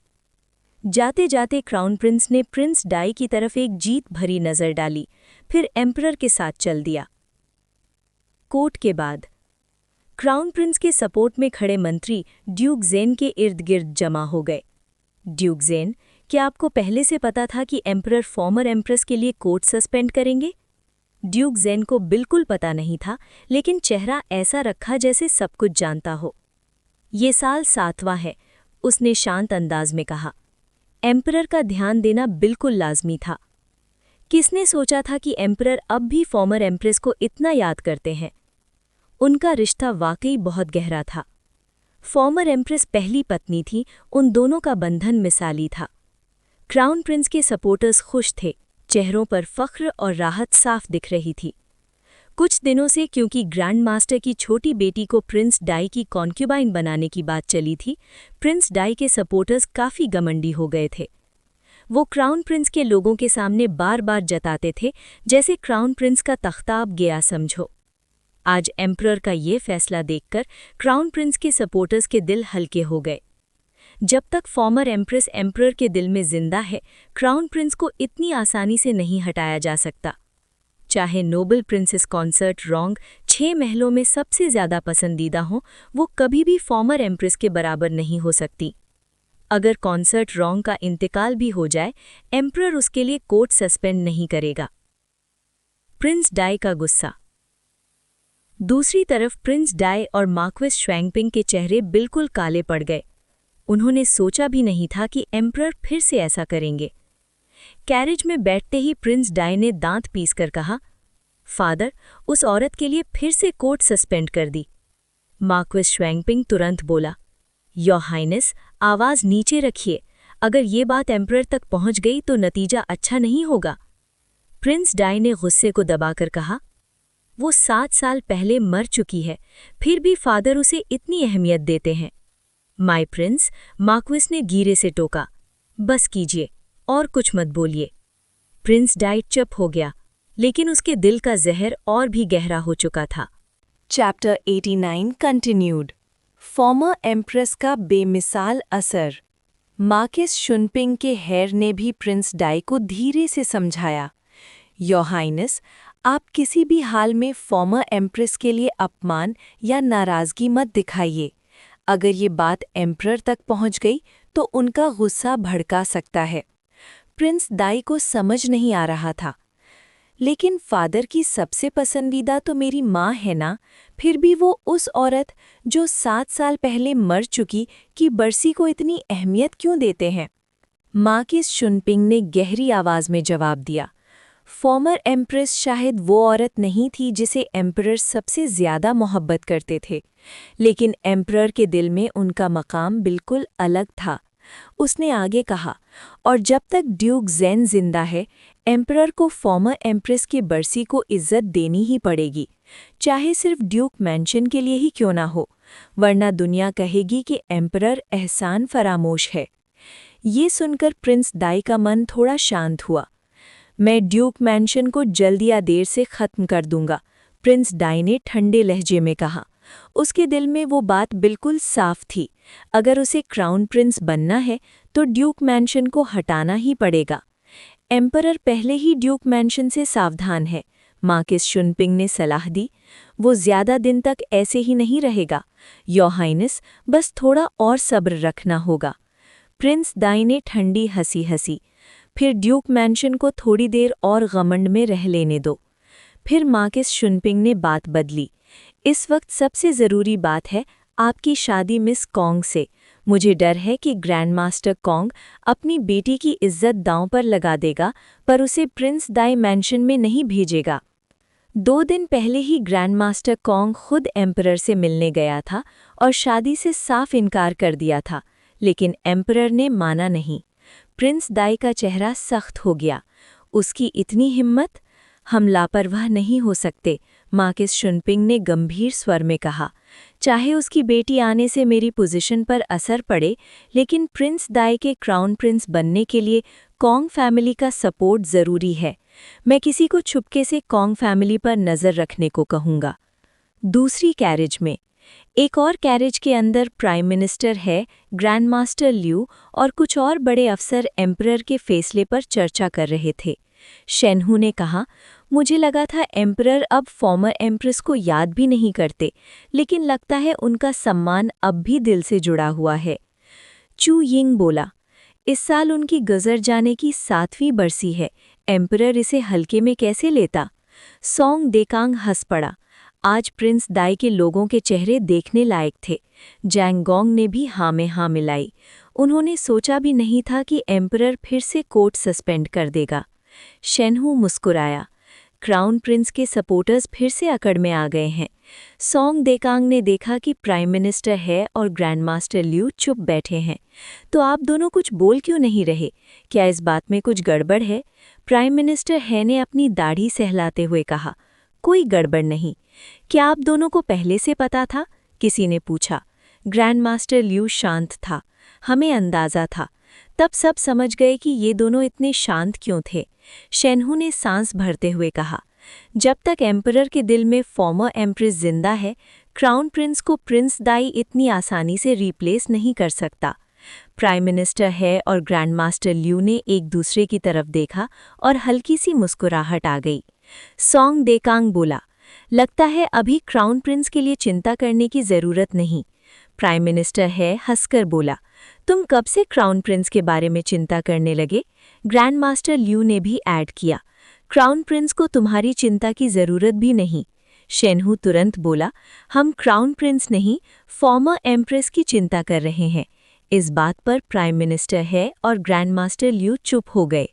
जाते जाते क्राउन प्रिंस ने प्रिंस डाई की तरफ एक जीत भरी नजर डाली, फिर एम्परर के साथ चल दिया। कोर्ट के बाद क्राउन प्रिंस के सपोर्ट में खड़े मंत्री ड्यूक ज़ेन के इर्द गिर्द जमा हो गए। ड्यूक ज़ेन, क्या आपको पहले से पता था कि एम्परर फॉर्मर एम्प्रेस के लिए कोर्ट सस्पेंड करेंगे? ड्यूक ज़ेन को बिल्कुल पता नहीं था, लेकिन चेहरा ऐसा रखा जैसे सब कुछ जानता हो। ये साल 7वां है, उसने शांत अंदाज में कहा। एम्परर का ध्यान देना बिल्कुल लाजमी था। किसने सोचा था कि एम्परर अब भी फॉर्मर एम्प्रेस को इतना याद करते हैं? उनका रिश्ता वाकई बहुत गहरा था। फॉर्मर एम्प्रेस पहली पत्नी थी, उन दोनों का बंधन मिसाली था। क्राउन प्रिंस के सपोर्टर्स खुश थे, चेहरों पर फख्र और राहत साफ दिख रही थी। कुछ दिनों से क्योंकि ग्रैंड मास्टर की छोटी बेटी को प्रिंस डाई की कॉन्क्यूबाइन बनाने की बात चली थी, प्रिंस डाई के सपोर्टर्स काफ़ी घमंडी हो गए थे। वो क्राउन प्रिंस के लोगों के सामने बार बार जताते थे जैसे क्राउन प्रिंस का तख्ता अब गया समझो। आज एम्परर का ये फैसला देखकर क्राउन प्रिंस के सपोर्टर्स के दिल हल्के हो गए। जब तक फॉर्मर एम्प्रेस एम्परर के दिल में जिंदा है, क्राउन प्रिंस को इतनी आसानी से नहीं हटाया जा सकता। चाहे नोबल प्रिंसेस कॉन्सर्ट रॉन्ग 6 महलों में सबसे ज़्यादा पसंदीदा हो, वो कभी भी फॉर्मर एम्प्रेस के बराबर नहीं हो सकती। अगर कॉन्सर्ट रॉन्ग का इंतकाल भी हो जाए, एम्परर उसके लिए कोर्ट सस्पेंड नहीं करेगा। प्रिंस डाई का गुस्सा। दूसरी तरफ प्रिंस डाई और मार्क्वेस श्वैंगपिंग के चेहरे बिल्कुल काले पड़ गए। उन्होंने सोचा भी नहीं था कि एम्परर फिर से ऐसा करेंगे। कैरेज में बैठते ही प्रिंस डाई ने दांत पीसकर कहा, फादर, उस औरत के लिए फिर से कोर्ट सस्पेंड कर दी। मार्क्वेस श्वैंगपिंग तुरंत बोला, योर हाइनेस, आवाज़ नीचे रखिए। अगर ये बात एम्परर तक पहुंच गई तो नतीजा अच्छा नहीं होगा। प्रिंस डाई ने गुस्से को दबाकर कहा, वो 7 साल पहले मर चुकी है, फिर भी फादर उसे इतनी अहमियत देते हैं। माय प्रिंस, मार्क्विस ने गीरे से टोका। बस कीजिए, और कुछ मत बोलिए। प्रिंस डाई चुप हो गया, लेकिन उसके दिल का जहर और भी गहरा हो चुका था। Chapter 89 continued. फॉर्मर एम्प्रेस का बेमिसाल असर। मार्किस शुनपिंग के हेर ने भी प्रिंस डाई को धीरे से समझाया, योर हाइनेस, आप किसी भी हाल में फॉर्मर एम्प्रेस के लिए अपमान या नाराज़गी मत दिखाइए। अगर ये बात एम्परर तक पहुंच गई तो उनका गुस्सा भड़का सकता है। प्रिंस डाई को समझ नहीं आ रहा था, लेकिन फादर की सबसे पसंदीदा तो मेरी माँ है ना, फिर भी वो उस औरत जो 7 साल पहले मर चुकी की बरसी को इतनी अहमियत क्यों देते हैं? मार्किस शुनपिंग ने गहरी आवाज़ में जवाब दिया, फॉर्मर एम्प्रेस शायद वो औरत नहीं थी जिसे एम्परर सबसे ज़्यादा मोहब्बत करते थे, लेकिन एम्परर के दिल में उनका मकाम बिल्कुल अलग था। उसने आगे कहा, और जब तक ड्यूक ज़ेन जिंदा है, एम्परर को फॉर्मर एम्प्रेस के बरसी को इज्जत देनी ही पड़ेगी, चाहे सिर्फ ड्यूक मैंशन के लिए ही क्यों ना हो, वरना दुनिया कहेगी कि एम्परर एहसान फरामोश है। ये सुनकर प्रिंस डाई का मन थोड़ा शांत हुआ। मैं ड्यूक मैंशन को जल्दी या देर से ख़त्म कर दूंगा, प्रिंस डाई ने ठंडे लहजे में कहा। उसके दिल में वो बात बिल्कुल साफ थी, अगर उसे क्राउन प्रिंस बनना है तो ड्यूक मैंशन को हटाना ही पड़ेगा। एम्परर पहले ही ड्यूक मैंशन से सावधान है, मार्किस शुनपिंग ने सलाह दी। वो ज़्यादा दिन तक ऐसे ही नहीं रहेगा, योर हाइनेस, बस थोड़ा और सब्र रखना होगा। प्रिंस डाई ने ठंडी हंसी हंसी, फिर ड्यूक मैंशन को थोड़ी देर और घमंड में रह लेने दो। फिर मार्किस शुनपिंग ने बात बदली, इस वक्त सबसे ज़रूरी बात है आपकी शादी मिस कॉन्ग से। मुझे डर है कि ग्रैंड मास्टर कॉन्ग अपनी बेटी की इज्जत दांव पर लगा देगा, पर उसे प्रिंस डाई मैंशन में नहीं भेजेगा। 2 दिन पहले ही ग्रैंड मास्टर कॉन्ग खुद एम्परर से मिलने गया था और शादी से साफ इनकार कर दिया था, लेकिन एम्परर ने माना नहीं। प्रिंस डाई का चेहरा सख्त हो गया। उसकी इतनी हिम्मत? हम लापरवाह नहीं हो सकते, मार्किस शुनपिंग ने गंभीर स्वर में कहा। चाहे उसकी बेटी आने से मेरी पोजीशन पर असर पड़े, लेकिन प्रिंस डाई के क्राउन प्रिंस बनने के लिए कॉन्ग फैमिली का सपोर्ट ज़रूरी है। मैं किसी को छुपके से कॉन्ग फैमिली पर नज़र रखने को कहूँगा। दूसरी कैरेज में, एक और कैरेज के अंदर प्राइम मिनिस्टर है, ग्रैंड मास्टर ल्यू और कुछ और बड़े अफसर एम्परर के फैसले पर चर्चा कर रहे थे। शेनहू ने कहा, मुझे लगा था एम्परर अब फॉर्मर एम्प्रेस को याद भी नहीं करते, लेकिन लगता है उनका सम्मान अब भी दिल से जुड़ा हुआ है। चू यिंग बोला, इस साल उनकी गुजर जाने की 7वीं बरसी है, एम्परर इसे हल्के में कैसे लेता? सोंग देकांग हंस पड़ा। आज प्रिंस डाई के लोगों के चेहरे देखने लायक थे। जैंगोंग ने भी हाँ में हाँ मिलाई। उन्होंने सोचा भी नहीं था कि एम्परर फिर से कोर्ट सस्पेंड कर देगा। शेनहू मुस्कुराया। क्राउन प्रिंस के सपोर्टर्स फिर से अकड़ में आ गए हैं। सोंग देकांग ने देखा कि प्राइम मिनिस्टर है और ग्रैंड मास्टर ल्यू चुप बैठे हैं। तो आप दोनों कुछ बोल क्यों नहीं रहे? क्या इस बात में कुछ गड़बड़ है? प्राइम मिनिस्टर है ने अपनी दाढ़ी सहलाते हुए कहा, कोई गड़बड़ नहीं। क्या आप दोनों को पहले से पता था? किसी ने पूछा। ग्रैंड मास्टर ल्यू शांत था। हमें अंदाज़ा था। तब सब समझ गए कि ये दोनों इतने शांत क्यों थे। शेनहू ने सांस भरते हुए कहा, जब तक एम्परर के दिल में फॉर्मर एम्प्रेस जिंदा है, क्राउन प्रिंस को प्रिंस डाई इतनी आसानी से रिप्लेस नहीं कर सकता। प्राइम मिनिस्टर है और ग्रैंड मास्टर ल्यू ने एक दूसरे की तरफ देखा और हल्की सी मुस्कुराहट आ गई। सोंग देकांग बोला, लगता है अभी क्राउन प्रिंस के लिए चिंता करने की ज़रूरत नहीं। प्राइम मिनिस्टर है हंसकर बोला, तुम कब से क्राउन प्रिंस के बारे में चिंता करने लगे? ग्रैंड मास्टर ल्यू ने भी ऐड किया, क्राउन प्रिंस को तुम्हारी चिंता की ज़रूरत भी नहीं। शेनहू तुरंत बोला, हम क्राउन प्रिंस नहीं, फॉर्मर एम्प्रेस की चिंता कर रहे हैं। इस बात पर प्राइम मिनिस्टर है और ग्रैंड मास्टर ल्यू चुप हो गए।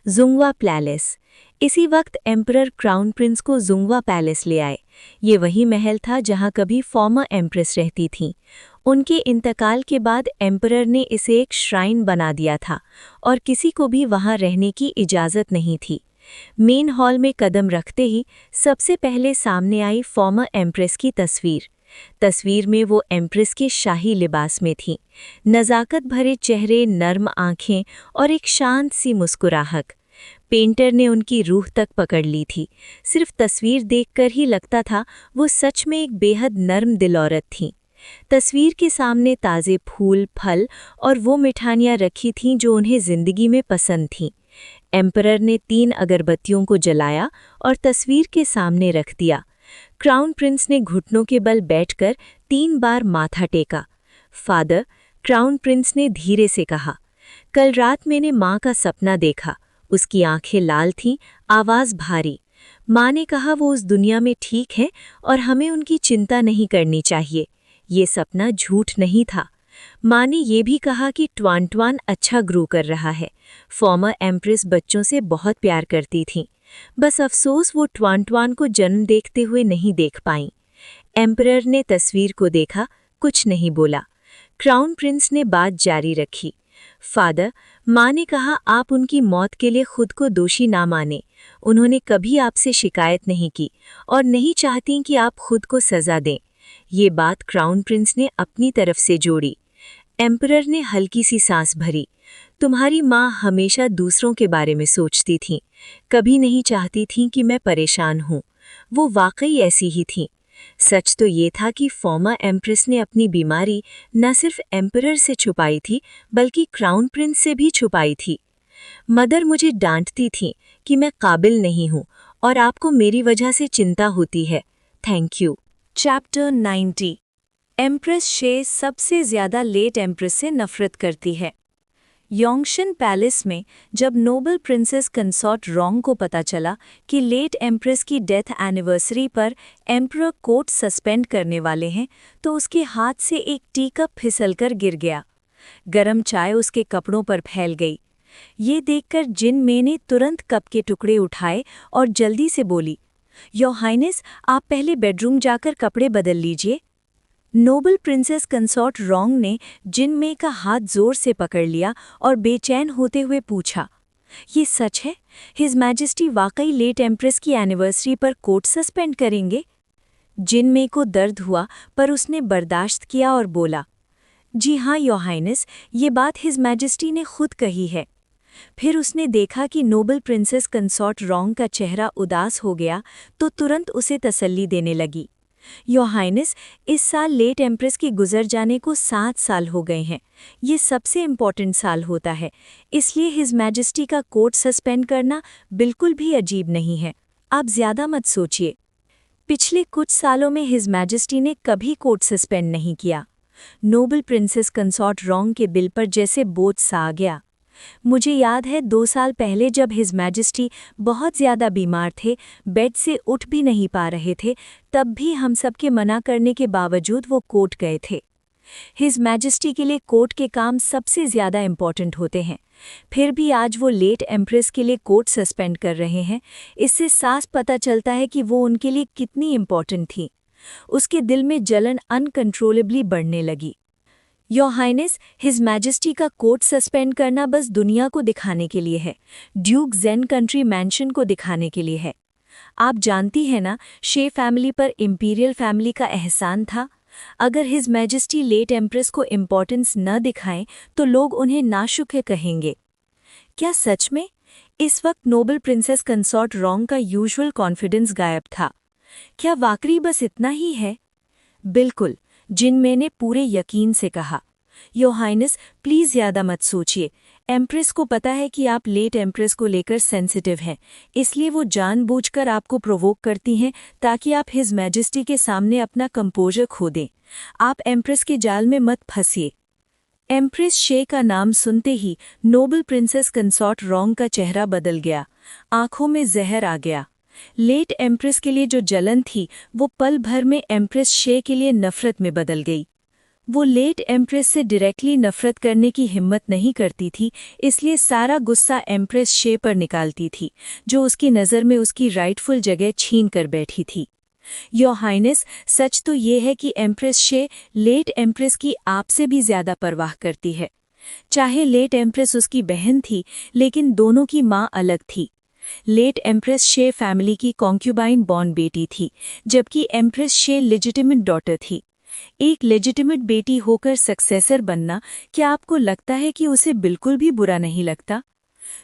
जुंगवा पैलेस। इसी वक्त एम्परर क्राउन प्रिंस को जुंगवा पैलेस ले आए। ये वही महल था जहां कभी फॉर्मर एम्प्रेस रहती थीं। उनके इंतकाल के बाद एम्परर ने इसे एक श्राइन बना दिया था और किसी को भी वहां रहने की इजाज़त नहीं थी। मेन हॉल में कदम रखते ही सबसे पहले सामने आई फॉर्मर एम्प्रेस की तस्वीर। तस्वीर में वो एम्प्रेस के शाही लिबास में थी, नज़ाकत भरे चेहरे, नर्म आंखें और एक शांत सी मुस्कुराहट। पेंटर ने उनकी रूह तक पकड़ ली थी। सिर्फ तस्वीर देखकर ही लगता था वो सच में एक बेहद नर्म दिल औरत थीं। तस्वीर के सामने ताज़े फूल, फल और वो मिठाइयाँ रखी थीं जो उन्हें जिंदगी में पसंद थीं। एम्परर ने 3 अगरबत्तियों को जलाया और तस्वीर के सामने रख दिया। क्राउन प्रिंस ने घुटनों के बल बैठकर 3 बार माथा टेका। फादर, क्राउन प्रिंस ने धीरे से कहा, कल रात मैंने माँ का सपना देखा। उसकी आंखें लाल थीं, आवाज़ भारी। माँ ने कहा वो उस दुनिया में ठीक है और हमें उनकी चिंता नहीं करनी चाहिए। ये सपना झूठ नहीं था। माँ ने ये भी कहा कि ट्वान अच्छा ग्रो कर रहा है। फॉर्मर एम्प्रेस बच्चों से बहुत प्यार करती थीं। बस अफसोस वो ट्वान को जन्म देखते हुए नहीं देख पाईं। एम्परर ने तस्वीर को देखा, कुछ नहीं बोला। क्राउन प्रिंस ने बात जारी रखी। फादर, माँ ने कहा आप उनकी मौत के लिए खुद को दोषी ना माने। उन्होंने कभी आपसे शिकायत नहीं की और नहीं चाहती कि आप खुद को सज़ा दें। ये बात क्राउन प्रिंस ने अपनी तरफ से जोड़ी। एम्परर ने हल्की सी सांस भरी। तुम्हारी माँ हमेशा दूसरों के बारे में सोचती थीं, कभी नहीं चाहती थीं कि मैं परेशान हूँ। वो वाकई ऐसी ही थीं। सच तो ये था कि फॉर्मर एम्प्रेस ने अपनी बीमारी न सिर्फ एम्परर से छुपाई थी, बल्कि क्राउन प्रिंस से भी छुपाई थी। मदर मुझे डांटती थीं कि मैं काबिल नहीं हूँ और आपको मेरी वजह से चिंता होती है। Thank you. चैप्टर 90। एम्प्रेस शे सबसे ज्यादा लेट एम्प्रेस से नफरत करती है। योंगशन पैलेस में जब नोबल प्रिंसेस कंसॉर्ट रोंग को पता चला कि लेट एम्प्रेस की डेथ एनिवर्सरी पर एम्परर कोर्ट सस्पेंड करने वाले हैं, तो उसके हाथ से एक टी कप फिसलकर गिर गया। गरम चाय उसके कपड़ों पर फैल गई। ये देखकर जिन मे ने तुरंत कप के टुकड़े उठाए और जल्दी से बोली, योर हाइनेस, आप पहले बेडरूम जाकर कपड़े बदल लीजिए। नोबल प्रिंसेस कंसॉर्ट रोंग ने जिन मे का हाथ जोर से पकड़ लिया और बेचैन होते हुए पूछा, ये सच है? हिज मैजेस्टी वाकई लेट एम्प्रेस की एनिवर्सरी पर कोर्ट सस्पेंड करेंगे? जिन मे को दर्द हुआ, पर उसने बर्दाश्त किया और बोला, जी हाँ योर हाइनेस, ये बात हिज मैजेस्टी ने खुद कही है। फिर उसने देखा कि नोबल प्रिंसेस कंसॉर्ट रोंग का चेहरा उदास हो गया, तो तुरंत उसे तसल्ली देने लगी। योर हाइनेस, इस साल लेट एम्प्रेस के गुजर जाने को 7 साल हो गए हैं। ये सबसे इम्पॉर्टेंट साल होता है, इसलिए हिज मैजेस्टी का कोर्ट सस्पेंड करना बिल्कुल भी अजीब नहीं है। आप ज्यादा मत सोचिए। पिछले कुछ सालों में हिज मैजेस्टी ने कभी कोर्ट सस्पेंड नहीं किया। नोबल प्रिंसेस कंसॉर्ट रोंग के दिल पर जैसे बोझ सा आ गया। मुझे याद है 2 साल पहले जब हिज मैजेस्टी बहुत ज़्यादा बीमार थे, बेड से उठ भी नहीं पा रहे थे, तब भी हम सबके मना करने के बावजूद वो कोर्ट गए थे। हिज मैजेस्टी के लिए कोर्ट के काम सबसे ज़्यादा इम्पॉर्टेंट होते हैं, फिर भी आज वो लेट एम्प्रेस के लिए कोर्ट सस्पेंड कर रहे हैं। इससे साफ पता चलता है कि वो उनके लिए कितनी इम्पॉर्टेंट थी। उसके दिल में जलन अनकंट्रोलेबली बढ़ने लगी। योर हाइनेस, हिज मैजेस्टी का कोर्ट सस्पेंड करना बस दुनिया को दिखाने के लिए है, ड्यूक जेन कंट्री मैंशन को दिखाने के लिए है। आप जानती हैं ना, शे फैमिली पर इंपीरियल फैमिली का एहसान था। अगर हिज मैजेस्टी लेट एम्प्रेस को इम्पोर्टेंस न दिखाएं तो लोग उन्हें नाशुक्र कहेंगे। क्या सच में? इस वक्त नोबल प्रिंसेस कंसॉर्ट रोंग का यूजुअल कॉन्फिडेंस गायब था। क्या वाकई बस इतना ही है? बिल्कुल, जिन मे ने पूरे यकीन से कहा, योर हाइनेस, प्लीज़ ज़्यादा मत सोचिए। एम्प्रेस को पता है कि आप लेट एम्प्रेस को लेकर सेंसिटिव हैं, इसलिए वो जानबूझकर आपको प्रोवोक करती हैं ताकि आप हिज मैजेस्टी के सामने अपना कंपोजर खो दें। आप एम्प्रेस के जाल में मत फंसिए। एम्प्रेस शे का नाम सुनते ही नोबल प्रिंसेस कंसॉर्ट रोंग का चेहरा बदल गया, आंखों में जहर आ गया। लेट एम्प्रेस के लिए जो जलन थी, वो पल भर में एम्प्रेस शे के लिए नफरत में बदल गई। वो लेट एम्प्रेस से डायरेक्टली नफरत करने की हिम्मत नहीं करती थी, इसलिए सारा गुस्सा एम्प्रेस शे पर निकालती थी, जो उसकी नज़र में उसकी राइटफुल जगह छीन कर बैठी थी। योर हाइनेस, सच तो ये है कि एम्प्रेस शे लेट एम्प्रेस की आपसे भी ज़्यादा परवाह करती है। चाहे लेट एम्प्रेस उसकी बहन थी, लेकिन दोनों की माँ अलग थी। लेट एम्प्रेस शे फैमिली की कॉन्क्यूबाइन बॉर्न बेटी थी, जबकि एम्प्रेस शे लेजिटिमेट डॉटर थी। एक लेजिटिमेट बेटी होकर सक्सेसर बनना, क्या आपको लगता है कि उसे बिल्कुल भी बुरा नहीं लगता?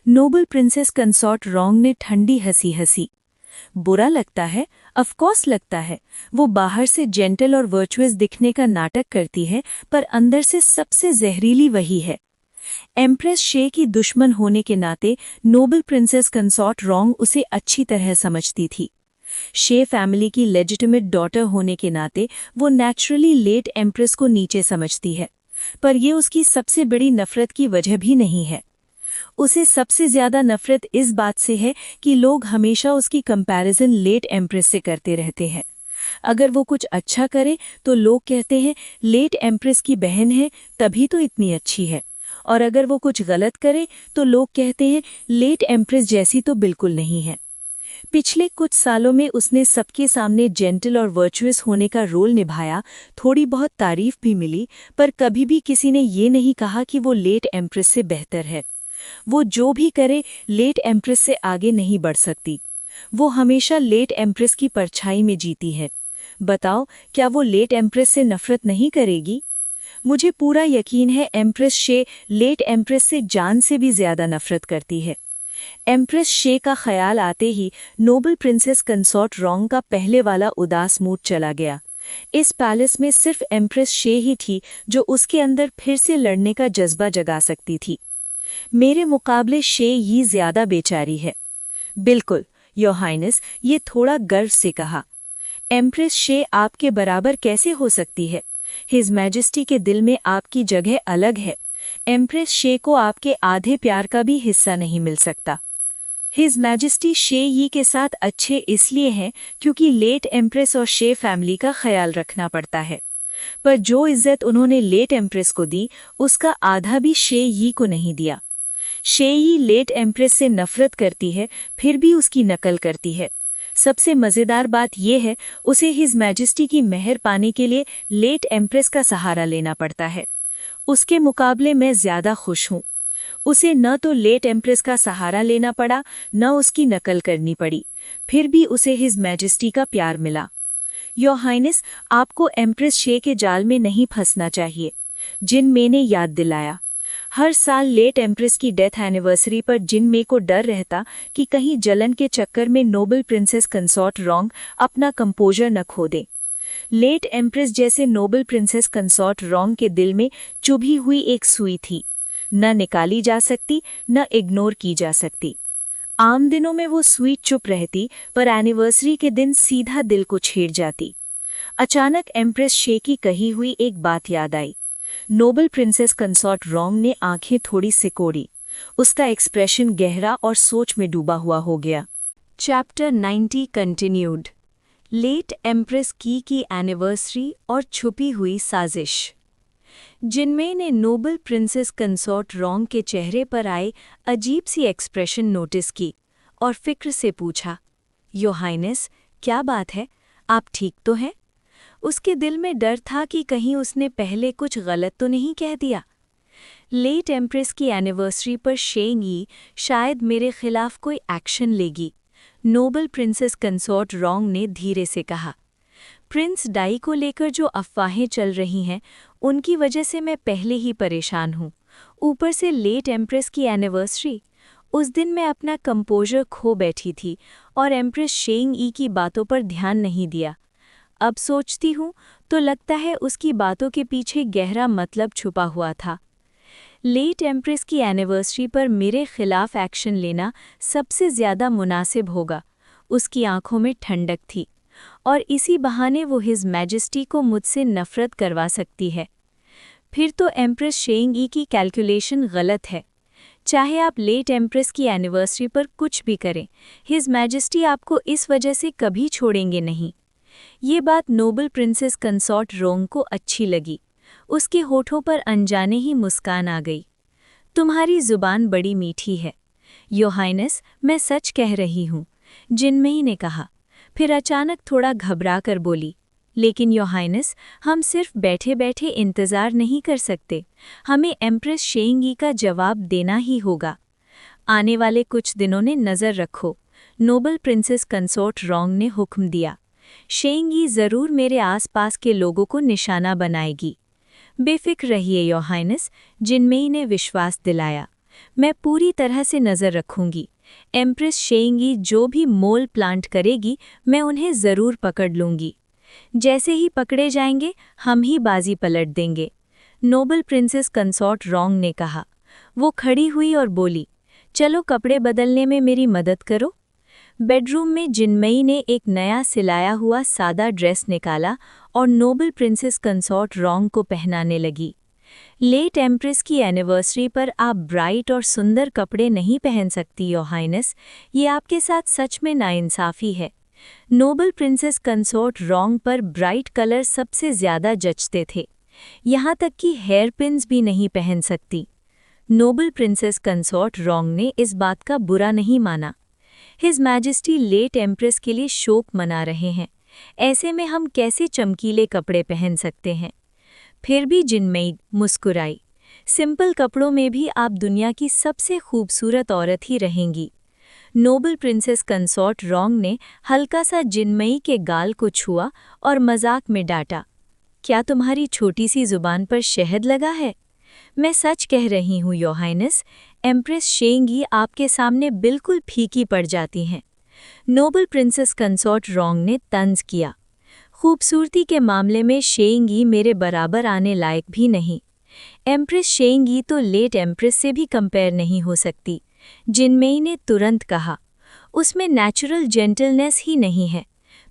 नोबल प्रिंसेस कंसॉर्ट रोंग ने ठंडी हंसी हंसी। बुरा लगता है? ऑफ कोर्स लगता है। वो बाहर से जेंटल और वर्चुअस दिखने का नाटक करती है, पर अंदर से सबसे जहरीली वही है। एम्प्रेस शे की दुश्मन होने के नाते नोबल प्रिंसेस कंसॉर्ट रोंग उसे अच्छी तरह समझती थी। शे फैमिली की लेजिटिमेट डॉटर होने के नाते वो नेचुरली लेट एम्प्रेस को नीचे समझती है, पर ये उसकी सबसे बड़ी नफरत की वजह भी नहीं है। उसे सबसे ज्यादा नफरत इस बात से है कि लोग हमेशा उसकी कंपैरिजन लेट एम्प्रेस से करते रहते हैं। अगर वो कुछ अच्छा करे तो लोग कहते हैं लेट एम्प्रेस की बहन है तभी तो इतनी अच्छी है, और अगर वो कुछ गलत करे तो लोग कहते हैं लेट एम्प्रेस जैसी तो बिल्कुल नहीं है। पिछले कुछ सालों में उसने सबके सामने जेंटल और वर्चुअस होने का रोल निभाया, थोड़ी बहुत तारीफ भी मिली, पर कभी भी किसी ने ये नहीं कहा कि वो लेट एम्प्रेस से बेहतर है। वो जो भी करे लेट एम्प्रेस से आगे नहीं बढ़ सकती। वो हमेशा लेट एम्प्रेस की परछाई में जीती है। बताओ, क्या वो लेट एम्प्रेस से नफरत नहीं करेगी? मुझे पूरा यकीन है एम्प्रेस शे लेट एम्प्रेस से जान से भी ज्यादा नफरत करती है। एम्प्रेस शे का ख्याल आते ही नोबल प्रिंसेस कंसॉर्ट रोंग का पहले वाला उदास मूड चला गया। इस पैलेस में सिर्फ एम्प्रेस शे ही थी जो उसके अंदर फिर से लड़ने का जज्बा जगा सकती थी। मेरे मुकाबले शे ही ज्यादा बेचारी है। बिल्कुल, योर हाइनेस, ये थोड़ा गर्व से कहा। एम्प्रेस शे आपके बराबर कैसे हो सकती है? हिज मैजेस्टी के दिल में आपकी जगह अलग है। एम्प्रेस शे को आपके आधे प्यार का भी हिस्सा नहीं मिल सकता। हिज मैजेस्टी शे यी के साथ अच्छे इसलिए हैं क्योंकि लेट एम्प्रेस और शे फैमिली का ख्याल रखना पड़ता है, पर जो इज्जत उन्होंने लेट एम्प्रेस को दी उसका आधा भी शे यी को नहीं दिया। शे यी लेट एम्प्रेस से नफरत करती है, फिर भी उसकी नकल करती है। सबसे मज़ेदार बात यह है, उसे हिज मैजेस्टी की मेहर पाने के लिए लेट एम्प्रेस का सहारा लेना पड़ता है। उसके मुकाबले मैं ज्यादा खुश हूँ। उसे न तो लेट एम्प्रेस का सहारा लेना पड़ा, न उसकी नकल करनी पड़ी, फिर भी उसे हिज मैजेस्टी का प्यार मिला। योर हाइनेस, आपको एम्प्रेस शे के जाल में नहीं फंसना चाहिए। जिन मे ने याद दिलाया। हर साल लेट एम्प्रेस की डेथ एनिवर्सरी पर जिन मे को डर रहता कि कहीं जलन के चक्कर में नोबल प्रिंसेस कंसॉर्ट रोंग अपना कंपोजर न खो दे। लेट एम्प्रेस जैसे नोबल प्रिंसेस कंसॉर्ट रोंग के दिल में चुभी हुई एक सुई थी, न निकाली जा सकती, न इग्नोर की जा सकती। आम दिनों में वो सुई चुप रहती, पर एनिवर्सरी के दिन सीधा दिल को छेड़ जाती। अचानक एम्प्रेस शे की कही हुई एक बात याद आई। नोबल प्रिंसेस कंसॉर्ट रोंग ने आंखें थोड़ी सिकोड़ी। उसका एक्सप्रेशन गहरा और सोच में डूबा हुआ हो गया। Chapter 90 continued. लेट एम्प्रेस की एनिवर्सरी और छुपी हुई साजिश। जिनमे ने नोबल प्रिंसेस कंसॉर्ट रोंग के चेहरे पर आए अजीब सी एक्सप्रेशन नोटिस की और फिक्र से पूछा, योर हाइनेस, क्या बात है? आप ठीक तो हैं? उसके दिल में डर था कि कहीं उसने पहले कुछ गलत तो नहीं कह दिया। लेट एम्प्रेस की एनिवर्सरी पर शेंग यी शायद मेरे खिलाफ कोई एक्शन लेगी, नोबल प्रिंसेस कंसॉर्ट रोंग ने धीरे से कहा। प्रिंस डाई को लेकर जो अफवाहें चल रही हैं, उनकी वजह से मैं पहले ही परेशान हूँ। ऊपर से लेट एम्प्रेस की एनिवर्सरी। उस दिन मैं अपना कंपोजर खो बैठी थी और एम्प्रेस शेंग यी की बातों पर ध्यान नहीं दिया। अब सोचती हूँ तो लगता है उसकी बातों के पीछे गहरा मतलब छुपा हुआ था। लेट एम्प्रेस की एनिवर्सरी पर मेरे खिलाफ एक्शन लेना सबसे ज़्यादा मुनासिब होगा। उसकी आंखों में ठंडक थी और इसी बहाने वो हिज मैजेस्टी को मुझसे नफरत करवा सकती है। फिर तो एम्प्रेस शेंग यी की कैलकुलेशन गलत है। चाहे आप लेट एम्प्रेस की एनिवर्सरी पर कुछ भी करें, हिज मैजेस्टी आपको इस वजह से कभी छोड़ेंगे नहीं। ये बात नोबल प्रिंसेस कंसॉर्ट रोंग को अच्छी लगी। उसके होठों पर अनजाने ही मुस्कान आ गई। तुम्हारी जुबान बड़ी मीठी है। योर हाइनेस, मैं सच कह रही हूँ, जिनमेई ने कहा। फिर अचानक थोड़ा घबरा कर बोली, लेकिन योर हाइनेस, हम सिर्फ बैठे बैठे इंतज़ार नहीं कर सकते। हमें एम्प्रेस शेंग यी का जवाब देना ही होगा। आने वाले कुछ दिनों ने नज़र रखो, नोबल प्रिंसेस कंसोर्ट रोंग ने हुक्म दिया। शेंगी ज़रूर मेरे आसपास के लोगों को निशाना बनाएगी। बेफिक्र रहिए योर हाइनेस, जिनमेई ने विश्वास दिलाया। मैं पूरी तरह से नज़र रखूंगी। एम्प्रेस शेंगी जो भी मोल प्लांट करेगी, मैं उन्हें ज़रूर पकड़ लूंगी। जैसे ही पकड़े जाएंगे, हम ही बाजी पलट देंगे, नोबल प्रिंसेस कंसोर्ट रोंग ने कहा। वो खड़ी हुई और बोली, चलो कपड़े बदलने में मेरी मदद करो। बेडरूम में जिनमेई ने एक नया सिलाया हुआ सादा ड्रेस निकाला और नोबल प्रिंसेस कंसोर्ट रोंग को पहनाने लगी। लेट एम्प्रेस की एनिवर्सरी पर आप ब्राइट और सुंदर कपड़े नहीं पहन सकती योर हाइनेस, ये आपके साथ सच में नाइंसाफ़ी है। नोबल प्रिंसेस कंसोर्ट रोंग पर ब्राइट कलर सबसे ज़्यादा जचते थे, यहाँ तक कि हेयर पिन्स भी नहीं पहन सकती। नोबल प्रिंसेस कंसोर्ट रोंग ने इस बात का बुरा नहीं माना। हिज मैजेस्टी लेट एम्प्रेस के लिए शोक मना रहे हैं, ऐसे में हम कैसे चमकीले कपड़े पहन सकते हैं। फिर भी जिनमेई मुस्कुराई। सिंपल कपड़ों में भी आप दुनिया की सबसे खूबसूरत औरत ही रहेंगी। नोबल प्रिंसेस कंसोर्ट रोंग ने हल्का सा जिनमेई के गाल को छुआ और मजाक में डांटा, क्या तुम्हारी छोटी सी जुबान पर शहद लगा है? मैं सच कह रही हूँ योर हाइनेस, एम्प्रेस शेंगी आपके सामने बिल्कुल फीकी पड़ जाती हैं। नोबल प्रिंसेस कंसोर्ट रोंग ने तंज किया। खूबसूरती के मामले में शेंगी मेरे बराबर आने लायक भी नहीं। एम्प्रेस शेंगी तो लेट एम्प्रेस से भी कंपेयर नहीं हो सकती, जिनमेई ने तुरंत कहा। उसमें नेचुरल जेंटलनेस ही नहीं है,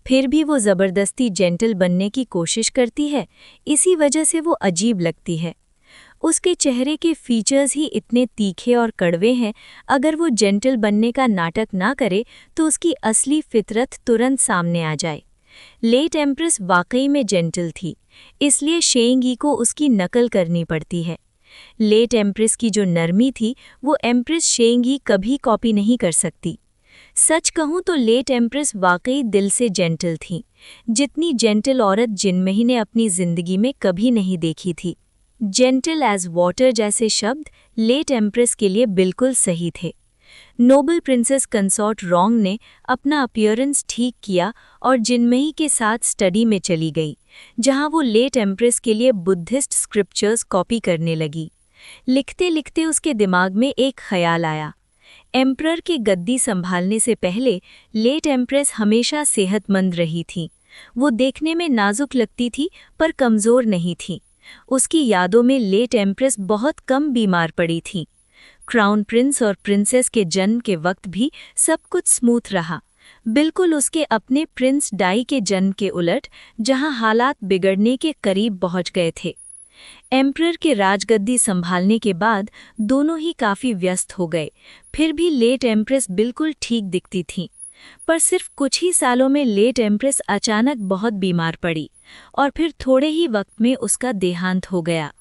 फिर भी वो ज़बरदस्ती जेंटल बनने की कोशिश करती है, इसी वजह से वो अजीब लगती है। उसके चेहरे के फीचर्स ही इतने तीखे और कड़वे हैं, अगर वो जेंटल बनने का नाटक ना करे तो उसकी असली फितरत तुरंत सामने आ जाए। लेट एम्प्रेस वाकई में जेंटल थी, इसलिए शेंगी को उसकी नकल करनी पड़ती है। लेट एम्प्रेस की जो नरमी थी, वो एम्प्रेस शेंगी कभी कॉपी नहीं कर सकती। सच कहूँ तो लेट एम्प्रेस वाकई दिल से जेंटल थी, जितनी जेंटल औरत जिनमेई ने अपनी ज़िंदगी में कभी नहीं देखी थी। जेंटल एज वाटर जैसे शब्द लेट एम्प्रेस के लिए बिल्कुल सही थे। नोबल प्रिंसेस कंसोर्ट रोंग ने अपना अपीयरेंस ठीक किया और जिनमेई के साथ स्टडी में चली गई, जहां वो लेट एम्प्रेस के लिए बुद्धिस्ट स्क्रिप्चर्स कॉपी करने लगी। लिखते लिखते उसके दिमाग में एक ख्याल आया। एम्परर की गद्दी संभालने से पहले लेट एम्प्रेस हमेशा सेहतमंद रही थी। वो देखने में नाजुक लगती थी पर कमज़ोर नहीं थी। उसकी यादों में लेट एम्प्रेस बहुत कम बीमार पड़ी थी। क्राउन प्रिंस और प्रिंसेस के जन्म के वक्त भी सब कुछ स्मूथ रहा, बिल्कुल उसके अपने प्रिंस डाई के जन्म के उलट, जहां हालात बिगड़ने के करीब पहुंच गए थे। एम्परर के राजगद्दी संभालने के बाद दोनों ही काफ़ी व्यस्त हो गए, फिर भी लेट एम्प्रेस बिल्कुल ठीक दिखती थी। पर सिर्फ कुछ ही सालों में लेट एम्प्रेस अचानक बहुत बीमार पड़ी और फिर थोड़े ही वक्त में उसका देहांत हो गया।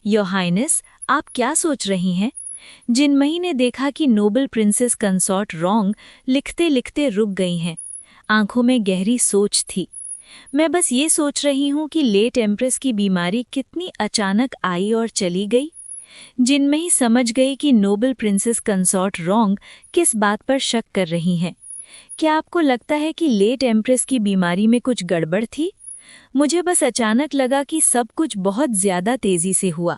योर हाइनेस, आप क्या सोच रही हैं? जिनमेई ने देखा कि नोबल प्रिंसेस कंसोर्ट रोंग लिखते लिखते रुक गई हैं। आंखों में गहरी सोच थी। मैं बस ये सोच रही हूँ कि लेट एम्प्रेस की बीमारी कितनी अचानक आई और चली गई। जिनमेई समझ गई कि नोबल प्रिंसेस कंसोर्ट रोंग किस बात पर शक कर रही हैं। क्या आपको लगता है कि लेट एम्प्रेस की बीमारी में कुछ गड़बड़ थी? मुझे बस अचानक लगा कि सब कुछ बहुत ज़्यादा तेज़ी से हुआ।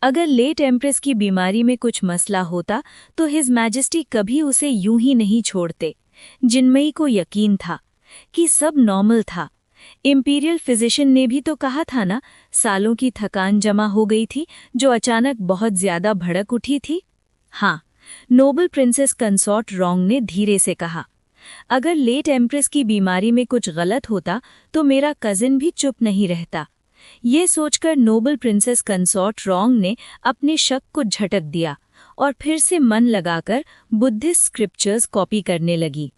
अगर लेट एम्प्रेस की बीमारी में कुछ मसला होता तो हिज मैजेस्टी कभी उसे यूं ही नहीं छोड़ते। जिनमेई को यकीन था कि सब नॉर्मल था। इंपीरियल फिजिशियन ने भी तो कहा था ना, सालों की थकान जमा हो गई थी जो अचानक बहुत ज़्यादा भड़क उठी थी। हाँ, नोबल प्रिंसेस कंसोर्ट रोंग ने धीरे से कहा, अगर लेट एम्प्रेस की बीमारी में कुछ गलत होता तो मेरा कजिन भी चुप नहीं रहता। ये सोचकर नोबल प्रिंसेस कंसोर्ट रोंग ने अपने शक को झटक दिया और फिर से मन लगाकर बुद्धिस्ट स्क्रिप्चर्स कॉपी करने लगी।